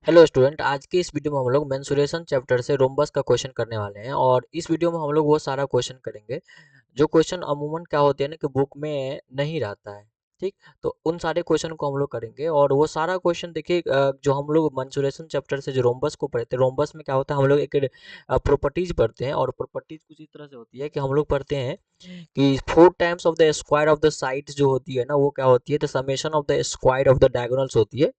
Hello student, आज की इस वीडियो में हम लोग मेंसुरेशन चैप्टर से रोम्बस का क्वेश्चन करने वाले हैं। और इस वीडियो में हम लोग वो सारा क्वेश्चन करेंगे जो क्वेश्चन अमूमन क्या होते हैं ना कि बुक में नहीं रहता है। ठीक, तो उन सारे क्वेश्चन को हम लोग करेंगे। और वो सारा क्वेश्चन देखिए, जो हम लोग मेंसुरेशन चैप्टर से जो रोम्बस को पढ़ते हैं, रोम्बस में क्या होता है, हम लोग एक प्रॉपर्टीज पढ़ते हैं। और प्रॉपर्टीज कुछ इस तरह से होती है कि हम लोग पढ़ते हैं कि 4 times of the square of the sides जो होती है ना, वो क्या होती है, तो summation of the square of the diagonals होती है।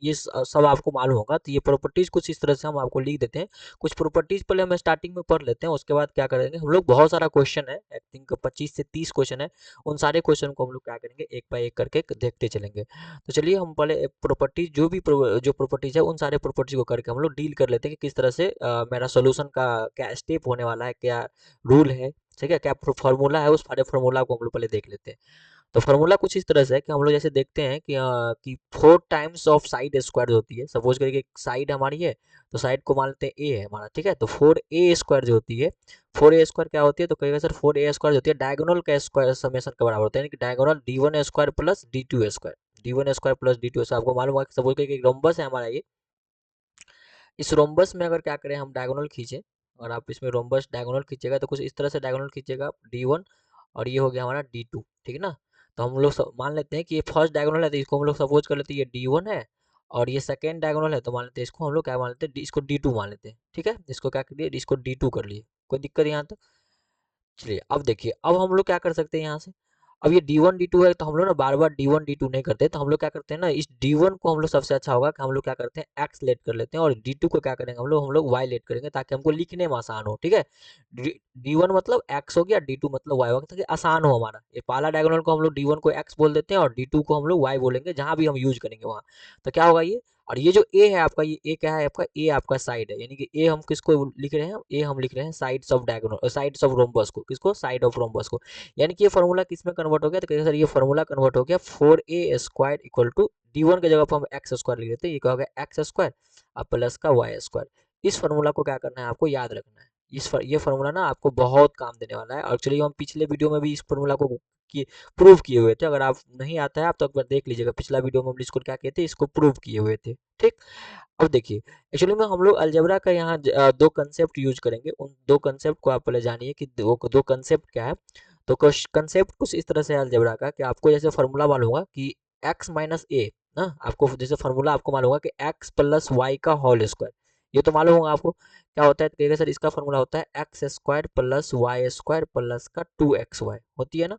ये सब आपको मालूम होगा। तो ये प्रॉपर्टीज कुछ इस तरह से हम आपको लिख देते हैं। कुछ प्रॉपर्टीज पहले हम स्टार्टिंग में पढ़ लेते हैं, उसके बाद क्या करेंगे हम लोग, बहुत सारा क्वेश्चन है, आई थिंक 25 से 30 क्वेश्चन है। उन सारे क्वेश्चन को हम लोग क्या करेंगे, एक बाय एक करके देखते चलेंगे। तो चलिए हम पहले प्रॉपर्टीज जो प्रॉपर्टीज है उन सारे प्रॉपर्टीज को करके हम लोग डील कर लेते हैं कि किस तरह से मेरा सोल्यूशन का क्या स्टेप होने वाला है, क्या रूल है, ठीक है, क्या फॉर्मूला है। उस सारे फॉर्मूला को हम लोग पहले देख लेते हैं। तो फॉर्मूला कुछ इस तरह से है कि हम लोग जैसे देखते हैं कि 4 टाइम्स ऑफ साइड स्क्वायर होती है। सपोज करिए कि साइड हमारी है, तो साइड को मान लेते हैं ए है हमारा, ठीक है। तो 4a² जो होती है, 4a² क्या होती है, तो कहेगा सर 4a² जो होती है डायगोनल का स्क्वायर समेशन के बराबर होता है, यानी कि diagonal d1² plus d2²। d1² plus d2, आपको मालूम है कि सपोज करिए कि रोम्बस है हमारा ये। इस रोम्बस में अगर क्या करें हम डायगोनल खींचे, और आप इसमें रोम्बस डायगोनल खींचेगा तो कुछ इस तरह से डायगोनल खींचेगा d1, और ये हो गया हमारा d2, ठीक है ना। तो हम लोग मान लेते हैं कि ये फर्स्ट डायगोनल है, तो इसको हम लोग सपोज कर लेते हैं ये d1 है। और ये सेकेंड डायगोनल है, तो मान लेते हैं इसको हम लोग क्या मान लेते हैं, इसको d2 मान लेते हैं, ठीक है। इसको क्या कर दिए, इसको d2 कर लिए। कोई दिक्कत यहाँ तक? चलिए अब देखिए, अब हम लोग क्या कर सकते हैं यहाँ से। अब ये D1 D2 है, तो हम लोग ना बार बार D1 D2 नहीं करते, तो हम लोग क्या करते हैं ना, इस D1 को हम लोग सबसे अच्छा होगा कि हम लोग क्या करते हैं X लेट कर लेते हैं, और D2 को क्या करेंगे हम लोग Y लेट करेंगे, ताकि हमको लिखने में आसान हो, ठीक है। D1 मतलब X हो गया, D2 मतलब Y हो गया, ताकि आसान हो हमारा। ये पहला डायगोनल को हम लोग D1 को X बोल देते हैं, और D2 को हम लोग Y बोलेंगे, जहां भी हम यूज करेंगे वहां। तो क्या होगा ये, और ये जो ए है आपका, ये ए क्या है आपका, ए आपका साइड है, यानी कि ए हम किसको लिख रहे हैं, ए हम लिख रहे हैं sides of diagonal, sides of rhombus को, किसको, साइड ऑफ रोम्बस को। यानी कि ये फॉर्मूला किस में कन्वर्ट हो गया, तो कहेंगे सर ये फॉर्मूला कन्वर्ट हो गया 4a² इक्वल टू d1 के जगह पर हम x² लिख लेते हैं, ये क्या हो गया x² अब प्लस का y²। इस फॉर्मूला को क्या करना है, आपको याद रखना है। ये फॉर्मूला ना आपको बहुत काम देने वाला है। और चलिए हम पिछले वीडियो में भी इस फॉर्मूला को की प्रूव किए हुए थे। अगर आप नहीं आता है आप तो एक बार देख लीजिएगा, पिछला वीडियो में हम इसको क्या कहते हैं, इसको प्रूव किए हुए थे, ठीक। अब देखिए, एक्चुअली में हम लोग अलजेब्रा का यहाँ दो कंसेप्ट यूज करेंगे। उन दो कंसेप्ट को आप पहले जानिए कि दो कंसेप्ट क्या है। तो कंसेप्ट कुछ इस तरह से है अलजेब्रा का, कि आपको जैसे फॉर्मूला मालूम होगा कि x माइनस ए ना, आपको जैसे फॉर्मूला आपको मालूम होगा कि x प्लस वाई का होल स्क्वायर, ये तो मालूम होगा आपको। क्या होता है, तो कहिएगा सर इसका फॉर्मूला होता है x² प्लस y² प्लस का 2xy, होती है ना।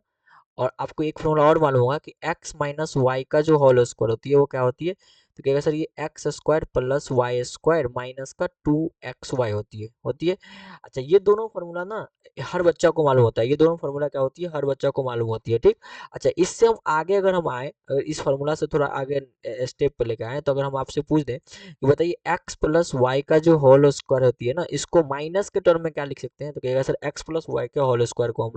और आपको एक फॉर्मूला और मालूम होगा कि x माइनस वाई का जो होल स्क्वायर होती है वो क्या होती है, तो कहेगा सर ये x² प्लस y² माइनस का 2xy होती है। अच्छा, ये दोनों फार्मूला ना हर बच्चा को मालूम होता है, ये दोनों फार्मूला क्या होती है, हर बच्चा को मालूम होती है, ठीक। अच्छा, इससे हम आगे अगर हम आए, अगर इस फार्मूला से थोड़ा आगे स्टेप पे लेके आए, तो अगर हम आपसे पूछ दें कि बताइए x प्लस वाई का जो होल स्क्वायर होती है ना, इसको माइनस के टर्म में क्या लिख सकते हैं, तो कहेगा सर x प्लस वाई के होल स्क्वायर को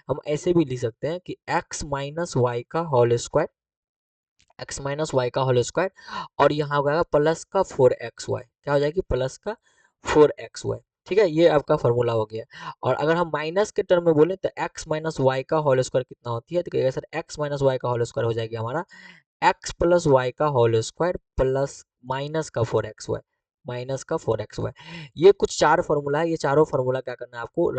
हम ऐसे भी लिख सकते हैं कि x माइनस वाई का whole square, x minus y का होल स्क्वायर, और यहाँ हो जाएगा प्लस का 4xy, क्या हो जाएगी, प्लस का 4xy, ठीक है। ये आपका फॉर्मूला हो गया। और अगर हम माइनस के टर्म में बोले तो x माइनस वाई का होल स्क्वायर कितना होती है, तो कहिएगा सर x माइनस वाई का होल स्क्वायर हो जाएगी हमारा x प्लस वाई का होल स्क्वायर प्लस माइनस का 4xy, माइनस का 4xy। ये कुछ चार फॉर्मूला है, ये चारों फॉर्मूला क्या करना है आपको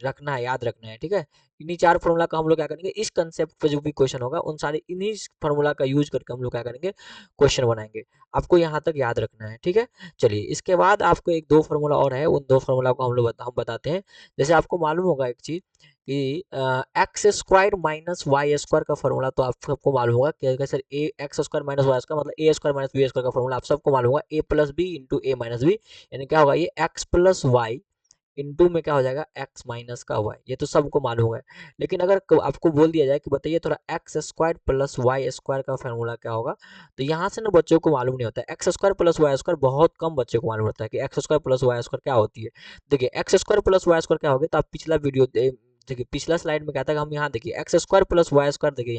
रखना है, याद रखना है, ठीक है। इन्हीं चार फॉर्मूला का हम लोग क्या करेंगे, इस कंसेप्ट पे जो भी क्वेश्चन होगा उन सारे इन्हीं फॉर्मूला का यूज करके हम लोग क्या करेंगे, क्वेश्चन बनाएंगे। आपको यहाँ तक याद रखना है, ठीक है। चलिए इसके बाद आपको एक दो फॉर्मूला और है, उन दो फॉर्मूला को हम बताते हैं। जैसे आपको मालूम होगा एक चीज कि x² माइनस y² का फॉर्मूला तो आप सबको मालूम होगा कि सर ए x² माइनस y² मतलब a² माइनस b² का फॉर्मूला आप सबको मालूम होगा, a plus b into a minus b, यानी क्या होगा, ये x प्लस वाई इनटू में क्या हो जाएगा, x माइनस का y, ये तो सबको मालूम है। लेकिन अगर आपको बोल दिया जाए कि बताइए थोड़ा x² प्लस y² का फॉर्मूला क्या होगा, तो यहाँ से ना बच्चों को मालूम नहीं होता है। x² प्लस y² बहुत कम बच्चों को मालूम होता है कि x² प्लस y² क्या होती है। देखिए x² प्लस y² क्या होगी, तो आप पिछला वीडियो देखिए, पिछला स्लाइड में क्या था कि हम यहाँ देखिए x² प्लस y², देखिए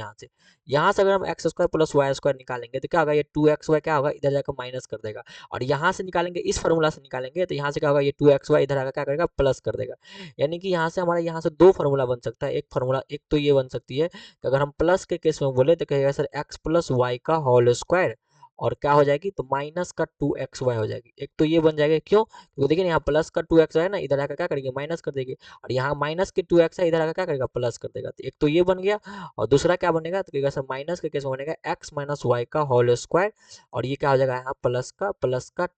यहाँ से अगर हम x² प्लस y² निकालेंगे तो क्या होगा, ये 2xy क्या होगा, इधर जाकर माइनस कर देगा। और यहाँ से निकालेंगे, इस फॉर्मूला से निकालेंगे, तो यहाँ से क्या होगा, ये 2xy इधर आकर क्या करेगा, प्लस कर देगा। यानी कि यहाँ से हमारा यहाँ से दो फॉर्मूला बन सकता है। एक फॉर्मूला, एक तो ये बन सकती है कि अगर हम प्लस के केस में बोले तो कहेगा सर x प्लस वाई का होल स्क्वायर, और क्या हो जाएगी, तो माइनस का 2xy हो जाएगी। एक तो ये बन जाएगा, क्यों, तो देखिए यहाँ प्लस का 2x है ना, इधर आकर क्या करेंगे, माइनस कर देंगे, और यहाँ माइनस के 2x है, इधर आकर क्या करेगा, प्लस कर देगा। तो एक तो ये बन गया, और दूसरा क्या बनेगा, तो कहेगा सर माइनस के केस में बनेगा x माइनस वाई का होल स्क्वायर, और ये क्या हो जाएगा यहाँ प्लस का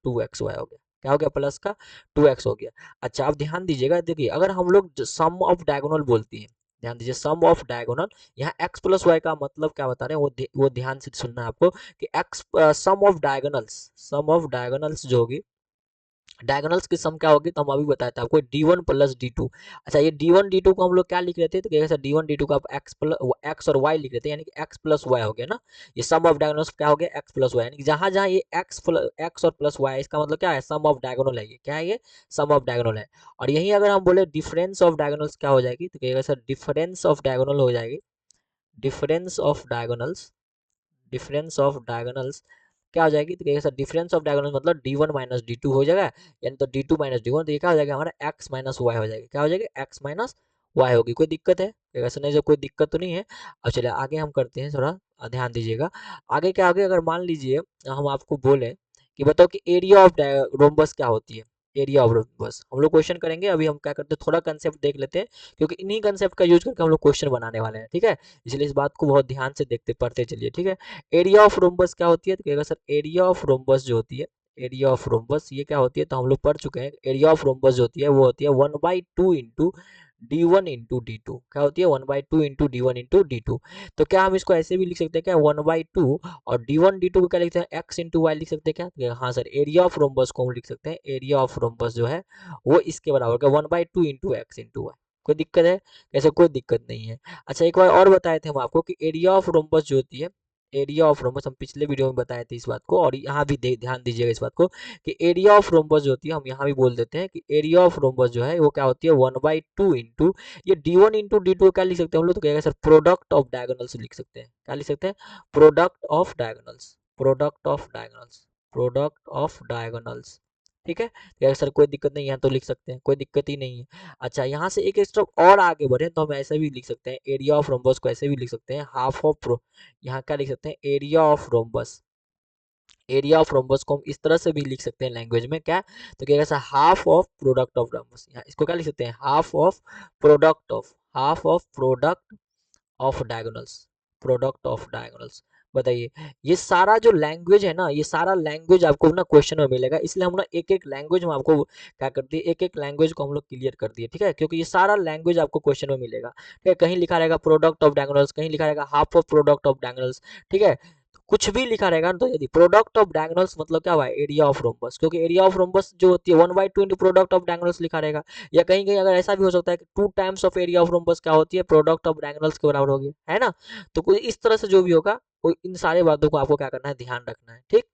2xy हो गया। क्या हो गया, प्लस का 2x हो गया। अच्छा अब ध्यान दीजिएगा, देखिए अगर हम लोग सम ऑफ डायगोनल बोलती हैं, ध्यान दीजिए सम ऑफ डायगोनल, यहाँ x प्लस वाई का मतलब क्या बता रहे हैं, वो ध्यान से सुनना है आपको कि x सम ऑफ डायगोनल्स जो होगी, डायगोनल्स की सम क्या होगी, तो हम अभी बताया था आपको d1 प्लस d2। अच्छा ये d1 d2 को हम लोग क्या लिख रहे थे, तो क्या d1 d2 का आप x और y लिख रहे थे, यानी कि x प्लस वाई हो गया ना। ये सम ऑफ डायगोनल्स क्या हो गया, x प्लस वाई, यानी कि जहां जहां ये x और प्लस वाई, इसका मतलब क्या है, सम ऑफ डायगोनल है। ये क्या है, ये सम ऑफ डायगोनल है। और यही अगर हम बोले डिफरेंस ऑफ डायगोनल्स क्या हो जाएगी, तो कहेगा सर डिफरेंस ऑफ डायगोनल हो जाएगी, difference of diagonals, difference of diagonals क्या हो जाएगी, तो कहेगा सर डिफरेंस ऑफ डायगोनल मतलब d1 माइनस डी हो जाएगा, यानी तो d2 माइनस डी, तो ये क्या हो जाएगा हमारा x माइनस वाई हो जाएगा। क्या हो जाएगा, x माइनस वाई होगी। कोई दिक्कत है, कहेगा सर नहीं सर कोई दिक्कत तो नहीं है। अब चलिए आगे हम करते हैं, थोड़ा ध्यान दीजिएगा। आगे क्या, आगे अगर मान लीजिए हम आपको बोले कि बताओ कि एरिया ऑफ रोम्बस क्या होती है, एरिया ऑफ रोम्बस हम लोग क्वेश्चन करेंगे। अभी हम क्या करते हैं, थोड़ा कंसेप्ट देख लेते हैं, क्योंकि इन्हीं कंसेप्ट का यूज करके हम लोग क्वेश्चन बनाने वाले हैं, ठीक है। इसलिए इस बात को बहुत ध्यान से देखते पढ़ते चलिए, ठीक है। एरिया ऑफ रोम्बस क्या होती है, तो कहेगा सर एरिया ऑफ रोम्बस जो होती है, एरिया ऑफ रोम्बस ये क्या होती है, तो हम लोग पढ़ चुके हैं। एरिया ऑफ रोम्बस जो होती है वो होती है 1/2 into d1 into D to. क्या होती है, 1/2 into d1 into D two. तो क्या हम इसको ऐसे भी लिख सकते हैं क्या, 1/2 और d1 d2 को क्या लिखते हैं, x इंटू वाई लिख सकते हैं क्या, हाँ सर एरिया ऑफ रोम्बस को हम लिख सकते हैं, एरिया ऑफ रोम्बस जो है वो इसके बराबर का 1/2 इंटू एक्स इंटू वाई। कोई दिक्कत है, ऐसे कोई दिक्कत नहीं है। अच्छा एक बार और बताए थे हम आपको कि एरिया ऑफ रोम्बस जो होती है, एरिया ऑफ रोम्बस हम पिछले वीडियो में बताए थे इस बात को, और यहाँ भी ध्यान दीजिएगा इस बात को कि एरिया ऑफ रोम्बस जो होती है, हम यहाँ भी बोल देते हैं कि एरिया ऑफ रोम्बस जो है वो क्या होती है 1/2 इंटू ये d1 इंटू डी टू क्या लिख सकते हैं हम लोग, तो कहेगा सर प्रोडक्ट ऑफ डायगोनल्स लिख सकते हैं। क्या लिख सकते हैं, product of diagonals, product of diagonals, product of diagonals, ठीक है। तो सर कोई दिक्कत नहीं है, तो लिख सकते हैं, कोई दिक्कत ही नहीं है। अच्छा यहाँ से एक स्टेप और आगे बढ़े तो हम ऐसे भी लिख सकते हैं, एरिया ऑफ रोम्बस को ऐसे भी लिख सकते हैं हाफ ऑफ प्रो, यहाँ क्या लिख सकते हैं, area of rhombus, area of rhombus को हम इस तरह से भी लिख सकते हैं लैंग्वेज में, क्या तो क्या ऐसा half of product of rhombus, यहाँ इसको क्या लिख सकते हैं, half of product of diagonals, product of diagonals. बताइए ये सारा जो लैंग्वेज है ना, ये सारा लैंग्वेज आपको ना क्वेश्चन में मिलेगा, इसलिए हम ना एक एक लैंग्वेज में आपको क्या कर दिए, एक एक लैंग्वेज को हम लोग क्लियर कर दिए, ठीक है, क्योंकि ये सारा लैंग्वेज आपको क्वेश्चन में मिलेगा, ठीक है। कहीं लिखा रहेगा प्रोडक्ट ऑफ डायगोनल्स, कहीं लिखा रहेगा half of product of diagonals, ठीक है। कुछ भी लिखा रहेगा ना, तो यदि प्रोडक्ट ऑफ डायगोनल्स मतलब क्या हुआ, एरिया ऑफ रोम्बस, क्योंकि एरिया ऑफ रोम्बस जो होती है 1/2 इंटू प्रोडक्ट ऑफ डायगोनल्स लिखा रहेगा। या कहीं कहीं अगर ऐसा भी हो सकता है कि 2 times of area of rhombus क्या होती है, प्रोडक्ट ऑफ डायगोनल्स के बराबर होगी, है ना। तो कोई इस तरह से जो भी होगा, वो इन सारे बातों को आपको क्या करना है, ध्यान रखना है, ठीक।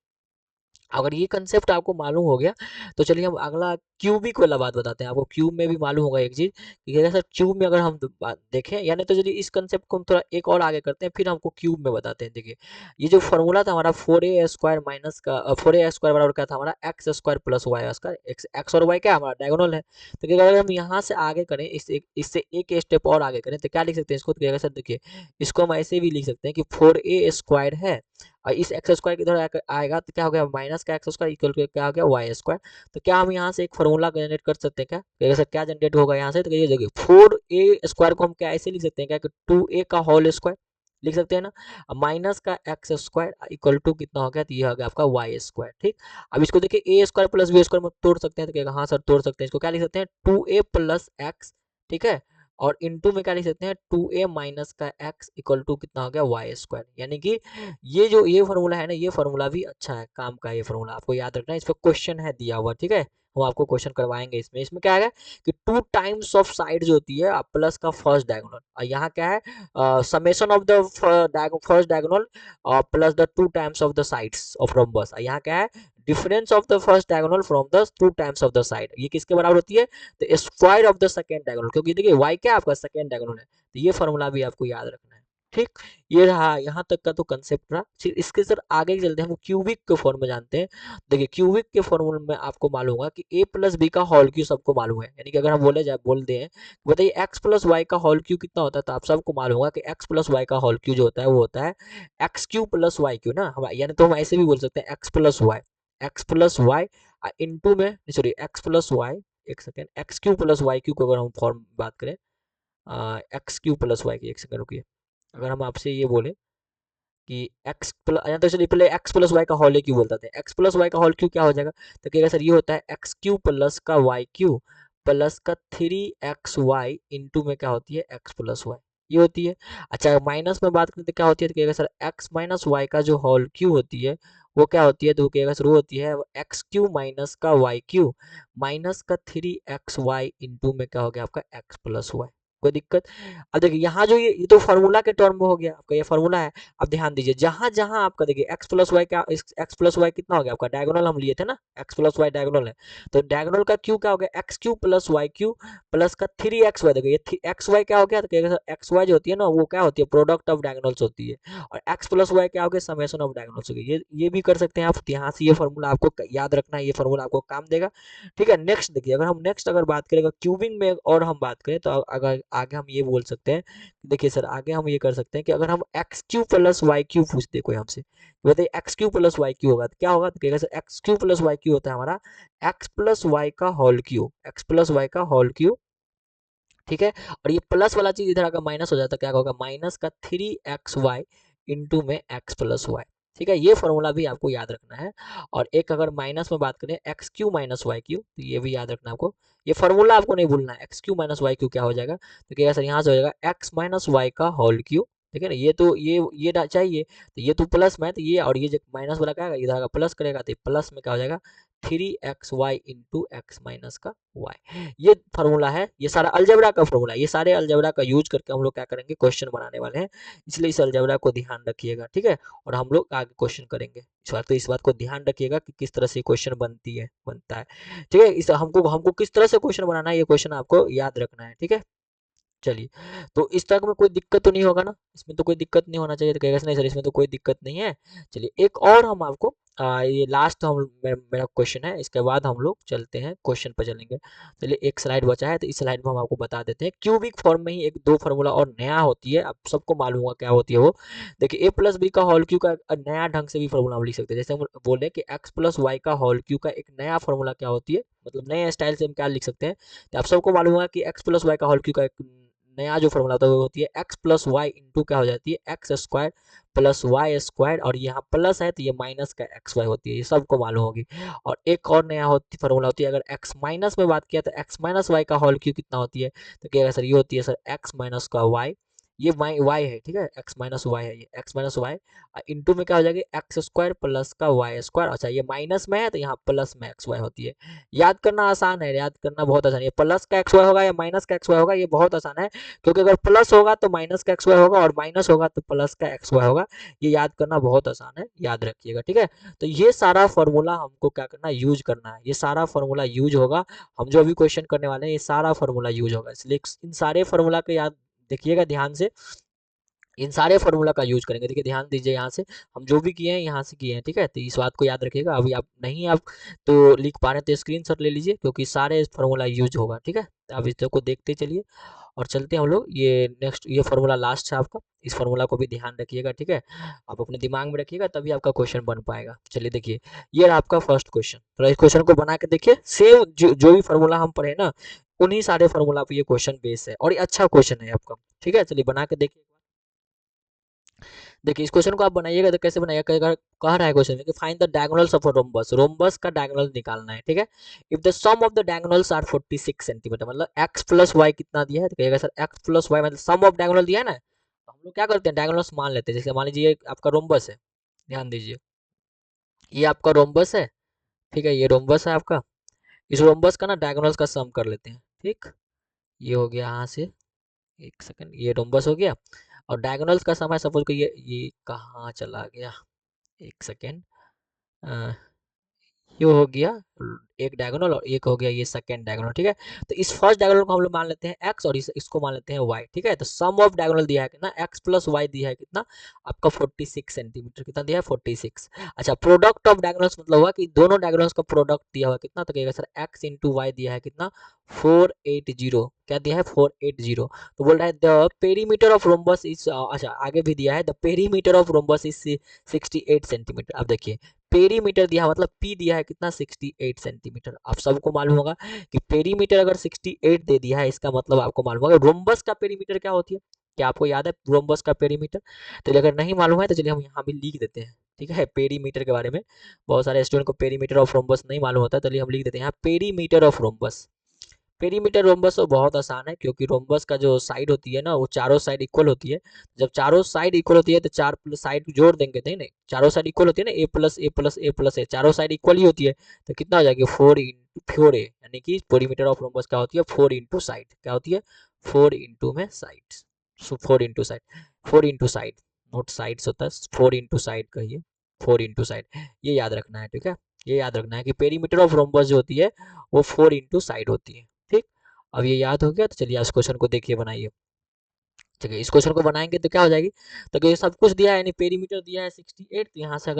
अगर ये कंसेप्ट आपको मालूम हो गया, तो चलिए हम अगला क्यूबिक वाला बात बताते हैं। आपको क्यूब में भी मालूम होगा एक चीज कि सर क्यूब में अगर हम देखें, यानी तो चलिए इस कंसेप्ट को हम थोड़ा एक और आगे करते हैं, फिर हमको क्यूब में बताते हैं। देखिए ये जो फॉर्मूला था हमारा 4a² माइनस का 4a² बराबर क्या था हमारा, x² प्लस y², एक्स और वाई क्या हमारा डायगोनल है। तो क्या अगर हम यहाँ से आगे करें, इससे एक स्टेप और आगे करें, तो क्या लिख सकते हैं इसको, तो सर देखिए इसको हम ऐसे भी लिख सकते हैं कि 4a² है, और इस एक्स स्क्वायर की तरह आएगा तो क्या हो गया, माइनस का एक्स स्क्वायर इक्वल टू क्या हो गया, वाई स्क्वायर। तो क्या हम यहाँ से एक फॉर्मूला जनरेट कर सकते हैं क्या, तो सर क्या जनरेट होगा यहाँ से, तो ये देखिए 4a² को हम क्या ऐसे लिख सकते हैं क्या, कि 2a का होल स्क्वायर लिख सकते हैं ना, माइनस का एक्स स्क्वायर इक्वल टू कितना हो गया, तो ये हो गया आपका वाई स्क्वायर, ठीक। अब इसको देखिए ए स्क्वायर प्लस बी स्क्वायर में तोड़ सकते हैं, तो क्या हाँ सर तोड़ सकते हैं, इसको क्या लिख सकते हैं 2a प्लस एक्स, ठीक है, और इनटू में क्या लिख सकते हैं 2a माइनस का x इक्वल टू कितना हो गया वाई स्क्वायर। यानी कि ये जो ये फॉर्मूला है ना, ये फॉर्मूला भी अच्छा है, काम का ये फॉर्मूला आपको याद रखना है, इस पर क्वेश्चन है दिया हुआ, ठीक है। हम आपको क्वेश्चन करवाएंगे इसमें। इसमें क्या है कि 2 टाइम्स ऑफ साइड जो होती है प्लस का फर्स्ट डायगोनल, और यहाँ क्या है summation of the first diagonal plus the 2 times of the sides of rhombus, यहाँ क्या है difference of the first diagonal from the 2 times of the side, ये किसके बराबर होती है, तो square of the second diagonal, क्योंकि देखिए y क्या आपका सेकंड डायगोनल है, तो ये फॉर्मूला भी आपको याद रखना है। ठीक, ये रहा यहाँ तक का तो कंसेप्ट रहा। फिर इसके सर आगे चलते हैं, हम क्यूबिक के फॉर्म में जानते हैं। देखिए क्यूबिक के फॉर्मूले में आपको मालूम होगा कि a प्लस बी का होल क्यू सबको मालूम है, यानी कि अगर हम बोल दें बताइए x प्लस वाई का होल क्यू कितना होता है, तो आप सबको मालूम होगा कि x प्लस वाई का होल क्यू जो होता है वो होता है x cube plus y cube ना, हम यानी तो हम ऐसे भी बोल सकते हैं एक्स प्लस वाई इंटू में, सॉरी एक्स प्लस वाई, एक second, x cube plus y cube को अगर हम फॉर्म बात करें, एक्स क्यू प्लस वाई की, एक सेकंड रुकिए, अगर हम आपसे ये बोले कि एक्स प्लस, या तो चलिए पहले एक्स प्लस वाई का होल क्यू बोलते थे, एक्स प्लस वाई का होल क्यू क्या हो जाएगा, तो कहेगा सर ये होता है एक्स क्यू प्लस का वाई क्यू प्लस का 3xy इंटू में क्या होती है एक्स प्लस वाई, ये होती है। अच्छा माइनस में बात करें तो क्या होती है, तो कहेगा सर एक्स माइनस वाई का जो होल क्यू होती है वो क्या होती है, तो कहेगा सर वो होती है एक्स क्यू माइनस का वाई क्यू माइनस का 3xy इंटू में क्या हो गया आपका एक्स प्लस वाई। कोई दिक्कत? अब देखिए यहाँ जो ये तो फार्मूला के टर्म में हो गया, आपका ये फार्मूला है। अब ध्यान दीजिए जहां जहां आपका देखिए एक्स प्लस वाई का, एक्स प्लस वाई कितना हो गया आपका, डायगोनल हम लिए थे ना, एक्स प्लस वाई डायगोनल है, तो डायगोनल का क्यू क्या हो गया, x cube plus y cube plus का 3xy, देखिए ये एक्स वाई क्या हो गया, तो एक्स वाई जो होती है ना वो क्या होती है, प्रोडक्ट ऑफ डायगोनल्स होती है, और एक्स प्लस वाई क्या हो गया, समेशन ऑफ डायगोनल्स हो गया। ये भी कर सकते हैं आप, यहाँ से ये फार्मूला आपको याद रखना है, ये फार्मूला आपको काम देगा। ठीक है, नेक्स्ट देखिए, अगर हम नेक्स्ट अगर बात करें क्यूबिंग में और हम बात करें, तो अगर आगे हम ये बोल सकते हैं, देखिए सर आगे हम ये कर सकते हैं कि अगर हम x cube plus y cube पूछते कोई हमसे, बताइए x cube plus y cube होगा तो क्या होगा, तो कहेगा sir x cube plus y cube होता है हमारा एक्स प्लस वाई का whole cube, x plus y का होल क्यू। ठीक है, और ये प्लस वाला चीज इधर अगर माइनस हो जाता है क्या होगा, माइनस का 3xy इंटू में x प्लस वाई। ठीक है, ये फॉर्मूला भी आपको याद रखना है। और एक अगर माइनस में बात करें x cube minus y cube, तो ये भी याद रखना आपको, ये फॉर्मूला आपको नहीं भूलना है, x cube minus y cube क्या हो जाएगा, तो क्या सर यहाँ से हो जाएगा एक्स माइनस वाई का होल क्यू। ठीक है ना, ये तो ये चाहिए, तो ये तो प्लस में है, तो ये और ये जो माइनस वाला क्या है इधर का प्लस करेगा, तो प्लस में क्या हो जाएगा 3xy इंटू एक्स माइनस का वाई। ये फार्मूला है, ये सारा अलजेब्रा का फार्मूला है, ये सारे अलजेब्रा का यूज करके हम लोग क्या करेंगे, क्वेश्चन बनाने वाले हैं, इसलिए इस अलजेब्रा को ध्यान रखिएगा। ठीक है, और हम लोग आगे क्वेश्चन करेंगे इस बात को ध्यान रखिएगा कि किस तरह से क्वेश्चन बनता है। ठीक है, इस हमको हमको किस तरह से क्वेश्चन बनाना है, ये क्वेश्चन आपको याद रखना है। ठीक है, चलिए, तो इस तक में कोई दिक्कत तो नहीं होगा ना, इसमें तो कोई दिक्कत नहीं होना चाहिए, तो कहेगा नहीं सर इसमें तो कोई दिक्कत नहीं है। चलिए एक और हम आपको ये लास्ट हम मेरा क्वेश्चन है, इसके बाद हम लोग चलते हैं क्वेश्चन पर चलेंगे। चलिए एक स्लाइड बचा है, तो इस स्लाइड में हम आपको बता देते हैं क्यूबिक फॉर्म में ही एक दो फार्मूला और नया होती है, आप सबको मालूम होगा क्या होती है वो। देखिए ए प्लस बी का होल क्यू का नया ढंग से भी फार्मूला हम लिख सकते हैं, जैसे हम बोले कि एक्स प्लस वाई का होल क्यू का एक नया फार्मूला क्या होती है, मतलब नए स्टाइल से हम क्या लिख सकते हैं, तो आप सबको मालूम होगा कि एक्स प्लस वाई का होल क्यू का एक नया जो फॉर्मूला होता है वो होती है एक्स प्लस वाई इंटू क्या हो जाती है x square plus Y square, और यहाँ प्लस है तो ये माइनस का एक्स वाई होती है, ये सबको मालूम होगी। और एक और नया फॉर्मूला होती है, अगर एक्स माइनस में बात किया तो एक्स माइनस वाई का होल क्यू कितना होती है, तो क्या सर ये होती है सर एक्स माइनस का वाई, ये वाई है। ठीक है, एक्स माइनस वाई है, ये एक्स माइनस वाई इंटू में क्या हो जाएगी एक्स स्क्वायर प्लस का वाई स्क्वायर। अच्छा ये माइनस में है तो यहाँ प्लस में एक्स वाई होती है। याद करना आसान है, याद करना बहुत आसान है, ये प्लस का एक्स वाई होगा या माइनस का एक्स वाई होगा, ये बहुत आसान है, क्योंकि अगर प्लस होगा तो माइनस का एक्स वाई होगा और माइनस होगा तो प्लस का एक्स वाई होगा। ये याद करना बहुत आसान है, याद रखिएगा। ठीक है, तो ये सारा फॉर्मूला हमको क्या करना है, यूज करना है, ये सारा फॉर्मूला यूज होगा, हम जो अभी क्वेश्चन करने वाले हैं ये सारा फॉर्मूला यूज होगा, इसलिए इन सारे फॉर्मूला को याद देखिएगा ध्यान से, इन सारे फॉर्मूला का यूज करेंगे। देखिए ध्यान दीजिए, यहाँ से हम जो भी किए हैं यहाँ से किए हैं। ठीक है, तो इस बात को याद रखिएगा, अभी आप नहीं आप तो लिख पा रहे हैं तो स्क्रीनशॉट ले लीजिए, क्योंकि सारे फॉर्मूला यूज होगा। ठीक है, तो आप इस को देखते चलिए और चलते हैं हम लोग, ये नेक्स्ट ये फॉर्मूला लास्ट है आपका, इस फॉर्मूला को भी ध्यान रखिएगा। ठीक है, आप अपने दिमाग में रखिएगा तभी आपका क्वेश्चन बन पाएगा। चलिए देखिए, ये रहा आपका फर्स्ट क्वेश्चन, तो इस क्वेश्चन को बना के देखिए, सेम जो भी फॉर्मूला हम पढ़े ना उन्हीं सारे फॉर्मूला पे ये क्वेश्चन बेस है, और ये अच्छा क्वेश्चन है आपका। ठीक है, चलिए बना के देखिए। देखिए इस क्वेश्चन को आप बनाइएगा तो कैसे बनाइएगा, कह रहा है क्वेश्चन में कि find the diagonals of a rhombus, rhombus का डायगोनल निकालना है। ठीक है, if the sum of the diagonals are 46 centimetre, मतलब x प्लस वाई कितना दिया है, तो कहिएगा सर x प्लस वाई मतलब सम ऑफ डायगोनल दिया है ना, तो हम लोग क्या करते हैं डायगोनल्स मान लेते हैं। जैसे मान लीजिए आपका रोम्बस है, ध्यान दीजिए ये आपका रोम्बस है। ठीक है, ये रोम्बस है आपका, इस रोम्बस का ना डायगोनल्स का सम कर लेते हैं। ठीक, ये हो गया यहाँ से, एक सेकंड, ये रोम्बस हो गया, और डायगोनल्स का सम है, सपोज को ये कहाँ चला गया, एक सेकेंड, ये हो गया एक डायगोनल और एक हो गया ये सेकंड डायगोनल, ठीक है। तो इस फर्स्ट डायगोनल को हम लोग मान लेते हैं x और इसको मान लेते हैं y, ठीक है। तो सम ऑफ डायगोनल दिया है कितना, x प्लस वाई दिया है कितना आपका 46 सेंटीमीटर, कितना दिया है 46। अच्छा, प्रोडक्ट ऑफ डायगोनल्स मतलब हुआ कि दोनों डायगोनल्स का प्रोडक्ट दिया हुआ कितना, तो कहेगा सर x इंटू वाई दिया है कितना 480, क्या दिया है 480। तो बोल रहा है the perimeter of rhombus is, अच्छा आगे भी दिया है the perimeter of rhombus is 68 centimetre. अब देखिए पेरीमीटर दिया मतलब पी दिया है कितना 68 सेंटीमीटर। आप सबको मालूम होगा कि पेरीमीटर अगर 68 दे दिया है इसका मतलब आपको मालूम होगा रोम्बस का पेरीमीटर क्या होती है, क्या आपको याद है रोम्बस का पेरीमीटर। तो अगर नहीं मालूम है तो चलिए हम यहाँ भी लिख देते हैं, ठीक है। पेरीमीटर के बारे में बहुत सारे स्टूडेंट को पेरीमीटर ऑफ रोम्बस नहीं मालूम होता, चलिए हम लिख देते हैं यहाँ perimeter of rhombus. Perimeter rhombus तो बहुत आसान है, क्योंकि रोम्बस का जो साइड होती है ना वो चारों साइड इक्वल होती है। जब चारों साइड इक्वल होती है तो चार साइड जोड़ देंगे, नहीं चारों साइड इक्वल होती है ना, ए प्लस ए प्लस ए प्लस ए, चारों साइड इक्वल ही होती है। तो कितना हो जाएगा 4 ए, यानी कि पेरीमीटर ऑफ रोम्बस क्या होती है 4 इंटू साइड, क्या होती है 4 इंटू में साइड। सो 4 into side, 4 into side, note sides होता है 4 इंटू साइड कहिए, 4 इंटू साइड, ये याद रखना है, ठीक है। ये याद रखना है कि पेरीमीटर ऑफ रोम्बस जो होती है वो 4 इंटू साइड होती है, ठीक। अब ये याद हो गया, तो चलिए इस क्वेश्चन को देखिए बनाइए। ठीक है, इस क्वेश्चन को बनाएंगे तो क्या हो जाएगी, तो ये सब कुछ दिया है यानी पेरीमीटर दिया है 68। तो यहाँ से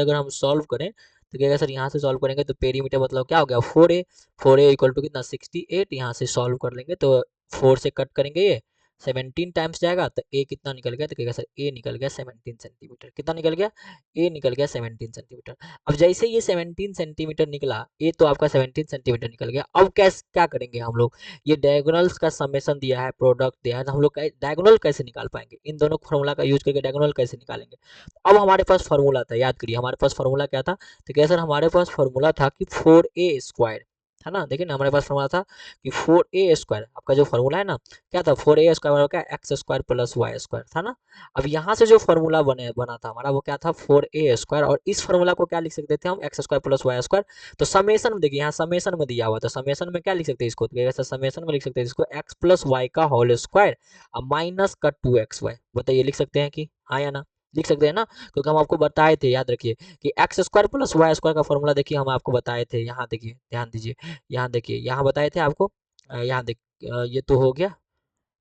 अगर हम सॉल्व करें तो क्या सर यहाँ से सॉल्व करेंगे तो पेरीमीटर मतलब क्या हो गया 4a, 4a इक्वल टू कितना 68। यहाँ से सॉल्व कर लेंगे तो 4 से कट करेंगे ये 17 टाइम्स जाएगा, तो a कितना निकल गया, तो कहेगा सर a निकल गया 17 सेंटीमीटर। कितना निकल गया, a निकल गया 17 सेंटीमीटर। अब जैसे ये 17 सेंटीमीटर निकला, a तो आपका 17 सेंटीमीटर निकल गया। अब कैसे क्या करेंगे हम लोग, ये डायगोनल्स का समेशन दिया है, प्रोडक्ट दिया है, तो हम लोग डायगोनल कैसे निकाल पाएंगे, इन दोनों फार्मूला का यूज करके डायगोनल कैसे निकालेंगे। अब हमारे पास फार्मूला था, याद करिए हमारे पास फार्मूला क्या था, तो क्या सर हमारे पास फार्मूला था कि 4a² है ना। देखिए ना हमारे पास फार्मूला था कि 4a² आपका जो फार्मूला है ना क्या था 4a² क्या x² प्लस y² था ना। अब यहाँ से जो फार्मूला बना था हमारा वो क्या था 4a², और इस फार्मूला को क्या लिख सकते थे हम x² प्लस y²। तो समेशन में देखिए यहाँ समेशन में दिया हुआ, तो समेशन में क्या लिख सकते हैं इसको, तो समेशन में लिख सकते हैं इसको x प्लस वाई का होल स्क्वायर अब माइनस का 2xy। बताइए लिख सकते हैं कि हाँ या ना, लिख सकते हैं ना, क्योंकि हम आपको बताए थे, याद रखिए कि x² प्लस y² का फॉर्मूला देखिए हम आपको बताए थे। यहाँ देखिए ध्यान दीजिए, यहाँ देखिए यहाँ बताए थे आपको, यहाँ देख ये तो हो गया,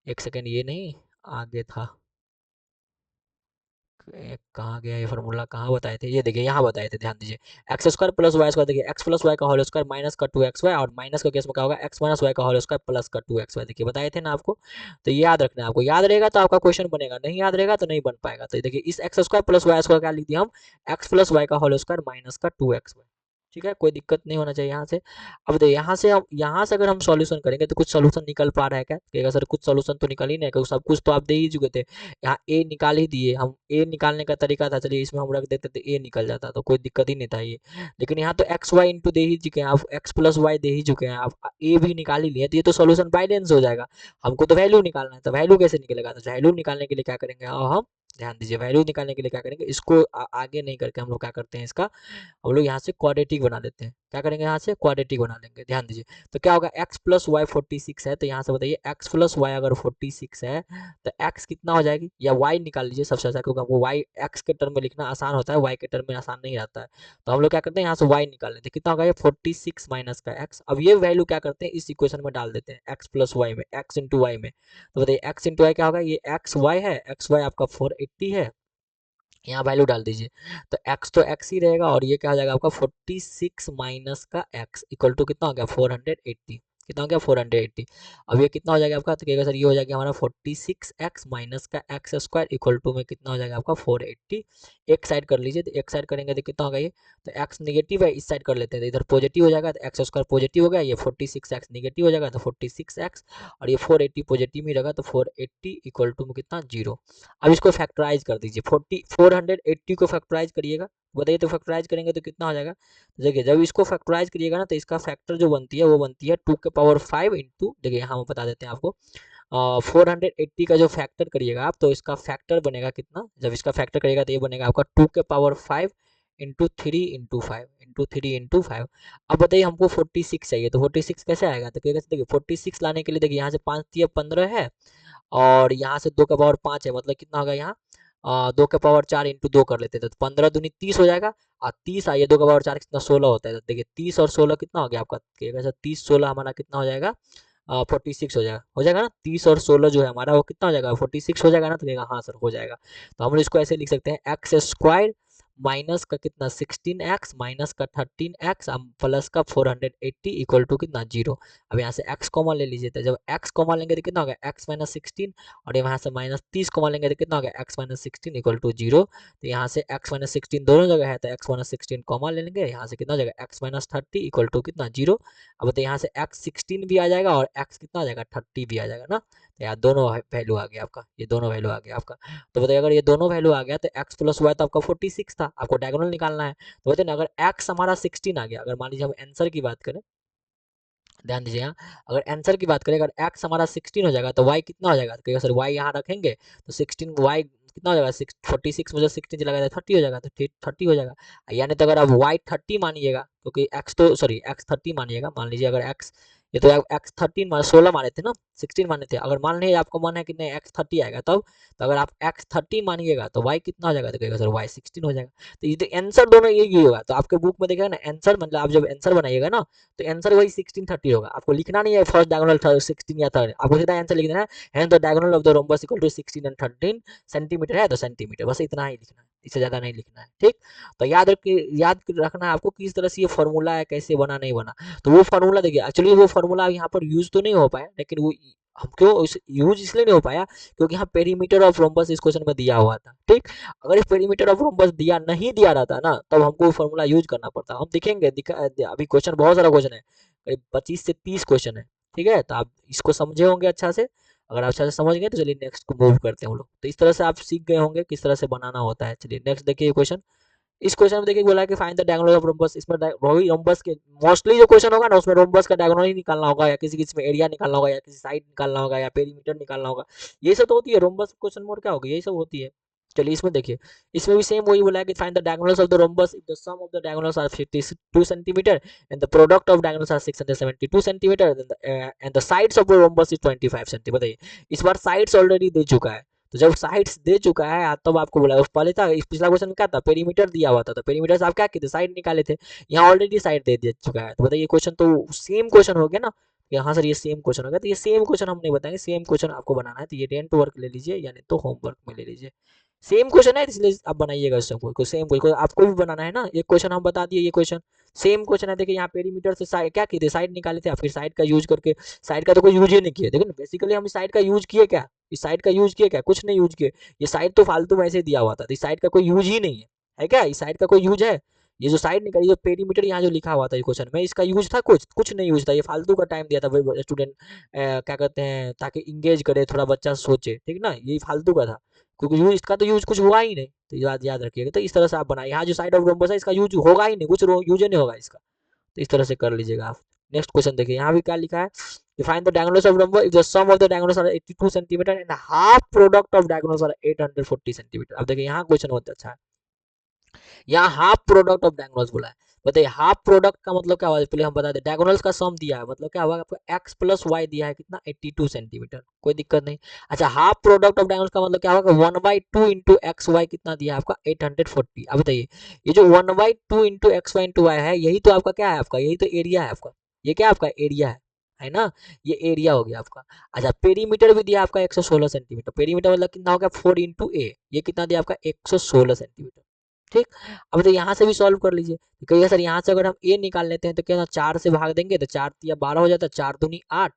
एक सेकेंड ये नहीं आगे था, कहाँ गया ये फार्मूला, कहाँ बताए थे, ये देखिए यहाँ बताए थे, ध्यान दीजिए x² प्लस y², देखिए x प्लस वाई का होल स्क्वायर माइनस का 2xy, और माइनस का केस में क्या होगा x माइनस वाई का होल स्क्वायर प्लस का 2xy, देखिए बताए थे ना आपको। तो ये याद रखना है आपको, याद रहेगा तो आपका क्वेश्चन बनेगा, नहीं याद रहेगा तो नहीं बन पाएगा। तो देखिए इस x² प्लस y² क्या लिख दिया हम x प्लस वाई का होल स्क्वायर माइनस का 2xy, ठीक है, कोई दिक्कत नहीं होना चाहिए यहाँ से। अब देखिए यहाँ से अगर हम सॉल्यूशन करेंगे तो कुछ सॉल्यूशन निकल पा रहा है क्या, कहेगा सर कुछ सॉल्यूशन तो निकल ही नहीं, क्योंकि सब कुछ तो आप दे ही चुके थे। यहाँ ए निकाल ही दिए हम, ए निकालने का तरीका था, चलिए इसमें हम रख देते तो ए निकल जाता, तो कोई दिक्कत ही नहीं था ये। लेकिन यहाँ तो एक्स वाई इंटू दे ही चुके हैं आप, एक्स प्लस वाई दे ही चुके हैं आप, ए भी निकाल ही लिए, तो ये तो सोल्यूशन बाइडेंस हो जाएगा। हमको तो वैल्यू निकालना है, तो वैल्यू कैसे निकलेगा, तो वैल्यू निकालने के लिए क्या करेंगे हम, ध्यान दीजिए वैल्यू निकालने के लिए क्या करेंगे, इसको आगे नहीं करके हम लोग क्या करते हैं, इसका हम लोग यहाँ से क्वाड्रेटिक बना देते हैं। क्या करेंगे यहाँ से क्वाड्रेटिक बना लेंगे, ध्यान दीजिए। तो क्या होगा x प्लस वाई 46 है, तो यहाँ से बताइए x प्लस वाई अगर 46 है तो x कितना हो जाएगी, या y निकाल लीजिए सबसे अच्छा, क्योंकि हमको y x के टर्म में लिखना आसान होता है, y के टर्म में आसान नहीं रहता है। तो हम लोग क्या करते हैं यहाँ से y निकाल लेते हैं, कितना होगा ये 46 माइनस का x। अब ये वैल्यू क्या करते हैं इस इक्वेशन में डाल देते हैं x प्लस वाई में, x इंटू वाई में। तो बताइए x इंटू वाई क्या होगा, ये x y है, x y आपका 480 है, यहाँ वैल्यू डाल दीजिए। तो x ही रहेगा, और ये क्या हो जाएगा आपका 46 माइनस का x इक्वल टू कितना हो गया 480, कितना हो गया 480। अब ये कितना हो जाएगा आपका, तो कहेगा सर ये हो जाएगा हमारा 46x माइनस का x² इक्वल टू में कितना हो जाएगा आपका 480। एक साइड कर लीजिए, तो एक साइड करेंगे तो कितना होगा ये, तो x निगेटिव है, इस साइड कर लेते हैं तो इधर पॉजिटिव हो जाएगा, तो x² पॉजिटिव हो गया, ये 46x निगेटिव हो जाएगा तो 46x, और ये 480 पॉजिटिव में रहेगा तो 480 इक्वल टू में कितना 0। अब इसको फैक्टराइज कर दीजिए, 480 को फैक्टराइज करिएगा, बताइए तो फैक्टराइज करेंगे तो कितना हो जाएगा। देखिए जब इसको फैक्टराइज करिएगा ना तो इसका फैक्टर जो बनती है वो बनती है 2 के पावर 5 इंटू, देखिए यहाँ हम बता देते हैं आपको, 480 का जो फैक्टर करिएगा आप तो इसका फैक्टर बनेगा कितना, जब इसका फैक्टर करिएगा तो ये बनेगा आपका 2 के पावर 5 इंटू 3 इंटू 5। अब बताइए हमको 46 चाहिए, तो 46 कैसे आएगा, तो देखिए 46 लाने के लिए देखिए यहाँ से 5 15 है, और यहाँ से 2 का पावर 5 है, मतलब कितना होगा यहाँ 2 के पावर 4 इंटू 2 कर लेते थे, तो 15 दूनी 30 हो जाएगा। और 30 आइए 2 का पावर 4 कितना 16 होता है, तो देखिए 30 और 16 कितना हो गया आपका, कैसा 30 16 हमारा कितना हो जाएगा, 46 हो जाएगा ना। 30 और 16 जो है हमारा वो कितना हो जाएगा, 46 हो जाएगा ना, तो कहेगा हाँ सर हो जाएगा। तो हम इसको ऐसे लिख सकते हैं एक्स स्क्वायर माइनस का कितना 16x माइनस का 13x प्लस का 480 इक्वल टू कितना 0। अब यहाँ से x कॉमन ले लीजिए, तो जब x कॉमन लेंगे तो कितना होगा x माइनस 16, और यहाँ से माइनस 30 कॉमन लेंगे तो कितना होगा x माइनस 16 इक्वल टू 0। तो यहाँ से x माइनस 16 दोनों जगह है, तो x माइनस 16 कॉमन ले लेंगे, यहाँ से कितना हो जाएगा x माइनस 30 इक्वल टू कितना 0। अब तो यहाँ से x 16 भी आ जाएगा और x कितना आ जाएगा 30 भी आ जाएगा ना। तो यहाँ दोनों वैल्यू आ गया आपका, ये दोनों वैल्यू आ गया आपका। तो बताइए अगर ये दोनों वैल्यू आ गया तो x प्लस वाई तो आपका 46 था, आपको डायगोनल निकालना है। तो बताइए ना अगर x हमारा 16 आ गया, अगर मान लीजिए हम आंसर की बात करें, ध्यान दीजिए यहाँ, अगर आंसर की बात करें, अगर x हमारा 16 हो जाएगा तो y कितना हो जाएगा, तो कहेगा सर y यहाँ रखेंगे तो 16 y कितना हो जाएगा 46 में जो 16 चला गया 30 हो जाएगा, तो 30 हो जाएगा। यानी तो अगर आप y 30 मानिएगा, क्योंकि x तो सॉरी x 30 मानिएगा, मान लीजिए अगर x ये तो x 13 16 माने थे ना, 16 माने थे, अगर मान लीजिए आपको मन है कि नहीं x 30 आएगा तब, तो अगर आप x 30 मानिएगा तो y कितना हो जाएगा, तो कहेगा सर y 16 हो जाएगा। तो ये तो आंसर दोनों यही होगा। तो आपके बुक में देखिएगा ना आंसर, मतलब आप जब आंसर बनाइएगा ना तो आंसर वही 1630 होगा। आपको लिखना नहीं है फर्स्ट डायगोनल 16 या थर्ड, आपको सीधा आंसर लिख देना है, and the diagonal of the rhombus equal to 16 and 13 centimetre है तो सेंटीमीटर, बस इतना ही लिखना है, इससे ज्यादा नहीं लिखना है। ठीक, तो याद रखना है आपको किस तरह से ये फॉर्मूला है, कैसे बना नहीं बना। तो वो फॉर्मूला देखिए, एक्चुअली वो फॉर्मूला यहाँ पर यूज तो नहीं हो पाया, लेकिन वो हम क्यों यूज इसलिए नहीं हो पाया क्योंकि यहाँ पेरीमीटर ऑफ रोम्बस इस क्वेश्चन में दिया हुआ था। ठीक, अगर इस पेरीमीटर ऑफ रोम्बस दिया नहीं दिया रहता ना, तब हमको फॉर्मूला यूज करना पड़ता। हम देखेंगे अभी क्वेश्चन बहुत सारा क्वेश्चन है, करीब 25 से 30 क्वेश्चन है। ठीक है, तो आप इसको समझे होंगे अच्छा से। अगर आप अच्छा से समझ गए तो चलिए नेक्स्ट को मूव करते हैं हम लोग। तो इस तरह से आप सीख गए होंगे किस तरह से बनाना होता है। चलिए नेक्स्ट देखिए क्वेश्चन। इस क्वेश्चन में देखिए बोला है कि find the diagonal of rhombus. इसमें रोम्बस के मोस्टली जो क्वेश्चन होगा ना उसमें रोम्बस का डायगोनल ही निकालना होगा, या किसी किसी में एरिया निकालना होगा, या किसी साइड निकालना होगा, या पेरीमीटर निकालना होगा। ये सब तो होती है रोम्बस क्वेश्चन मोड, क्या होगा यही सब होती है। चलिए इसमें देखिए, इसमें भी सेम वही बोला है कि find the diagonals of the rhombus if the sum of the diagonals are 52 centimetre and the product of diagonals are 672 centimetre and the sides of the rhombus is 25 centimetre. बताइए, इस बार साइड्स ऑलरेडी दे चुका है, तो जब sides दे चुका है तब आपको बोला, उस पहले था पिछला क्वेश्चन में क्या था, पेरीमीटर दिया हुआ था, तो पेरीमीटर से आप क्या किए थे, साइड निकाले थे। यहाँ ऑलरेडी साइड दे चुका है, तो बताइए क्वेश्चन तो सेम क्वेश्चन हो गया ना। यहाँ सर ये सेम क्वेश्चन हो गया, तो ये सेम क्वेश्चन हम नहीं बताएंगे, सेम क्वेश्चन आपको बनाना है, तो ये रेंट वर्क ले लीजिए या नहीं तो होमवर्क में ले लीजिए। सेम क्वेश्चन है इसलिए आप बनाइएगा सबको, सेम कोई आपको भी बनाना है ना। एक क्वेश्चन हम बता दिए, ये क्वेश्चन सेम क्वेश्चन है। देखिए यहाँ पेरीमीटर से साइड क्या किए थे, साइड निकाले थे, फिर साइड का यूज करके, साइड का तो कोई यूज ही नहीं किया। देखो बेसिकली हम साइड का यूज किए क्या, इस साइड का यूज किया क्या, कुछ नहीं यूज किए। ये साइड तो फालतू में ऐसे दिया हुआ था, तो इस साइड का कोई यूज ही नहीं है क्या, इस साइड का कोई यूज है। ये जो साइड निकाली, जो पेरीमीटर यहाँ जो लिखा हुआ था क्वेश्चन में, इसका यूज था कुछ कुछ नहीं यूज था, ये फालतू का टाइम दिया था स्टूडेंट क्या कहते हैं, ताकि इंगेज करे, थोड़ा बच्चा सोचे, ठीक ना, ये फालतू का था, क्योंकि यूज इसका तो यूज कुछ हुआ ही नहीं। तो याद रखिएगा। तो इस तरह से आप बनाए, यहाँ जो साइड ऑफ रोम्बस है इसका यूज होगा ही नहीं, कुछ यूज ही नहीं होगा इसका। तो इस तरह से कर लीजिएगा आप। नेक्स्ट क्वेश्चन देखिए, यहाँ भी क्या लिखा है, define the diagonals of rhombus if the sum of the diagonals are 82 cm and half product of diagonals are 840 cm। अब देखिए यहाँ क्वेश्चन बहुत अच्छा है, यहाँ हाफ प्रोडक्ट ऑफ डायगोनल्स बोला है। बताइए हाफ प्रोडक्ट का मतलब क्या हुआ, पहले हम बता दें, डायगोनल्स का सम दिया है, मतलब क्या हुआ आपको x प्लस वाई दिया है कितना 82 सेंटीमीटर, कोई दिक्कत नहीं। अच्छा हाफ प्रोडक्ट ऑफ डायगोनल्स का मतलब क्या होगा, 1/2 इंटू एक्स वाई कितना दिया है आपका 840। अब बताइए ये जो 1/2 into x y into y है, यही तो आपका क्या है, आपका यही तो एरिया है आपका, ये क्या आपका एरिया है ना, ये एरिया हो गया आपका। अच्छा पेरीमीटर भी दिया आपका 116 सेंटीमीटर, पेरीमीटर मतलब कितना हो गया 4 इंटू ए, ये कितना दिया आपका 116 सेंटीमीटर। ठीक, अब तो यहाँ से भी सॉल्व कर लीजिए। तो कहिए सर यहाँ से अगर हम ए निकाल लेते हैं तो क्या 4 से भाग देंगे तो 4 या 12 हो जाता है, 4 दूनी 8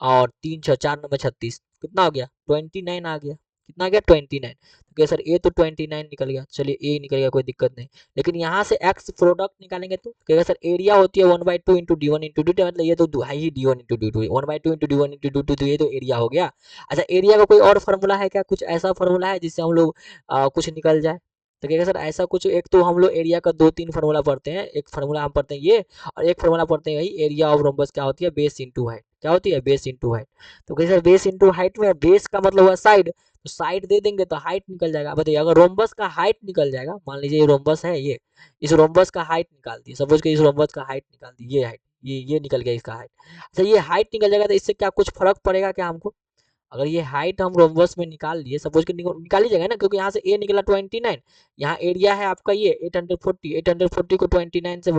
और 3 6 4 9 36, कितना हो गया 29 आ गया, कितना आ गया 29। तो क्या सर ए तो 29 निकल गया, चलिए ए निकल गया, कोई दिक्कत नहीं। लेकिन यहाँ से एक्स प्रोडक्ट निकालेंगे तो कहेगा सर एरिया होती है 1/2 into D one into D two, मतलब ये तो है ही D one into D two, 1/2 into D one into D two, तो ये तो एरिया हो गया। अच्छा एरिया का कोई और फॉर्मूला है क्या, कुछ ऐसा फॉर्मूला है जिससे हम लोग कुछ निकल जाए। तो कहेगा सर ऐसा कुछ, एक तो हम लोग एरिया का 2-3 फार्मूला पढ़ते हैं, एक फार्मूला हम पढ़ते हैं ये, और एक फार्मूला पढ़ते हैं यही एरिया ऑफ रोम्बस क्या होती है, बेस इंटू हाइट, क्या होती है बेस इंटू हाइट। तो कहेगा सर बेस इंटू हाइट में बेस का मतलब हुआ साइड, तो साइड दे देंगे तो हाइट निकल जाएगा। बताइए अगर रोम्बस का हाइट निकल जाएगा, मान लीजिए ये रोम्बस है, ये इस रोम्बस का हाइट निकाल दी, सपोज कि इस रोम्बस का हाइट निकाल दी, ये हाइट ये निकल गया इसका हाइट। अच्छा ये हाइट निकल जाएगा तो इससे क्या कुछ फर्क पड़ेगा क्या हमको, अगर ये हाइट हम रोम्बस में निकाल लिए, सपोज कि निकाल लीजिएगा ना, क्योंकि यहाँ से ए निकला 29, यहाँ एरिया है आपका ये 840 को 29 से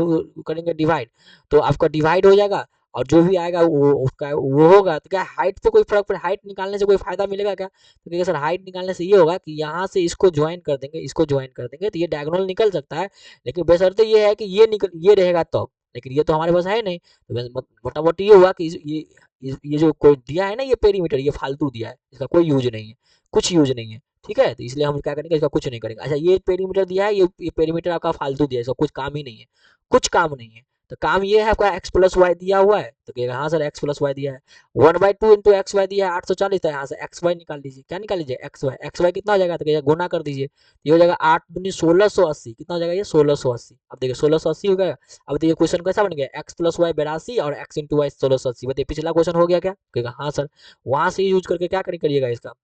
करेंगे डिवाइड, तो आपका डिवाइड हो जाएगा, और जो भी आएगा वो उसका वो होगा। तो क्या हाइट पे कोई फर्क पड़े, हाइट निकालने से कोई फायदा मिलेगा क्या? तो देखिए सर, हाइट निकालने से ये होगा कि यहाँ से इसको ज्वाइन कर देंगे, इसको ज्वाइन कर देंगे, तो ये डायगोनल निकल सकता है, लेकिन बशर्ते ये है कि ये रहेगा तब, लेकिन ये तो हमारे पास है नहीं। तो मोटा मोटी ये हुआ कि ये जो कोई दिया है ना, ये पेरीमीटर ये फालतू दिया है, इसका कोई यूज नहीं है, कुछ यूज नहीं है, ठीक है। तो इसलिए हम क्या करेंगे, इसका कुछ नहीं करेंगे। अच्छा, ये पेरीमीटर दिया है, ये पेरीमीटर आपका फालतू दिया है, इसका कुछ काम ही नहीं है, कुछ काम नहीं है। तो काम ये है, आपका एक्स प्लस वाई दिया हुआ है, तो कहेगा हाँ सर एक्स प्लस वाई दिया है, 1/2 इंटू एक्स वाई दिया है 840, तो यहाँ से एक्स वाई निकाल लीजिए। क्या निकाल लीजिए? एक्स वाई कितना हो जाएगा, तो कहेगा गुना कर दीजिए, ये हो जाएगा 8 दूनी 1680, कितना हो जाएगा ये 1680। अब देखिए 1680 हो गया। अब देखिए क्वेश्चन कैसा बन गया, एक्स प्लस वाई 82 और एक्स इंटू वाई 1680। बताइए पिछला क्वेश्चन हो गया क्या? कहेगा हाँ सर। वहां से यूज करके क्या करिएगा इसका,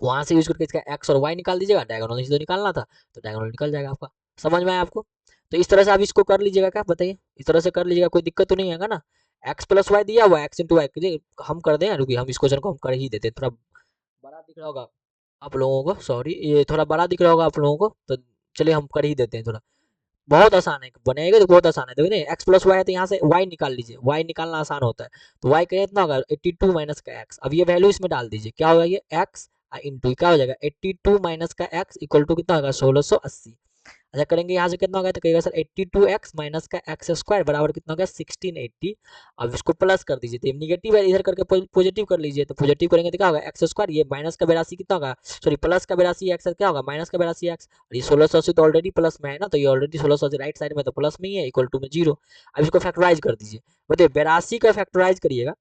वहां से यूज करके इसका एक्स और वाई निकाल दीजिएगा, डायगोनल तो निकालना था, तो डायगोनल निकल जाएगा आपका। समझ में आया आपको? तो इस तरह से आप इसको कर लीजिएगा, क्या बताइए, इस तरह से कर लीजिएगा, कोई दिक्कत तो नहीं आएगा ना। एक्स प्लस वाई दिया हुआ, एक्स इंटू वाई हम कर दें, रुकिए हम इस क्वेश्चन को हम कर ही देते हैं, थोड़ा बड़ा दिख रहा होगा आप लोगों को, सॉरी ये थोड़ा बड़ा दिख रहा होगा आप लोगों को, तो चलिए हम कर ही देते हैं थोड़ा। बहुत आसान है, बनेगा तो बहुत आसान है। देखो एक्स प्लस वाई है, तो यहाँ से वाई निकाल लीजिए, वाई निकालना आसान होता है। तो वाई का कितना होगा, 82 माइनस का एक्स। अब ये वैल्यू इसमें डाल दीजिए, क्या होगा ये एक्स इंटू क्या हो जाएगा, 82 माइनस का एक्स इक्वल टू कितना होगा 1680। अच्छा करेंगे यहाँ से कितना होगा, तो कहेगा सर 82x माइनस का एक्स स्क्वायर बराबर कितना हो गया 1680। अब इसको प्लस कर दीजिए, तो निगेटिव है इधर करके पॉजिटिव कर लीजिए, तो पॉजिटिव करेंगे तो क्या होगा एक्स स्क्वायर, ये माइनस का 82 कितना होगा, सॉरी प्लस का 82 एक्स क्या होगा माइनस का 82 एक्स, और ये 1680 तो ऑलरेडी प्लस में है ना, तो ये ऑलरेडी 1680 राइट साइड में तो प्लस में ही है, इक्वल टू में 0। अब इसको फैक्टराइज कर दीजिए, बताइए 82 का फैक्टराइज करिएगा,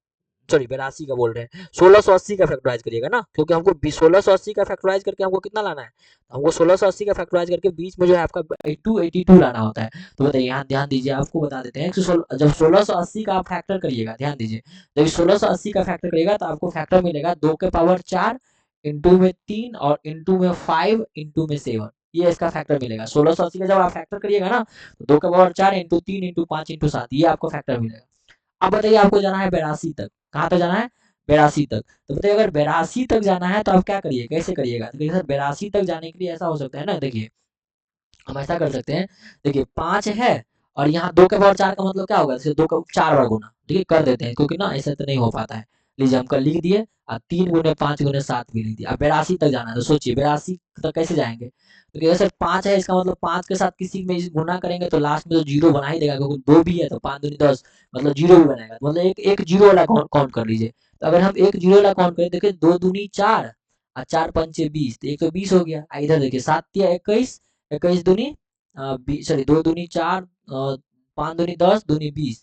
सॉरी 82 का बोल रहे हैं, 1680 का फैक्टराइज करिएगा ना, क्योंकि हमको 1680 का फैक्टराइज करके हमको कितना लाना है, हमको 1680 का फैक्टराइज करके बीच में जो है आपका 82 लाना होता है। तो बताइए यहाँ ध्यान दीजिए, आपको बता देते हैं कि जब 1680 का आप फैक्टर करिएगा, ध्यान दीजिए, जब 1680 का फैक्टर करिएगा तो आपको फैक्टर मिलेगा 2 के पावर 4 इंटू में 3 और इंटू में 5 इंटू में 7, ये इसका फैक्टर मिलेगा। 1680 का जब आप फैक्टर करिएगा ना, तो 2 के पावर 4 इंटू 3 इंटू 5 इंटू 7, ये आपको फैक्टर मिलेगा। अब बताइए आपको जाना है 82 तक, कहाँ तक जाना है 82 तक। तो बताइए अगर 82 तक जाना है तो आप क्या करिए, कैसे करिएगा, तो देखिए सर 82 तक जाने के लिए ऐसा हो सकता है ना, देखिए हम ऐसा कर सकते हैं, देखिए 5 है और यहाँ 2 के पावर 4 का मतलब क्या होगा, जैसे 2 का 4 बार गुना, ठीक है कर देते हैं, क्योंकि ना ऐसा तो नहीं हो पाता है। लीजिए हम कर लिख दिए, और 3 गुने 5 गुने 7 भी लिख दिया। अब 82 तक जाना है, तो सोचिए 82 तक कैसे जाएंगे, तो क्या सर 5 है, इसका मतलब 5 के साथ किसी में गुना करेंगे तो लास्ट में तो जीरो बना ही देगा, क्योंकि 2 भी है तो 5 दूनी 10, मतलब जीरो भी बनाएगा, मतलब एक जीरो वाला काउंट कर लीजिए। तो अगर हम एक जीरो वाला काउंट करें, देखिए 2 दूनी 4 और 4 पंचे 20, तो 120 हो गया। इधर देखिए 7 या 21, 21 दूनी सॉरी 2 दूनी 4, 5 दूनी 10, दूनी 20,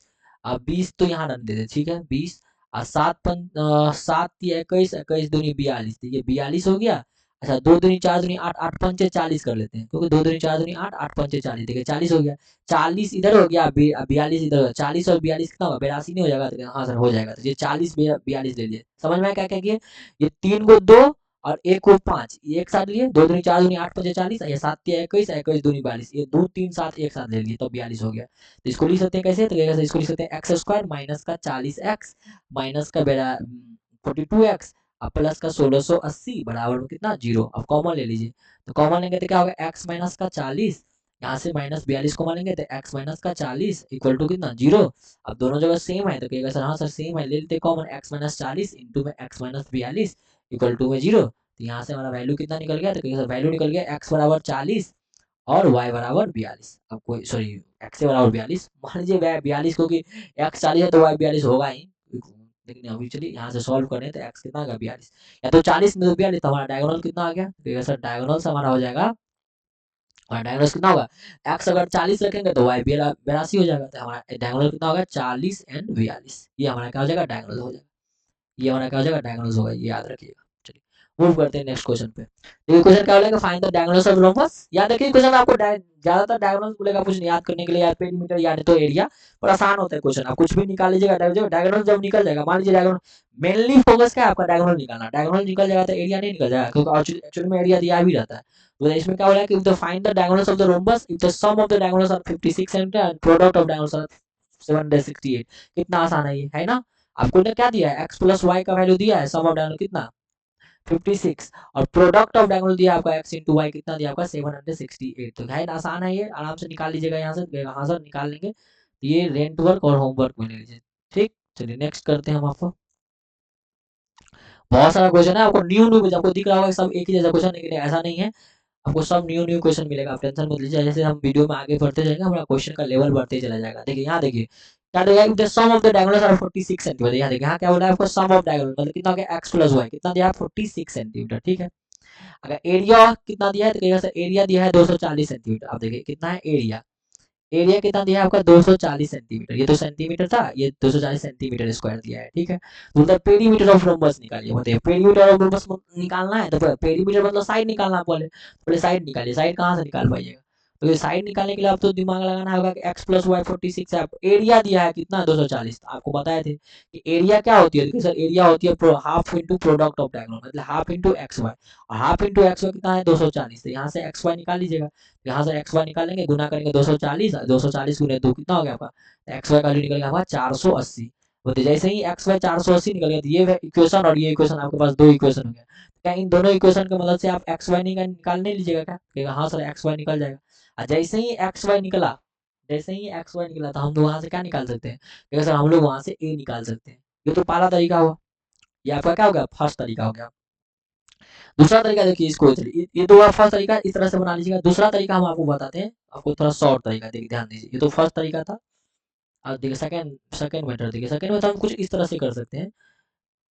20 तो यहाँ रख देते, ठीक है 20, और 7 या 21, 21 दूनी 42, तो ये 42 हो गया। अच्छा 2 दूनी 4 दूनी 8, 8 पंचे 40 कर लेते हैं, क्योंकि 2 दूनी 4 दूनी 8, 8 पंचे 40, देखिए 40 हो गया। 40 इधर हो गया, 42 इधर हो गया, 40 और 42 कितना होगा 82 नहीं हो जाएगा, तो हाँ सर हो जाएगा। तो ये 40 42 ले लिए, समझ में क्या क्या किए, ये 3 को 2 और 1 को 5, ये एक साथ लिए, 2 दूनी 4 दूनी 8 पंचे 40, ये 7 या 21, 21 दूनी 42, ये 2 3 7 एक साथ ले लिए तो 42 हो गया। तो इसको लिख सकते हैं कैसे, तो कैसे इसको लिख सकते हैं एक्स स्क्वायर माइनस का 40x माइनस का 42x और प्लस का 1680 बराबर कितना 0। अब कॉमन ले लीजिए, तो कॉमन लेंगे तो क्या होगा x माइनस का 40, यहाँ से माइनस 42 को मानेंगे तो x माइनस का 40 इक्वल टू कितना 0। अब दोनों जगह सेम है, तो कहेगा सर हाँ सर सेम है, ले लेते कॉमन, x माइनस 40 इंटू में x माइनस 42 इक्वल टू में 0। तो यहाँ से हमारा वैल्यू कितना निकल गया, तो कहेगा सर वैल्यू निकल गया x बराबर 40 और y बराबर 42। अब कोई सॉरी x बराबर 42 मान लीजिए 42, क्योंकि x 40 है तो y 42 होगा ही, लेकिन अभी चलिए यहाँ से सॉल्व करें तो x कितना आ गया 42, या तो 40 में तो 42, तो हमारा डायगोनल कितना आ गया, तो सर डायगोनल से हमारा हो जाएगा, और डायगोनल कितना होगा, x अगर 40 रखेंगे तो y 82 हो जाएगा, तो हमारा डायगोनल कितना होगा 40 एंड 42, ये हमारा क्या हो जाएगा डायगोनल हो जाएगा, ये हमारा क्या हो जाएगा डायगोनल होगा, ये याद रखिएगा। चलिए मूव करते हैं नेक्स्ट क्वेश्चन पे। देखिए क्वेश्चन क्या बोलेगा, find the diagonals of rhombus. याद रखिए क्वेश्चन आपको ज्यादातर डायगोनल्स बोलेगा कुछ याद करने के लिए, यार पेरीमीटर याद तो एरिया, पर आसान होता है क्वेश्चन, आप कुछ भी निकाल लीजिएगा, डायगोनल जब निकल जाएगा, मान लीजिए डायगोनल मेनली फोकस क्या है आपका डायगोनल निकालना, डायगोनल निकल जाएगा तो एरिया नहीं निकल जाएगा, क्योंकि एक्चुअली में एरिया दिया भी रहता है। तो इसमें क्या बोला है कि if the find the diagonals of the rhombus if the sum of the diagonals are 56 and product of diagonals are 768। कितना आसान है ये, है ना। आपको ने क्या दिया है, x प्लस वाई का वैल्यू दिया है, सम ऑफ डायगोनल कितना 56 और प्रोडक्ट ऑफ डायगोनल दिया आपका x इंटू वाई कितना दिया आपका 768। तो है आसान है, ये आराम से निकाल लीजिएगा यहाँ से, हाँ सर निकाल लेंगे। ये रेंट वर्क और होमवर्क में ले लीजिए। ठीक, चलिए नेक्स्ट करते हैं हम आपको। बहुत सारा क्वेश्चन है, आपको न्यू न्यू आपको दिख रहा होगा सब एक ही जैसा क्वेश्चन, लेकिन ऐसा नहीं है, आपको सब न्यू न्यू क्वेश्चन मिलेगा, आप टेंशन मत लीजिए। जैसे हम वीडियो में आगे बढ़ते जाएंगे हमारा क्वेश्चन का लेवल बढ़ते चला जाएगा। देखिए यहाँ देखिए क्या देगा, the sum of the diagonals are 46 centimetre. यहाँ देखिए यहाँ क्या बोला है आपको, सम ऑफ डायगोनल मतलब कितना हो गया x प्लस y कितना दिया है 46 सेंटीमीटर। ठीक है, अगर एरिया कितना दिया है तो कहिएगा सर एरिया दिया है 240 सेंटीमीटर। आप देखिए कितना है एरिया, एरिया कितना दिया है आपका 240 सेंटीमीटर, ये तो सेंटीमीटर था, ये 240 सेंटीमीटर स्क्वायर दिया है। ठीक है, तो मतलब पेरीमीटर ऑफ रोम्बस निकालिए। बताइए पेरीमीटर ऑफ रोम्बस निकालना है तो पेरीमीटर मतलब साइड निकालना, पहले साइड निकालिए। साइड कहाँ से निकाल पाइएगा, तो ये साइड निकालने के लिए आपको दिमाग लगाना होगा कि x प्लस वाई 46 है, एरिया दिया है कितना 240। आपको बताए थे कि एरिया क्या होती है, देखिए सर एरिया होती है half into product of diagonal, मतलब हाफ इंटू एक्स वाई, और हाफ इंटू एक्स वाई कितना है 240। तो यहाँ से एक्स वाई निकाल लीजिएगा, यहाँ से एक्स वाई निकालेंगे, गुना करेंगे 240, 240 गुने 2 कितना हो गया आपका, एक्स वाई का वैल्यू निकल गया आपका 480। तो जैसे ही एक्स वाई 480 निकल गया, तो ये इक्वेशन और ये इक्वेशन आपके पास दो इक्वेशन हो गया। क्या इन दोनों इक्वेशन की मदद से आप एक्स वाई निकाल नहीं लीजिएगा क्या, कहेगा हाँ सर एक्स वाई निकल जाएगा। और जैसे ही एक्स वाई निकला, जैसे ही एक्स वाई निकला तो हम लोग वहां से क्या निकाल सकते हैं, कहेगा सर हम लोग वहां से ए निकाल सकते हैं। ये तो पहला तरीका हुआ, ये आपका क्या हो गया फर्स्ट तरीका हो गया। दूसरा तरीका देखिए इसको, ये तो हुआ फर्स्ट तरीका, इस तरह से बना लीजिएगा। दूसरा तरीका हम आपको बताते हैं, आपको थोड़ा शॉर्ट तरीका देखिए ध्यान दीजिए। ये तो फर्स्ट तरीका था, अब देखिए सेकंड सेकंड मेथड देखिए। सेकंड मेथड हम कुछ इस तरह से कर सकते हैं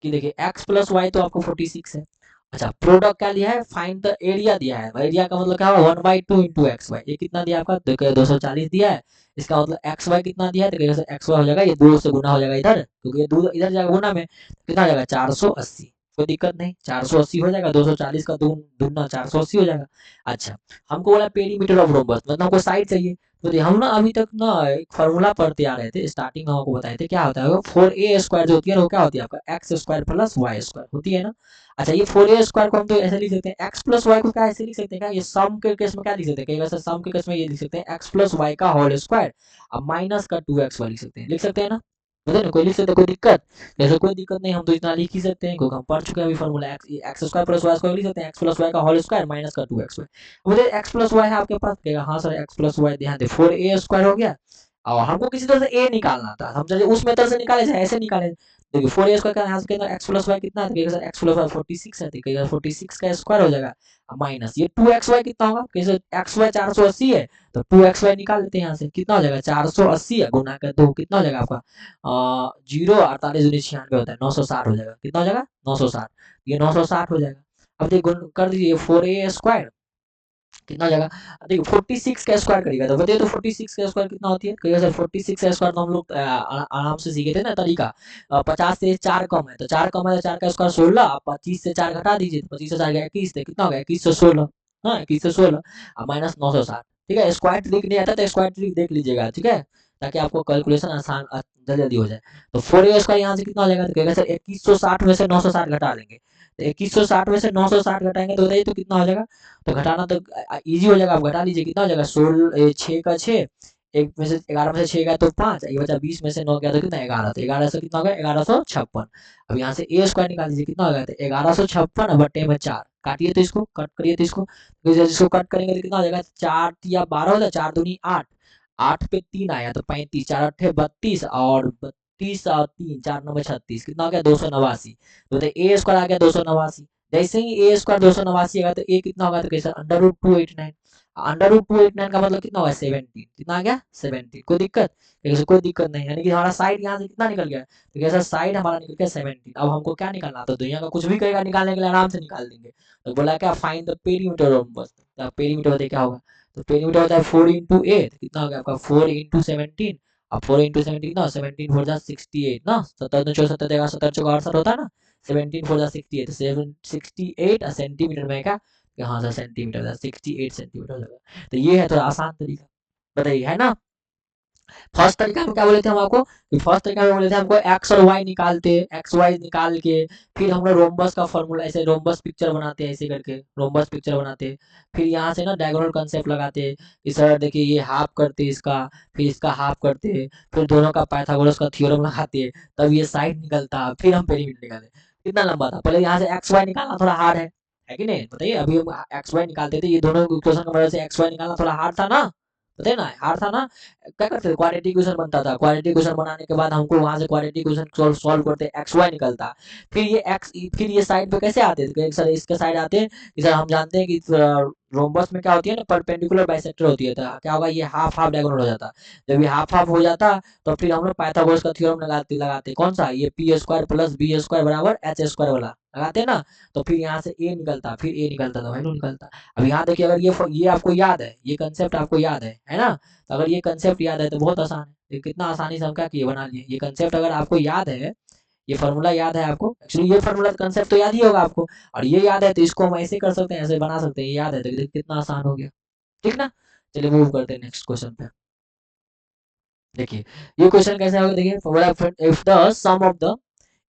कि देखिए x प्लस वाई तो आपको 46 है। अच्छा प्रोडक्ट क्या लिया है, फाइंड द एरिया दिया है, एरिया का मतलब क्या हुआ 1/2 इंटू एक्स वाई, ये कितना दिया आपका देखिए 240 दिया है। इसका मतलब एक्स वाई कितना दिया है, तो एक्स वाई हो जाएगा ये 2 से गुना हो जाएगा इधर, क्योंकि ये 2 इधर जाएगा गुना में, कितना हो जाएगा 480। कोई दिक्कत नहीं, 480 हो जाएगा, 240 का दूना 480 हो जाएगा। अच्छा हमको बोला पेरीमीटर ऑफ रोम्बस, मतलब हमको साइड चाहिए। तो हम ना अभी तक ना एक फॉर्मूला पढ़ते आ रहे थे, स्टार्टिंग में आपको बताए थे क्या होता है 4a स्क्वायर जो होती है ना, वो क्या होती है आपका x square plus Y square होती है ना। अच्छा ये 4a स्क्वायर को हम तो ऐसे लिख सकते हैं, एक्स प्लस वाई को क्या ऐसे लिख सकते हैं क्या, ये सम के केस में क्या लिख सकते हैं, कई बार सम के केस में ये लिख सकते हैं एक्स प्लस वाई का होल स्क्वायर, अब माइनस का 2x वाई लिख सकते हैं ना, बताइए ना कोई लिख सकते हैं कोई दिक्कत, जैसे कोई दिक्कत नहीं, हम तो इतना लिख ही सकते हैं क्योंकि हम पढ़ चुके हैं अभी formula x square plus Y square लिख सकते हैं, एक्स प्लस वाई का होल स्क्वायर माइनस का 2x वाई। मुझे एक्स प्लस वाई है आपके पास, कहेगा हाँ सर एक्स प्लस वाई, ध्यान दे 4a स्क्वायर हो गया, और हमको किसी तरह से a निकालना था, हम चलिए उस मेथड से निकाले चाहे ऐसे निकाले। देखिए 4a स्क्वायर का यहाँ से कहना x प्लस वाई कितना है, तो कहेगा सर x प्लस वाई 46 है, तो कहेगा 46 का स्क्वायर हो जाएगा माइनस ये 2xy कितना होगा, कैसे xy 480 है, तो 2xy निकाल लेते हैं यहाँ से, कितना हो जाएगा 480 है गुना कर दो कितना हो जाएगा आपका 0 48 96 होता है 960 हो जाएगा, कितना हो जाएगा 960, ये 960 हो जाएगा। अब देखिए कर दीजिए 4a स्क्वायर कितना हो जाएगा, देखिए 46 का स्क्वायर करिएगा तो बताइए, तो 46 का स्क्वायर कितना होती है, कहिएगा सर 46 का स्क्वायर तो हम लोग आराम से सीखे थे ना तरीका, 50 से 4 कम है तो 4 कम है तो 4 का स्क्वायर 16, आप 25 से 4 घटा दीजिए, 25 से 4 गया 21, कितना हो गया 21 से 16, हाँ 21 से 16 अब माइनस 960। ठीक है, स्क्वायर ट्रिक नहीं आता तो स्क्वायर ट्रिक देख लीजिएगा, ठीक है, ताकि आपको कैलकुलेशन आसान जल्दी जल्दी हो जाए। तो 4a स्क्वायर यहाँ से कितना हो जाएगा, तो कहेगा सर 2160 में से 960 घटा लेंगे, तो 2160 में से 960 घटाएंगे तो बताइए तो कितना हो जाएगा, तो घटाना तो इजी हो जाएगा, आप घटा लीजिए कितना हो जाएगा 16 6 का 6, एक में से 11 में से 6 गया तो 5, ये बचा 20 में से 9 गया तो कितना 11, तो 11 से कितना हो गया 1156। अब यहाँ से ए स्क्वायर निकाल दीजिए कितना हो गया, तो 1156 बटे में 4 काटिए तो इसको कट करिए तो इसको, तो इसको कट करेंगे तो कितना हो जाएगा 4 या 12 हो जाए 4 दूनी 8, 8 पे 3 आया तो 35, 4 अट्ठे 32 और 32 और 3 4 9 36 कितना हो गया 289, तो ए स्क्वायर आ गया 289। जैसे ही ए स्क्वायर 289 आएगा तो ए कितना होगा, तो कैसे अंडर रूट 289, अंडर रूट 289 का मतलब कितना होगा 17, कितना आ गया 17, कोई दिक्कत, कैसे कोई दिक्कत नहीं, यानी कि हमारा साइड यहाँ से कितना निकल गया, तो कैसा साइड हमारा निकल गया 17। अब हमको क्या निकालना, तो दुनिया का कुछ भी कहेगा निकालने के लिए आराम से निकाल देंगे। तो बोला क्या फाइंड द पेरीमीटर ऑफ बस, तो पेरीमीटर बताइए क्या होगा, तो पेरीमीटर होता है 4 इंटू ए, कितना हो गया आपका 4 इंटू 17, अब 4 इंटू 17 ना 17 4 जा 68 ना, 17 2 17 देगा 17 चौका 68 होता है ना, 17 4 जा 68, 68 सेंटीमीटर में क्या, हाँ सर सेंटीमीटर 68 सेंटीमीटर होगा। तो ये है थोड़ा आसान तरीका, बताइए है ना। फर्स्ट तरीका में क्या बोले थे हम आपको, कि फर्स्ट तरीका में बोले थे हमको एक्स और वाई निकालते, एक्स वाई निकाल के फिर हम लोग रोम्बस का फॉर्मूला ऐसे रोम्बस पिक्चर बनाते ऐसे करके रोम्बस पिक्चर बनाते, फिर यहाँ से ना डायगोनल कंसेप्ट लगाते, इस तरह देखिए ये हाफ करते इसका, फिर इसका हाफ करते, फिर दोनों का पाइथागोरस का थ्योरम लगाते, तब ये साइड निकलता, फिर हम पेरीमीटर निकालते। कितना लंबा था। पहले यहाँ से एक्स वाई निकालना थोड़ा हार्ड है कि नहीं, बताइए। अभी हम एक्स वाई निकालते थे, ये दोनों इक्वेशन की मदद से एक्स वाई निकालना थोड़ा हार्ड था ना, बताइए ना, हार्ड था ना। क्या करते थे, क्वाड्रेटिक इक्वेशन बनता था, क्वाड्रेटिक इक्वेशन बनाने के बाद हमको वहां से क्वाड्रेटिक इक्वेशन सॉल्व करते एक्स वाई निकलता। फिर ये साइड पे कैसे आते थे, सर इसके साइड आते हैं कि सर हम जानते हैं कि रोम्बस में क्या होती है ना, परपेंडिकुलर बाइसेक्टर होती है, तो क्या होगा, ये हाफ हाफ डायगोनल हो जाता। जब ये हाफ हाफ हो जाता तो फिर हम लोग पाइथागोरस का थ्योरम लगाते लगाते कौन सा, ये p square plus b square बराबर एच स्क्वायर वाला लगाते हैं ना। तो फिर यहाँ से ए निकलता, फिर ए निकलता तो वैल्यू निकलता। अब यहाँ देखिए, अगर ये आपको याद है, ये कंसेप्ट आपको याद है ना, तो अगर ये कंसेप्ट याद है तो बहुत आसान है। ये कितना आसानी से हम क्या किए, बना लिए। ये कंसेप्ट अगर आपको याद है, ये फॉर्मूला याद है आपको, एक्चुअली ये फॉर्मूला कंसेप्ट तो याद ही होगा आपको, और ये याद है तो इसको हम ऐसे कर सकते हैं, ऐसे बना सकते हैं, ये याद है तो कितना आसान हो गया, ठीक ना। चलिए मूव करते हैं नेक्स्ट क्वेश्चन पे। देखिए ये क्वेश्चन कैसे होगा, देखिए, if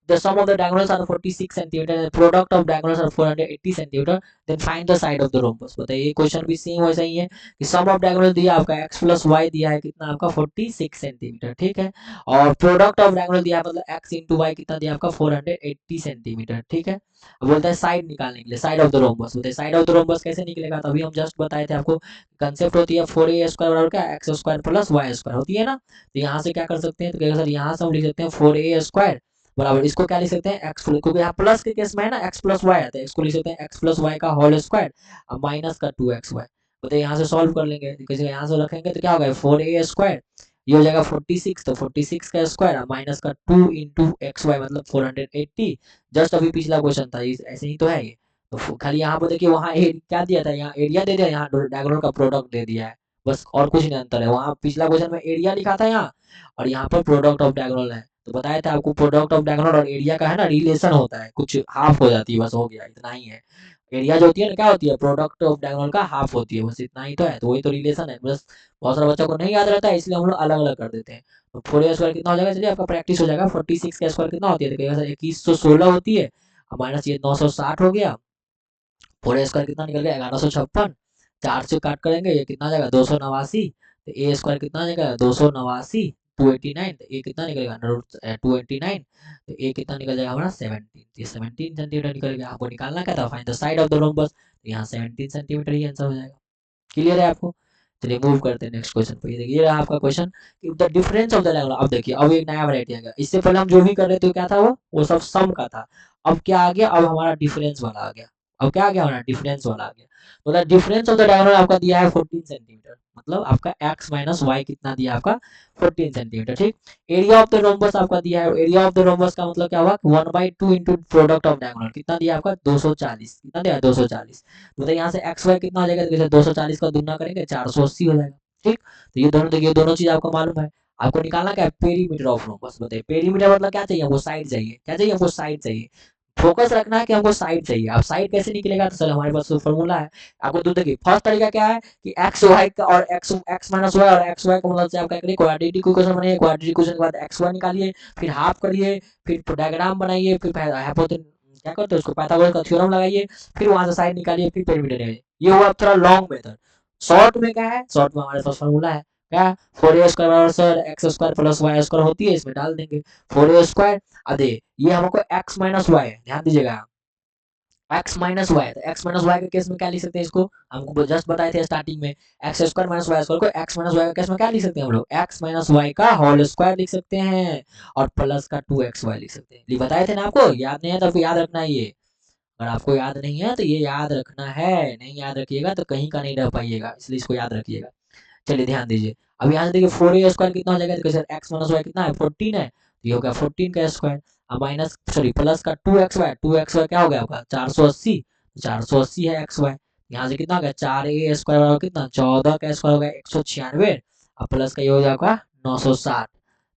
the sum of the diagonals are 46 centimeter and the product of diagonals are 480 centimeter, then find the side of the rhombus। बताइए, ये क्वेश्चन भी सेम वैसा ही है कि सम ऑफ डायगोनल दिया आपका x प्लस वाई दिया है कितना आपका 46 सेंटीमीटर, ठीक है। और प्रोडक्ट ऑफ डायगोनल दिया है, मतलब x इंटू वाई कितना दिया आपका 480 सेंटीमीटर, ठीक है। अब बोलता है साइड निकालने के लिए, साइड ऑफ द रोम्बस। बोलते हैं साइड ऑफ द रोम्बस कैसे निकलेगा, तभी हम जस्ट बताए थे आपको। कंसेप्ट होती है 4a स्क्वायर बराबर क्या, x square plus Y square होती है ना। तो यहाँ से क्या कर सकते हैं, तो कहेगा सर यहाँ से हम लिख सकते हैं 4a स्क्वायर बराबर, इसको क्या लिख सकते हैं, एक्स, क्योंकि यहाँ प्लस के केस में है ना, एक्स प्लस वाई आता है, इसको लिख सकते हैं एक्स प्लस वाई का होल स्क्वायर और माइनस का 2xy। तो यहाँ से सॉल्व कर लेंगे, किसी यहाँ से रखेंगे तो क्या होगा 4a स्क्वायर, ये हो जाएगा 46, तो 46 का स्क्वायर माइनस का 2 इंटू एक्स वाई मतलब 480। जस्ट अभी पिछला क्वेश्चन था, ऐसे ही तो है ये। तो खाली यहाँ पर देखिए, वहाँ क्या दिया था, यहाँ एरिया दे दिया, यहाँ डायगोनल का प्रोडक्ट दे दिया है, बस और कुछ नहीं अंतर है। वहाँ पिछला क्वेश्चन में एरिया लिखा था यहाँ, और यहाँ पर प्रोडक्ट ऑफ डायगोनल है। तो बताया था आपको, प्रोडक्ट ऑफ डायगोनल और एरिया का है ना रिलेशन होता है, कुछ हाफ हो जाती है, बस हो गया, इतना ही है। एरिया जो होती है ना, क्या होती है, प्रोडक्ट ऑफ डायगोनल का हाफ होती है, बस इतना ही तो है, तो वही तो रिलेशन है बस। बहुत सारे बच्चों को नहीं याद रहता है, इसलिए हम लोग अलग अलग कर देते हैं। तो 4a स्क्वायर कितना हो जाएगा, चलिए आपका प्रैक्टिस हो जाएगा। 46 का स्क्वायर कितना होती है, देखिएगा सर 2116 होती है, माइनस ये 960 हो गया। 4a स्क्वायर कितना निकल गया 1156, 4 से काट करेंगे ये कितना आ जाएगा 289। तो ए स्क्वायर कितना आ जाएगा 289, 289, तो ए कितना निकलेगा 289, तो ए कितना निकल जाएगा हमारा 17, ये 17 सेंटीमीटर निकल गया। आपको निकालना क्या था, find the side of the rhombus, तो यहाँ 17 सेंटीमीटर ही आंसर हो जाएगा। क्लियर है आपको। चलिए मूव करते हैं नेक्स्ट क्वेश्चन पे। ये देखिए, ये रहा आपका क्वेश्चन कि the difference of the diagonal. अब देखिए, अब एक नया वैरायटी आ गया, इससे पहले हम जो भी कर रहे थे क्या था, वो सब सम का था। अब क्या आ गया, अब हमारा डिफरेंस वाला आ गया। अब क्या आ गया हमारा, डिफरेंस वाला आ गया। तो the difference of the diagonal आपका दिया है 14 सेंटीमीटर, मतलब आपका x माइनस वाई कितना दिया आपका 14 सेंटीमीटर, ठीक। एरिया ऑफ द रोम्बस आपका दिया है, एरिया ऑफ द रोम्बस का मतलब क्या हुआ 1/2 इंटू प्रोडक्ट ऑफ डायगोनल कितना दिया आपका 240, कितना दिया 240। तो यहाँ से एक्स वाई कितना हो जाएगा, तो 240 का दुना करेंगे 480 हो जाएगा, ठीक। तो ये दोनों देखिए, दोनों चीज आपको मालूम है। आपको निकालना क्या है, पेरीमीटर ऑफ रोम्बस। बताइए पेरीमीटर मतलब क्या चाहिए हमको, साइड चाहिए, क्या चाहिए हमको, साइड चाहिए। फोकस रखना है कि हमको साइड चाहिए। अब साइड कैसे निकलेगा, तो चलो हमारे पास तो फॉर्मूला है। आपको तो देखिए, फर्स्ट तरीका क्या है कि एक्स वाई का और एक्स माइनस वाई और एक्स वाई का मतलब से आप क्या करिए, क्वाड्रेटिक इक्वेशन बनाइए, क्वाड्रेटिक इक्वेशन के बाद एक्स वाई निकालिए, फिर हाफ करिए, फिर डायग्राम बनाइए, फिर क्या करते हैं उसको, पाइथागोरस का थ्योरम लगाइए, फिर वहां से साइड निकालिए, फिर पेरीमीटर निकालिए। ये हुआ थोड़ा लॉन्ग मेथड। शॉर्ट में क्या है, शॉर्ट में हमारे पास फॉर्मूला है क्या, 4a स्क्वायर बराबर sir x square plus Y square होती है, इसमें डाल देंगे 4a स्क्वायर। अरे ये हमको x माइनस वाई है, ध्यान दीजिएगा, एक्स माइनस वाई। तो एक्स माइनस वाई के केस में क्या लिख सकते हैं, इसको हमको जस्ट बताए थे स्टार्टिंग में, x square minus y square को एक्स माइनस वाई के केस में क्या लिख सकते हैं हम लोग, एक्स माइनस वाई का होल स्क्वायर लिख सकते हैं, और प्लस का 2xy लिख सकते हैं। बताए थे ना आपको, याद नहीं है तो याद रखना है ये। अगर आपको याद नहीं है तो ये याद रखना है, नहीं याद रखिएगा तो कहीं का नहीं रह पाइएगा, इसलिए इसको याद रखिएगा। चलिए ध्यान दीजिए, अब यहाँ से देखिए 4a स्क्वायर कितना हो जाएगा, तो एक्स माइनस वाई कितना है 14 है, तो ये हो गया 14 का स्क्वायर, अब माइनस सॉरी प्लस का 2xy क्या हो गया आपका 480, 480 है एक्स वाई। यहाँ से कितना हो गया 4a स्क्वायर बराबर कितना 14 का स्क्वायर हो गया 196, अब प्लस का ये हो जाएगा 960।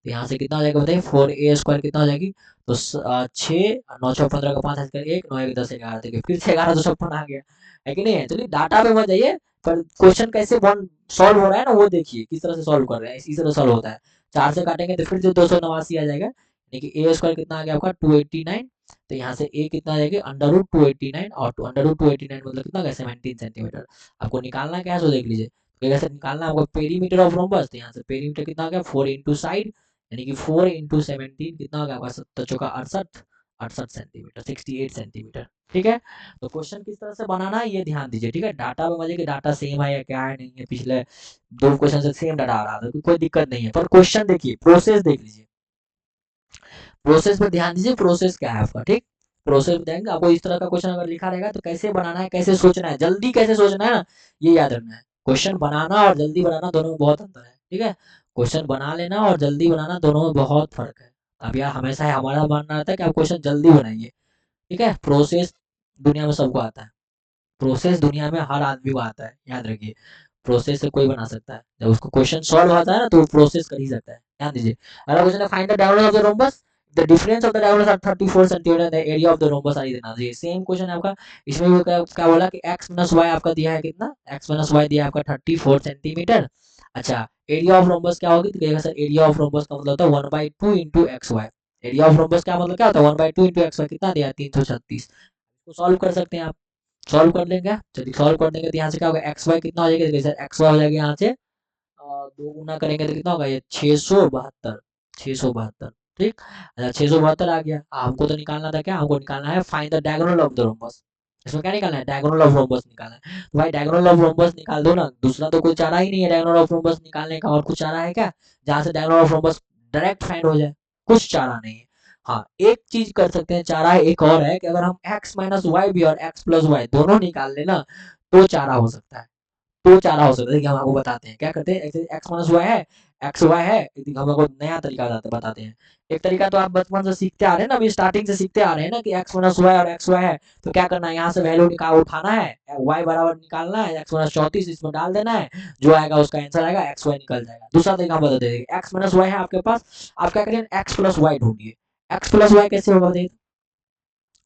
तो यहाँ से कितना हो जाएगा बताइए, 4a स्क्वायर कितना हो जाएगी, तो 6 9 6 15 का 5 1 9 1 10 11, देखिए फिर से 1156 आ गया, है कि नहीं है। चलिए डाटा पे मत जाइए, पर क्वेश्चन कैसे बन सॉल्व हो रहा है ना, वो देखिए किस तरह से सॉल्व कर रहे हैं, इसी तरह सॉल्व होता है। 4 से काटेंगे तो फिर से 289 आ जाएगा, देखिए ए स्क्वायर कितना आ गया आपका 289, तो यहाँ से ए कितना आ जाएगा अंडर रूट 289, और अंडर रूट 289 मतलब कितना गया 17 सेंटीमीटर। आपको निकालना क्या है सो देख लीजिए, तो कैसे निकालना आपको पेरीमीटर ऑफ रोम्बस, तो यहाँ से पेरीमीटर कितना आ गया 4 इंटू साइड, यानी कि 4 इंटू 17 कितना हो गया आपका 7 चौका 68, 68 सेंटीमीटर, 68 सेंटीमीटर। ठीक है, तो क्वेश्चन किस तरह से बनाना है ये ध्यान दीजिए। ठीक है, डाटा में मजे कि डाटा सेम है या क्या है नहीं है, पिछले दो क्वेश्चन से सेम डाटा आ रहा था, कोई दिक्कत नहीं है, पर क्वेश्चन देखिए, प्रोसेस देख लीजिए, प्रोसेस पे ध्यान दीजिए, प्रोसेस क्या है आपका। ठीक, प्रोसेस देंगे आपको, इस तरह का क्वेश्चन अगर लिखा रहेगा तो कैसे बनाना है, कैसे सोचना है, जल्दी कैसे सोचना है ना, ये याद रखना है। क्वेश्चन बनाना और जल्दी बनाना दोनों में बहुत अंतर है। ठीक है, क्वेश्चन बना लेना और जल्दी बनाना दोनों में बहुत फर्क है। अब यार हमेशा हमारा मानना रहता है कि आप क्वेश्चन जल्दी बनाइए। ठीक है, प्रोसेस दुनिया में सबको आता है, प्रोसेस दुनिया में हर आदमी को आता है, याद रखिए। प्रोसेस से कोई बना सकता है, जब उसको क्वेश्चन सॉल्व आता है ना तो वो प्रोसेस कर ही सकता है, ध्यान दीजिए। अगला क्वेश्चन है, find the diagonal of the rhombus, the difference of the diagonals are 34 centimetre, the area of the rhombus are इतना। ये सेम क्वेश्चन है आपका, इसमें भी क्या बोला कि x माइनस वाई आपका दिया है कितना, x माइनस वाई दिया है आपका 34 सेंटीमीटर। अच्छा, एरिया ऑफ रोम्बस क्या होगी, तो कहेगा सर एरिया ऑफ रोम्बस का मतलब होता है 1/2 into x y. Area of rhombus का मतलब क्या होता है 1/2 इंटू एक्स वाई, कितना दिया है 336। इसको सॉल्व कर सकते हैं आप, सॉल्व कर लेंगे। चलिए सॉल्व कर देंगे तो यहाँ से क्या होगा, एक्स वाई कितना हो जाएगा, सर एक्स वाई हो जाएगा यहाँ से दो गुना करेंगे तो कितना होगा, ये 672, 672। ठीक, अच्छा 672 आ गया। हमको तो निकालना था क्या, हमको निकालना है find the diagonal of the rhombus. इसमें क्या निकालना है, डायगोनल ऑफ रोम्बस निकालना है। तो भाई डायगोनल ऑफ रोम्बस निकाल दो ना, दूसरा तो कोई चारा ही नहीं है डायगोनल ऑफ रोम्बस निकालने का, और कुछ चारा है क्या जहाँ से diagonal of rhombus direct find हो जाए, कुछ चारा नहीं है। हाँ, एक चीज कर सकते हैं, चारा एक और है कि अगर हम x माइनस वाई भी और x प्लस वाई दोनों निकाल लेना तो चारा हो सकता है, तो चारा हो सकता है। देखिए हम आपको बताते हैं क्या करते हैं, एक्स माइनस वाई है, एक्स वाई है, हम आपको नया तरीका बताते हैं। एक तरीका तो आप बचपन से सीखते आ रहे हैं ना, अभी स्टार्टिंग से सीखते आ रहे हैं ना कि एक्स माइनस वाई और एक्स वाई है, तो क्या करना है, यहाँ से वैल्यू निकाल उठाना है, वाई बराबर निकालना है, एक्स माइनस 34 इसमें डाल देना है, जो आएगा उसका आंसर आएगा, एक्स वाई निकल जाएगा। दूसरा तरीका हम बता देंगे, एक्स माइनस वाई है आपके पास, आप क्या करिए एक्स प्लस वाई ढूंढिए। एक्स प्लस वाई कैसे होगा बताइए,